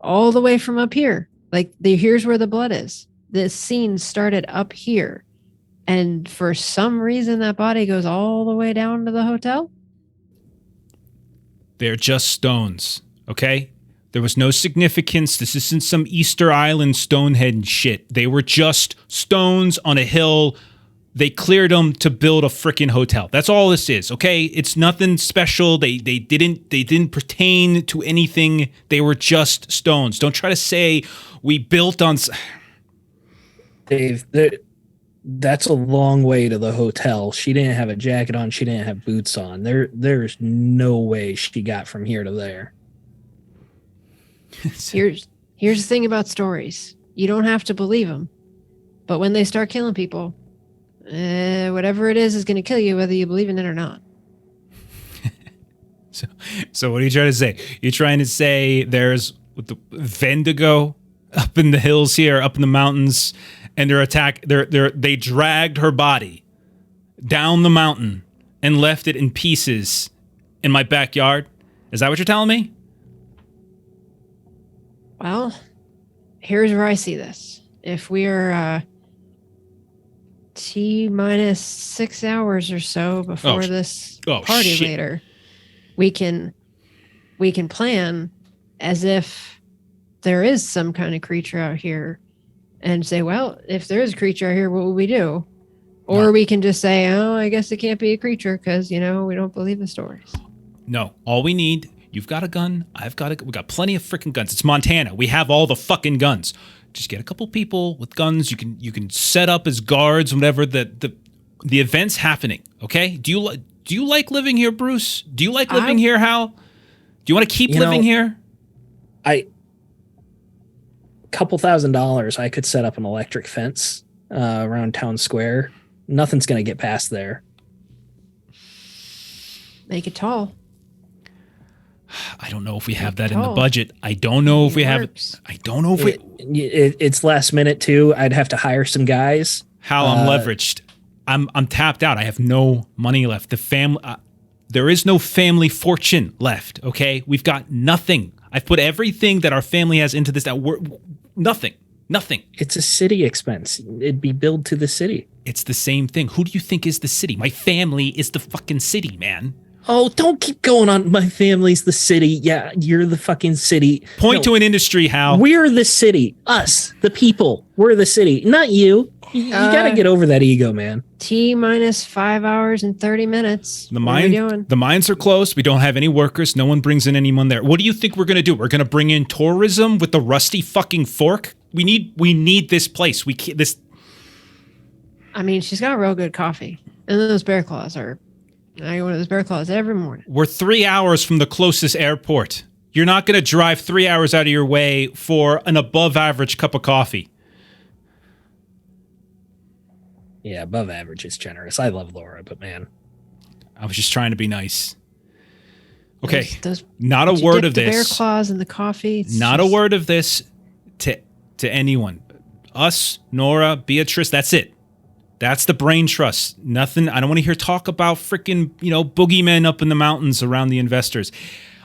all the way from up here? Like here's where the blood is. This scene started up here. And for some reason, that body goes all the way down to the hotel. They're just stones, okay? There was no significance. This isn't some Easter Island Stonehenge shit. They were just stones on a hill. They cleared them to build a freaking hotel. That's all this is, okay? It's nothing special. They didn't pertain to anything. They were just stones. Don't try to say we built on. Dave, that's a long way to the hotel. She didn't have a jacket on. She didn't have boots on. There's no way she got from here to there. Here's the thing about stories. You don't have to believe them. But when they start killing people, whatever it is going to kill you, whether you believe in it or not. So what are you trying to say? You're trying to say there's the Vendigo up in the hills here, up in the mountains, and they dragged her body down the mountain and left it in pieces in my backyard? Is that what you're telling me? Well, here's where I see this. if we're T minus 6 hours or so before this party shit. later, we can plan as if there is some kind of creature out here and say, well, if there is a creature out here, what will we do? Or we can just say, oh, I guess it can't be a creature because, we don't believe the stories. No, all we need, you've got a gun, I've got we got plenty of freaking guns. It's Montana. We have all the fucking guns. Just get a couple people with guns. You can set up as guards whenever the event's happening, okay? Do you like living here, Bruce? Do you like living here, Hal? Do you want to keep living here? Couple $1,000, I could set up an electric fence around town square. Nothing's going to get past there. Make it tall. I don't know if we have that in the budget. I don't know if we have it. I don't know if it's last minute too. I'd have to hire some guys. Hal, I'm leveraged. I'm tapped out. I have no money left. The family, there is no family fortune left. Okay, we've got nothing. I've put everything that our family has into this. Nothing. It's a city expense. It'd be billed to the city. It's the same thing. Who do you think is the city? My family is the fucking city, man. Oh, don't keep going on. My family's the city. Yeah, you're the fucking city. Point to an industry, Hal. We're the city. Us, the people. We're the city. Not you. You got to get over that ego, man. T minus 5 hours and 30 minutes. The mines are closed. We don't have any workers. No one brings in anyone there. What do you think we're going to do? We're going to bring in tourism with the rusty fucking fork? We need this place. We can't, this. I mean, she's got real good coffee. And those bear claws are, I go to those bear claws every morning. We're 3 hours from the closest airport. You're not going to drive 3 hours out of your way for an above average cup of coffee. Yeah, above average is generous. I love Laura, but man. I was just trying to be nice. Okay, those, not a word of this. The bear claws and the coffee. Not a word of this to anyone. Us, Nora, Beatrice, that's it. That's the brain trust. Nothing. I don't want to hear talk about freaking, boogeymen up in the mountains around the investors.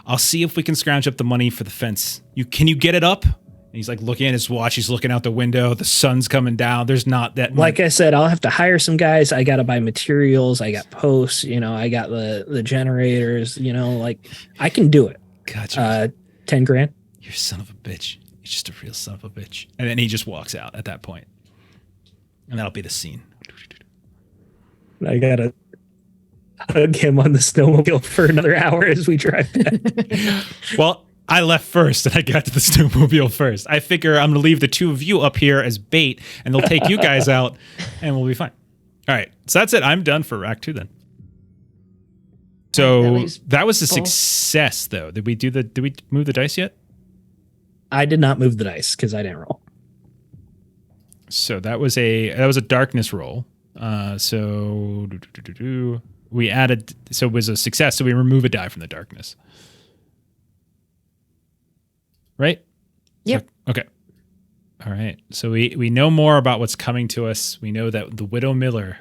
I'll see if we can scrounge up the money for the fence. Can you get it up? And he's like looking at his watch. He's looking out the window. The sun's coming down. There's not that much. Like I said, I'll have to hire some guys. I got to buy materials. I got posts. I got the generators. I can do it. Gotcha. 10 grand. You're a son of a bitch. You're just a real son of a bitch. And then he just walks out at that point. And that'll be the scene. I got to hug him on the snowmobile for another hour as we drive back. Well, I left first and I got to the snowmobile first. I figure I'm going to leave the two of you up here as bait and they'll take you guys out and we'll be fine. All right. So that's it. I'm done for Act 2 then. So that was a success though. Did we move the dice yet? I did not move the dice because I didn't roll. So that was a darkness roll. We added, so it was a success. So we remove a die from the darkness. Right? Yep. Okay. All right. So we know more about what's coming to us. We know that the Widow Miller,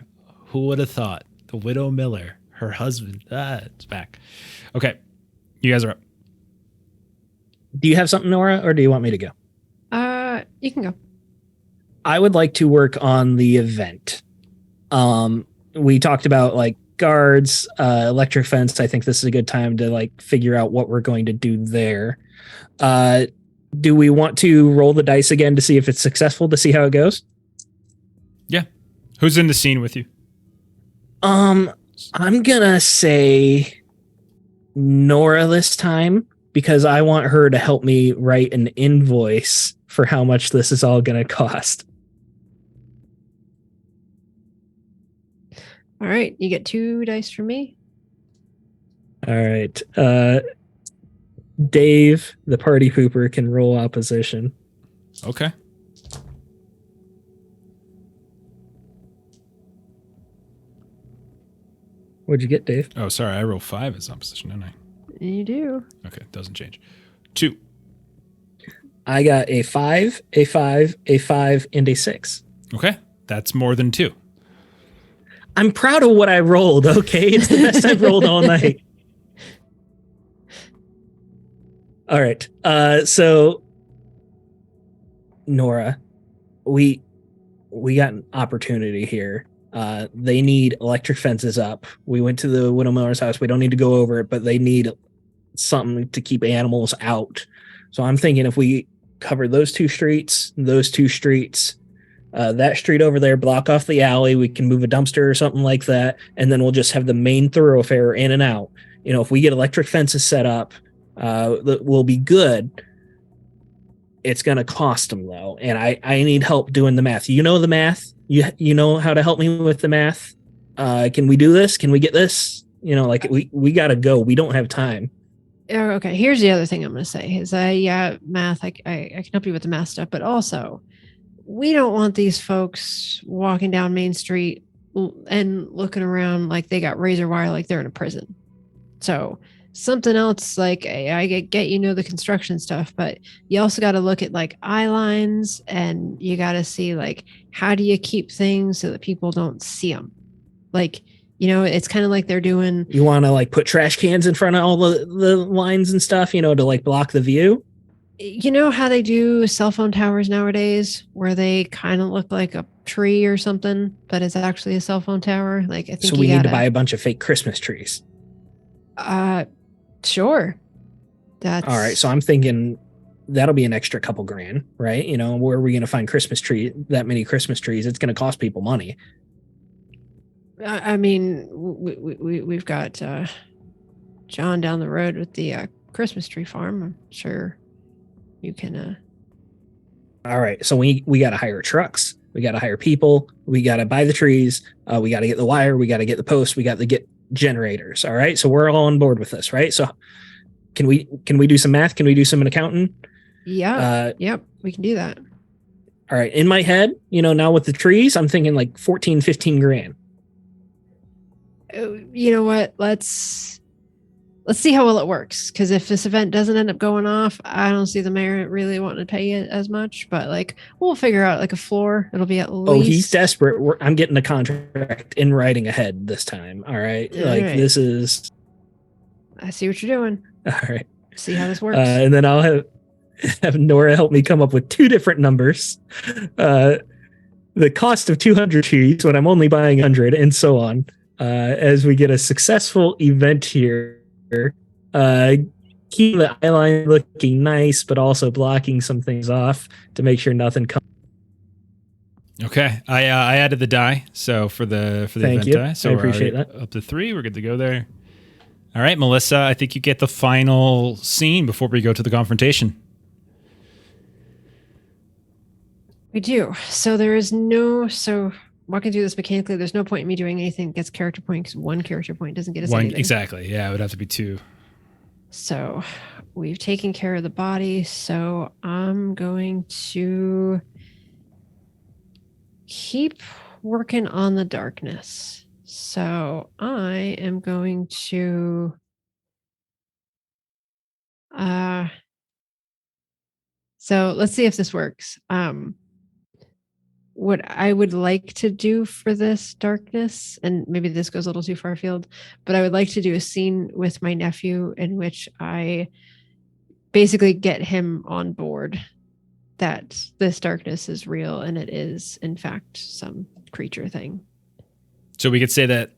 who would have thought? The Widow Miller, her husband, it's back. Okay. You guys are up. Do you have something, Nora, or do you want me to go? You can go. I would like to work on the event. We talked about guards, electric fence. I think this is a good time to figure out what we're going to do there. Do we want to roll the dice again to see if it's successful, to see how it goes? Yeah. Who's in the scene with you? I'm gonna say Nora this time because I want her to help me write an invoice for how much this is all gonna cost. All right, you get 2 dice from me. All right. Dave, the party pooper, can roll opposition. Okay. What'd you get, Dave? Oh, sorry. I roll 5 as opposition, didn't I? You do. Okay, doesn't change. 2. I got a 5, a 5, a 5, and a 6. Okay, that's more than 2. I'm proud of what I rolled, okay? It's the best I've rolled all night. All right. So, Nora, we got an opportunity here. They need electric fences up. We went to the Widow Miller's house. We don't need to go over it, but they need something to keep animals out. So I'm thinking if we cover those two streets, that street over there, block off the alley, we can move a dumpster or something like that, and then we'll just have the main thoroughfare in and out. If we get electric fences set up, we'll be good. It's going to cost them, though, and I need help doing the math. You know the math? You know how to help me with the math? Can we do this? Can we get this? We got to go. We don't have time. Okay, here's the other thing I'm going to say is math, I can help you with the math stuff, but also we don't want these folks walking down Main Street and looking around like they got razor wire like they're in a prison. So something else, like I get the construction stuff, but you also got to look at like eye lines, and you got to see like how do you keep things so that people don't see them. Like, it's kind of like they're doing. You want to like put trash cans in front of all the lines and stuff, to like block the view. You know how they do cell phone towers nowadays, where they kind of look like a tree or something, but it's actually a cell phone tower. Like I think so. We need to buy a bunch of fake Christmas trees. Sure. That's all right. So I'm thinking that'll be an extra couple grand, right? Where are we going to find that many Christmas trees? It's going to cost people money. I mean, we've got John down the road with the Christmas tree farm. I'm sure you can. All right. So we got to hire trucks. We got to hire people. We got to buy the trees. We got to get the wire. We got to get the posts. We got to get generators. All right. So we're all on board with this, right? So can we do some math? Can we do some accounting? Yeah. Yep. We can do that. All right. In my head, now with the trees, I'm thinking like 14, 15 grand. You know what? Let's see how well it works. Because if this event doesn't end up going off, I don't see the mayor really wanting to pay it as much. But like, we'll figure out like a floor. It'll be at least. Oh, he's desperate. I'm getting the contract in writing ahead this time. All right. This is. I see what you're doing. All right. See how this works. And then I'll have Nora help me come up with two different numbers. The cost of 200 trees when I'm only buying 100, and so on. As we get a successful event here, keep the eyeline looking nice, but also blocking some things off to make sure nothing comes. Okay, I added the die, so for the event die, so I appreciate that. Up to 3, we're good to go there. All right, Melissa, I think you get the final scene before we go to the confrontation. We do. So there is walking through this mechanically, there's no point in me doing anything that gets character point, because 1 character point doesn't get us anything. Exactly. Yeah, it would have to be 2. So we've taken care of the body. So I'm going to keep working on the darkness. So I am going to so let's see if this works. What I would like to do for this darkness, and maybe this goes a little too far afield, but I would like to do a scene with my nephew in which I basically get him on board that this darkness is real and it is, in fact, some creature thing. So we could say that.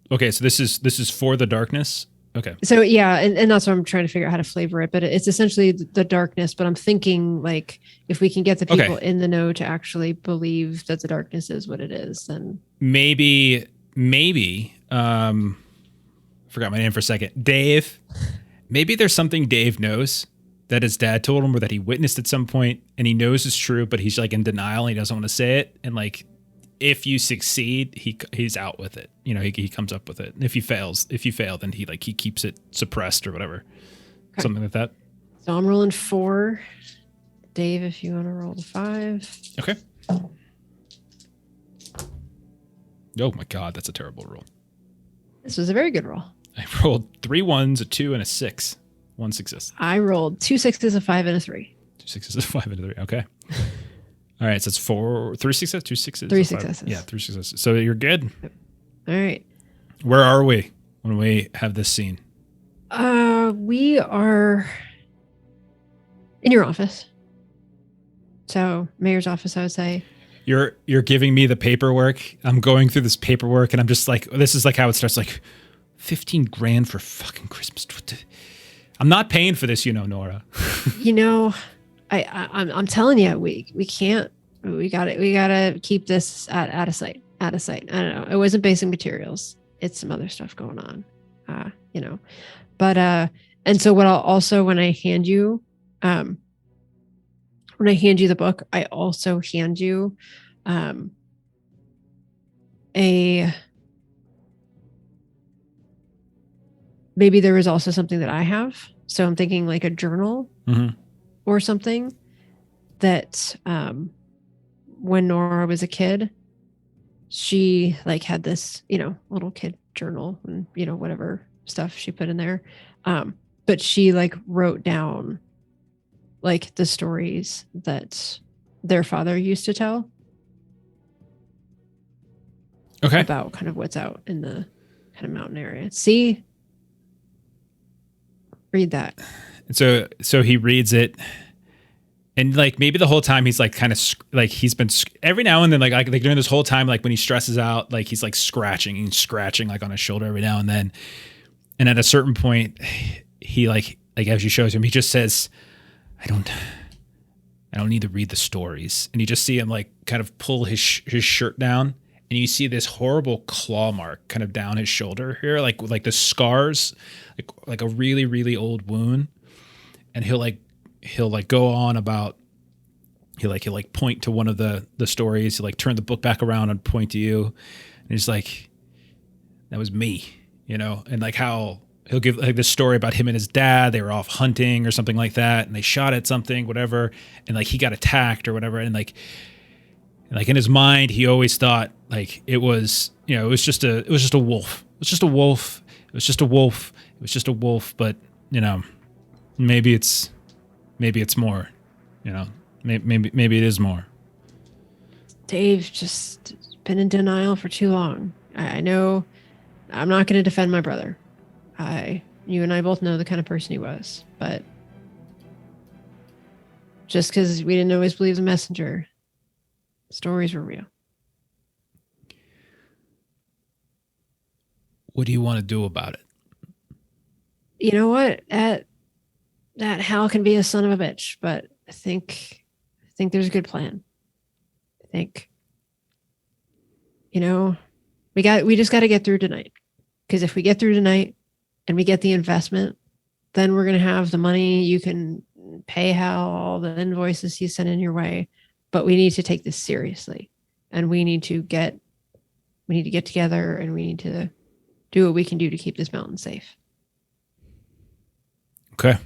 Okay, so this is for the darkness. Okay. So yeah, and that's what I'm trying to figure out how to flavor it, but it's essentially the darkness, but I'm thinking like if we can get the people in the know to actually believe that the darkness is what it is, then maybe forgot my name for a second. Dave. Maybe there's something Dave knows that his dad told him or that he witnessed at some point and he knows is true, but he's like in denial and he doesn't want to say it. And like, if you succeed, he's out with it. He comes up with it. And if you fail, then he keeps it suppressed or whatever. Okay. Something like that. So I'm rolling 4. Dave, if you want to roll the 5. Okay. Oh my God, that's a terrible roll. This was a very good roll. I rolled 3 1s, a 2, and a 6. 1 success. I rolled 2 6s, a 5, and a 3. 2 6s, a 5, and a 3. Okay. All right, so it's 3 successes, 2 6s. 3 successes. Yeah, 3 successes. So you're good. Yep. All right. Where are we when we have this scene? We are in your office. So mayor's office, I would say. You're giving me the paperwork. I'm going through this paperwork, and I'm just like, this is like how it starts. Like, 15 grand for fucking Christmas. I'm not paying for this, Nora. I'm telling you, we can't. We gotta keep this out of sight. Out of sight. I don't know. It wasn't basic materials. It's some other stuff going on. But and so what I'll also when I hand you the book, I also hand you maybe there was also something that I have. So I'm thinking like a journal or something that when Nora was a kid, she like had this, little kid journal and, whatever stuff she put in there. But she like wrote down like the stories that their father used to tell. Okay. About kind of what's out in the kind of mountain area. See? Read that. And so he reads it, and like maybe the whole time he's like kind of like he's been every now and then like during this whole time, like when he stresses out, like he's like scratching like on his shoulder every now and then. And at a certain point, he like as you shows him, he just says, I don't need to read the stories. And you just see him like kind of pull his shirt down, and you see this horrible claw mark kind of down his shoulder here, like the scars, like a really, really old wound. And he'll go on about, he'll point to one of the stories, he'll like turn the book back around and point to you. And he's like, that was me, and like how he'll give like this story about him and his dad. They were off hunting or something like that, and they shot at something, whatever. And like he got attacked or whatever. And like in his mind, he always thought like it was, it was just a wolf. It was just a wolf. It was just a wolf. It was just a wolf. But maybe it's more, maybe it is more. Dave's just been in denial for too long. I know I'm not going to defend my brother. You and I both know the kind of person he was, but just because we didn't always believe the messenger, stories were real. What do you want to do about it? You know what? That Hal can be a son of a bitch, but I think there's a good plan. I think, we just got to get through tonight. Because if we get through tonight and we get the investment, then we're going to have the money. You can pay Hal all the invoices he's sending your way, but we need to take this seriously, and we need to get together, and we need to do what we can do to keep this mountain safe. Okay.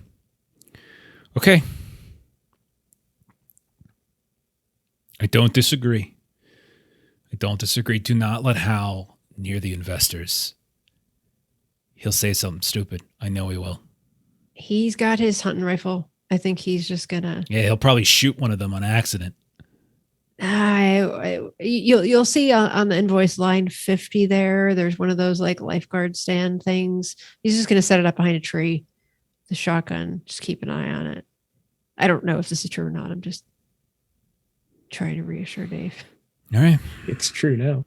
I don't disagree. Do not let Hal near the investors. He'll say something stupid. I know he will. He's got his hunting rifle. I think he's just gonna. Yeah, he'll probably shoot one of them on accident. You'll see on the invoice line 50 there. There's one of those like lifeguard stand things. He's just gonna set it up behind a tree. The shotgun. Just keep an eye on it. I don't know if this is true or not. I'm just trying to reassure Dave. All right. It's true now.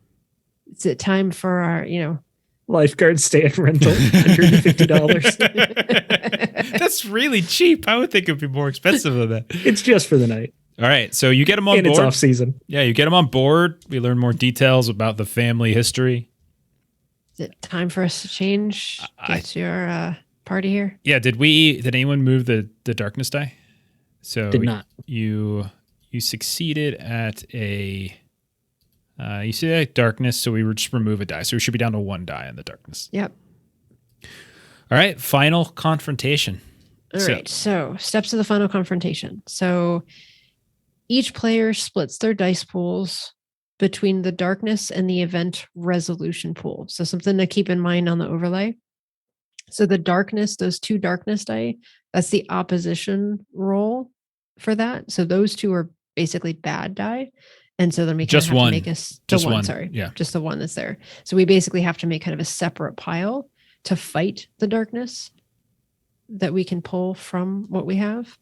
It's a time for our, lifeguard stand rental, $150. That's really cheap. I would think it'd be more expensive than that. It's just for the night. All right. So you get them on board. And it's off season. Yeah, you get them on board. We learn more details about the family history. Is it time for us to change? Get your party here? Yeah. Did anyone move the darkness die? So did not. You succeeded at a darkness, so we would just remove a die. So we should be down to one die in the darkness. Yep. All right, final confrontation. All right, so steps to the final confrontation. So each player splits their dice pools between the darkness and the event resolution pool. So something to keep in mind on the overlay. So the darkness, those two darkness die, that's the opposition roll for that. So those two are basically bad die. And so then we just have one. To make just one. Just the one that's there. So we basically have to make kind of a separate pile to fight the darkness that we can pull from what we have.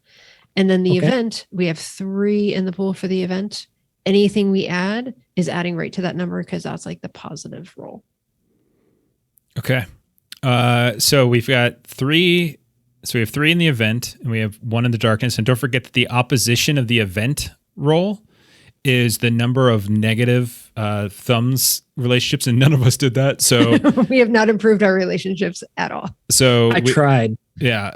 And then the Okay. event, we have 3 in the pool for the event. Anything we add is adding right to that number because that's like the positive roll. Okay. So we've got 3. So we have 3 in the event and we have 1 in the darkness. And don't forget that the opposition of the event roll is the number of negative thumbs relationships, and none of us did that. So We have not improved our relationships at all. so I tried. yeah.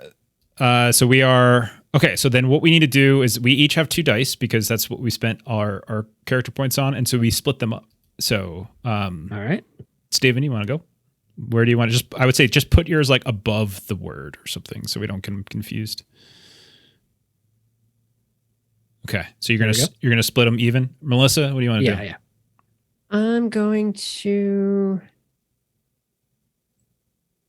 So we are okay. So then what we need to do is we each have 2 dice because that's what we spent our character points on, and so we split them up. So All right. Steven, you want to go? Where do you want to I would say just put yours like above the word or something so we don't get confused. Okay. So you're going to split them even. Melissa, what do you want to do? Yeah. I'm going to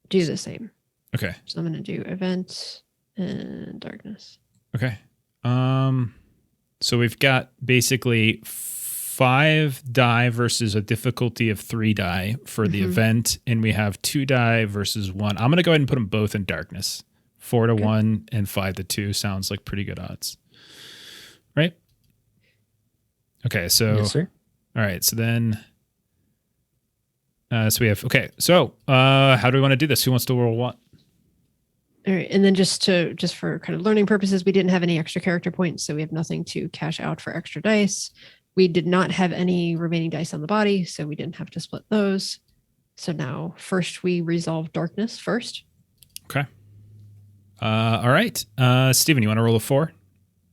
do the same. Okay. So I'm going to do event and darkness. Okay. So we've got basically 5 die versus a difficulty of 3 die for the event, and we have 2 die versus 1. I'm going to go ahead and put them both in darkness. 4 to 1 and 5 to 2 sounds like pretty good odds. Right? Okay, so Yes, sir. all right, so then so we have how do we want to do this? Who wants to roll what? All right. And then just for kind of learning purposes, we didn't have any extra character points, so we have nothing to cash out for extra dice. We did not have any remaining dice on the body, so we didn't have to split those. So now first we resolve darkness first. Okay. All right. Steven, you want to roll a 4?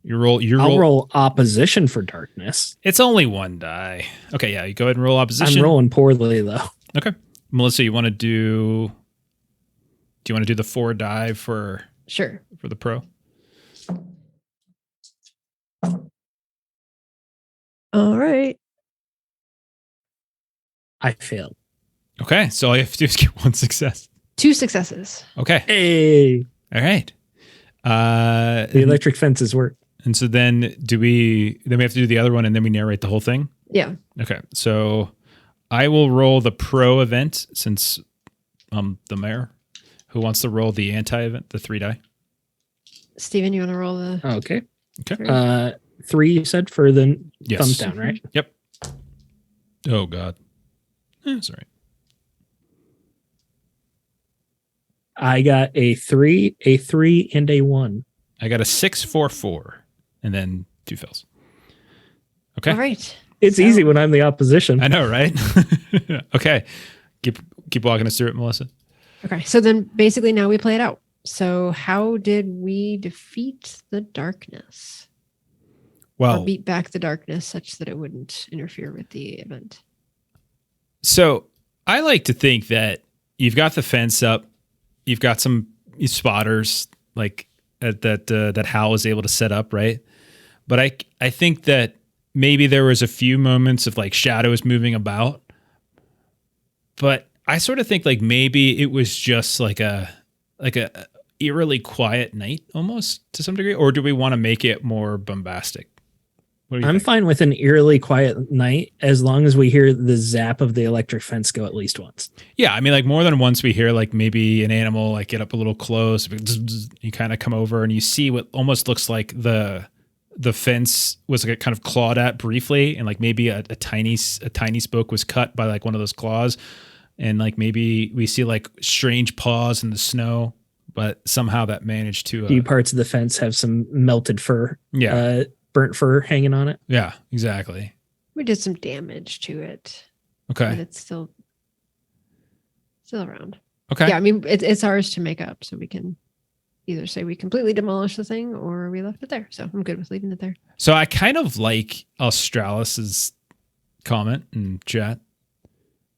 I'll roll opposition for darkness. It's only 1 die. Okay, yeah, you go ahead and roll opposition. I'm rolling poorly though. Okay. Melissa, you want to do you want to do the 4 die for Sure. for the pro? All right. I failed. Okay, so all you have to do is get 1 success. 2 successes. Okay. Hey, All right. the electric fences work. And so then we have to do the other one and then we narrate the whole thing? Yeah. Okay. So I will roll the pro event since I'm the mayor. Who wants to roll the anti-event, the 3 die? Steven, you want to roll the... Okay. Okay. 3 you said for the Yes. thumbs down, right? Yep. Oh, God. Sorry. I got a 3, and a 1. I got a 6, 4, 4, and then 2 fails. Okay. All right. It's easy when I'm the opposition. I know, right? Okay. Keep walking us through it, Melissa. Okay. So then basically now we play it out. So how did we defeat the darkness? Or Well, beat back the darkness such that it wouldn't interfere with the event? so I like to think that you've got the fence up, you've got some spotters like that Hal was able to set up, right? But I think that maybe there was a few moments of like shadows moving about, but I sort of think like maybe it was just like a eerily quiet night almost to some degree, or do we want to make it more bombastic? What do you I'm think? fine with an eerily quiet night as long as we hear the zap of the electric fence go at least once. Yeah, I mean, like more than once we hear like maybe an animal like get up a little close. You kind of come over and you see what almost looks like the fence was like kind of clawed at briefly, and like maybe a tiny spoke was cut by like one of those claws, and like maybe we see like strange paws in the snow, but somehow that managed to. A few parts of the fence have some melted fur. Yeah. Burnt fur hanging on it. Yeah, exactly. We did some damage to it, but Okay. it's still around. Okay. Yeah, I mean, it's ours to make up, so we can either say we completely demolished the thing or we left it there. So I'm good with leaving it there. So I kind of like Australis's comment in chat,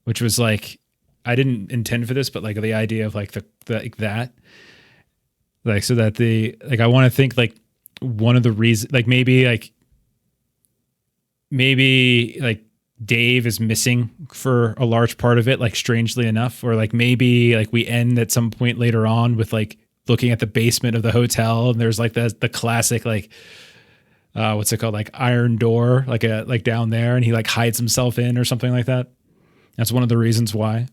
which was like, I didn't intend for this, but like the idea of like that, like, so that I want to think like one of the reasons, like maybe Dave is missing for a large part of it, like strangely enough, or like maybe like we end at some point later on with like looking at the basement of the hotel and there's like the classic like what's it called, like iron door, like down there, and he like hides himself in or something like that. That's one of the reasons why.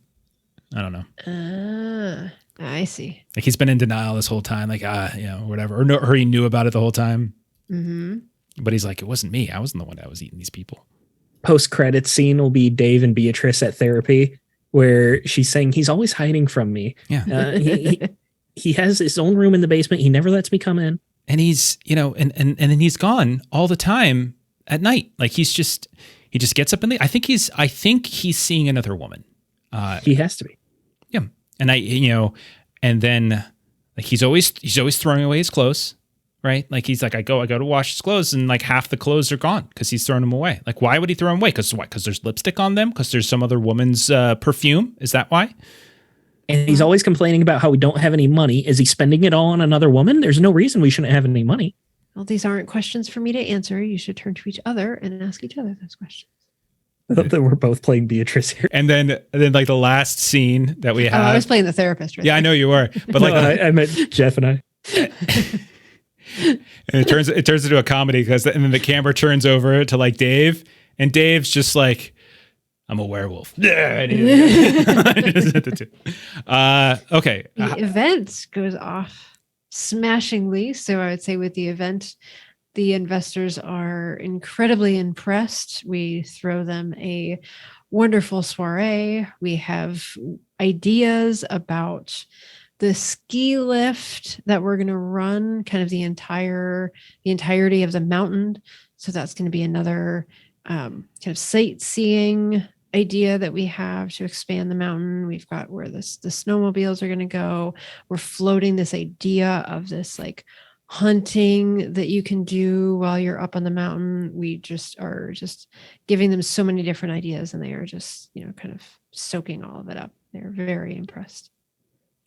I don't know. I see. Like he's been in denial this whole time, like whatever, or he knew about it the whole time. Mm-hmm. But he's like, it wasn't me. I wasn't the one that was eating these people. Post-credits scene will be Dave and Beatrice at therapy, where she's saying he's always hiding from me. Yeah. He has his own room in the basement. He never lets me come in. And he's, and then he's gone all the time at night. Like he just gets up I think he's seeing another woman. He has to be. Yeah. And and then like he's always throwing away his clothes. Right? Like he's like, I go to wash his clothes and like half the clothes are gone because he's throwing them away. Like, why would he throw them away? Because what? Because there's lipstick on them? Because there's some other woman's perfume? Is that why? And he's always complaining about how we don't have any money. Is he spending it all on another woman? There's no reason we shouldn't have any money. Well, these aren't questions for me to answer. You should turn to each other and ask each other those questions. I thought that we're both playing Beatrice here. And then like the last scene that we have. I was playing the therapist. Right yeah, I know you were. But like I meant Jeff and I. And it turns into a comedy and then the camera turns over to like Dave, and Dave's just like, I'm a werewolf. Okay. The event goes off smashingly. So I would say with the event, the investors are incredibly impressed. We throw them a wonderful soiree. We have ideas about the ski lift that we're going to run kind of the entirety of the mountain. So that's going to be another kind of sightseeing idea that we have to expand the mountain. We've got where the snowmobiles are going to go. We're floating this idea of this like hunting that you can do while you're up on the mountain. We just are just giving them so many different ideas, and they are just, kind of soaking all of it up. They're very impressed.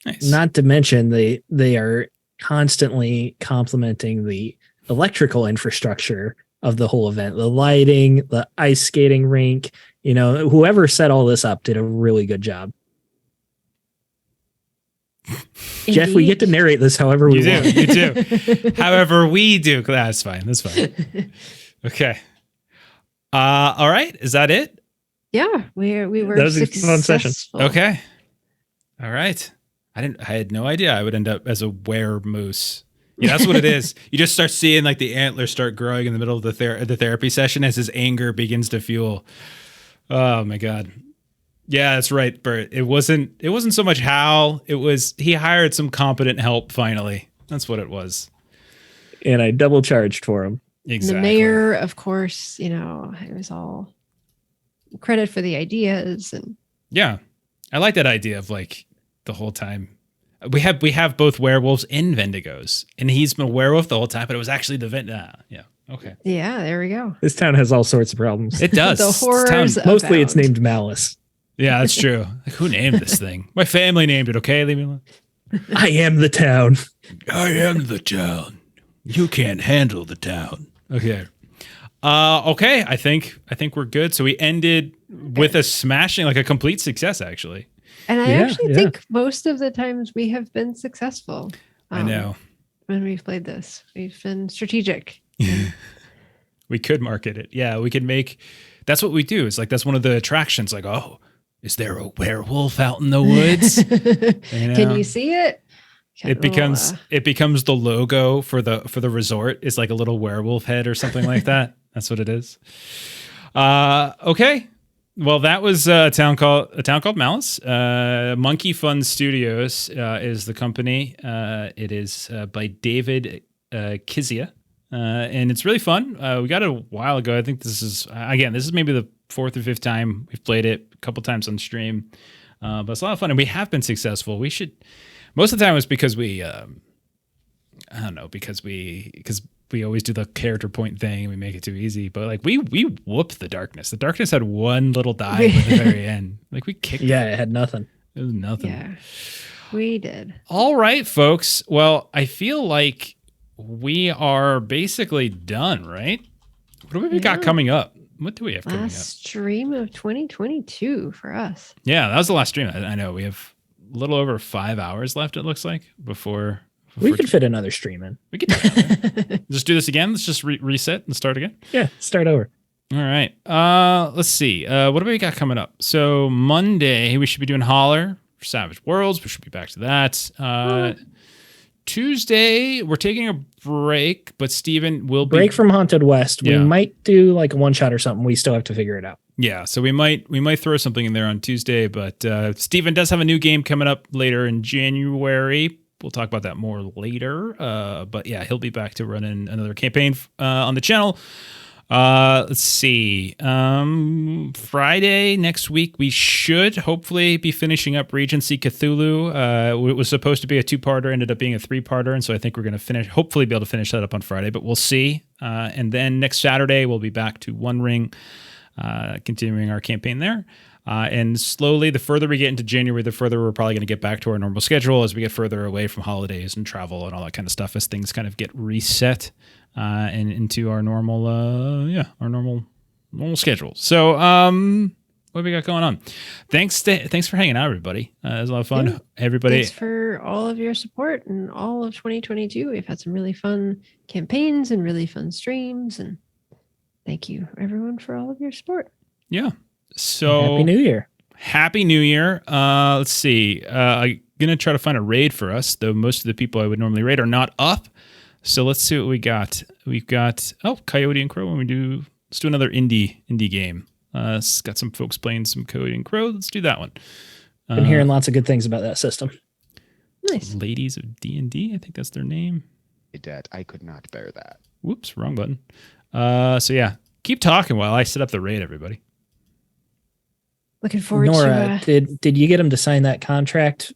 Nice. Not to mention they are constantly complimenting the electrical infrastructure of the whole event, the lighting, the ice skating rink. Whoever set all this up did a really good job. Indeed. Jeff, we get to narrate this however we want. You do. However we do. That's fine. Okay. All right. Is that it? Yeah, we were That was a fun session. successful. Okay. All right. I had no idea I would end up as a were-moose. Yeah, that's what it is. You just start seeing like the antlers start growing in the middle of the therapy session as his anger begins to fuel. Oh my God. Yeah, that's right, Bert. It wasn't so much Hal. It was he hired some competent help finally. That's what it was. And I double charged for him. Exactly. The mayor, of course, it was all credit for the ideas. And yeah, I like that idea of like the whole time we have both werewolves and Vendigos, and he's been a werewolf the whole time, but it was actually the yeah. Okay. Yeah, there we go. This town has all sorts of problems. It does. The horrors. Mostly it's abound. named Malice. Yeah, that's true. Like, who named this thing? My family named it. Okay, leave me alone. I am the town. I am the town. You can't handle the town. Okay. Okay. I think we're good. So we ended with a smashing, like a complete success, actually. And I actually think most of the times we have been successful. I know. When we've played this, we've been strategic. We could market it. Yeah, we could make. That's what we do. It's like that's one of the attractions. Like, oh, is there a werewolf out in the woods? Can you see it? It becomes the logo for the resort. It's like a little werewolf head or something like that. That's what it is. Okay. Well, that was a town called Malice. Monkey Fun Studios is the company. It is by David Kizia, and it's really fun. We got it a while ago. I think this is maybe the fourth or fifth time we've played it. A couple times on stream, but it's a lot of fun, and we have been successful. We should. Most of the time, it's because we, I don't know, because we always do the character point thing and we make it too easy. But like we whooped the darkness. The darkness had one little dive at the very end. Like we kicked. Yeah, it had nothing. It was nothing. Yeah, we did. All right, folks. Well, I feel like we are basically done, right? What do we got coming up? What do we have coming up? Last stream of 2022 for us. Yeah, that was the last stream. I know we have a little over 5 hours left. It looks like before we could fit another stream in. We could just do this again. Let's just reset and start again. Yeah, start over. All right. Let's see. What do we got coming up? So Monday, we should be doing Holler for Savage Worlds. We should be back to that. Tuesday, we're taking a break, but Steven will break from Haunted West. Yeah. We might do like a one shot or something. We still have to figure it out. Yeah, so we might throw something in there on Tuesday, but Steven does have a new game coming up later in January. We'll talk about that more later. But yeah, he'll be back to running another campaign on the channel. Let's see. Friday next week, we should hopefully be finishing up Regency Cthulhu. It was supposed to be a 2-parter, ended up being a 3-parter, and so I think we're going to hopefully be able to finish that up on Friday, but we'll see. And then next Saturday, we'll be back to One Ring, continuing our campaign there. And slowly, the further we get into January, the further we're probably going to get back to our normal schedule as we get further away from holidays and travel and all that kind of stuff, as things kind of get reset and into our normal, our normal schedule. So, what have we got going on? Thanks for hanging out, everybody. It was a lot of fun. Yeah. Everybody, Thanks for all of your support and all of 2022. We've had some really fun campaigns and really fun streams, and thank you everyone for all of your support. Yeah. So Happy New Year. Happy New Year. Let's see. I'm going to try to find a raid for us, though most of the people I would normally raid are not up. So let's see what we got. We've got, Coyote and Crow. Let's do another indie game. It's got some folks playing some Coyote and Crow. Let's do that one. Been hearing lots of good things about that system. Nice. Ladies of D&D, I think that's their name. Dad, I could not bear that. Whoops, wrong button. So yeah, keep talking while I set up the raid, everybody. Looking forward Nora, to. did you get him to sign that contract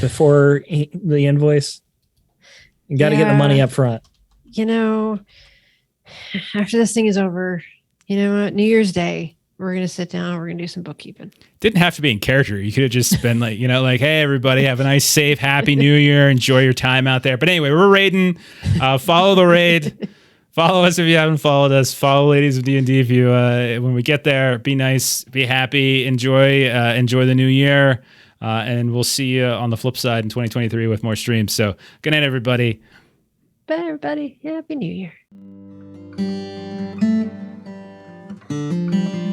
before the invoice? You got to get the money up front. After this thing is over, you know what? New Year's Day, we're going to sit down. We're going to do some bookkeeping. Didn't have to be in character. You could have just been like, hey, everybody, have a nice, safe, happy New Year. Enjoy your time out there. But anyway, we're raiding. Follow the raid. Follow us if you haven't followed us. Follow Ladies of D&D if you, when we get there, be nice, be happy, enjoy the new year. And we'll see you on the flip side in 2023 with more streams. So good night, everybody. Bye, everybody. Happy New Year.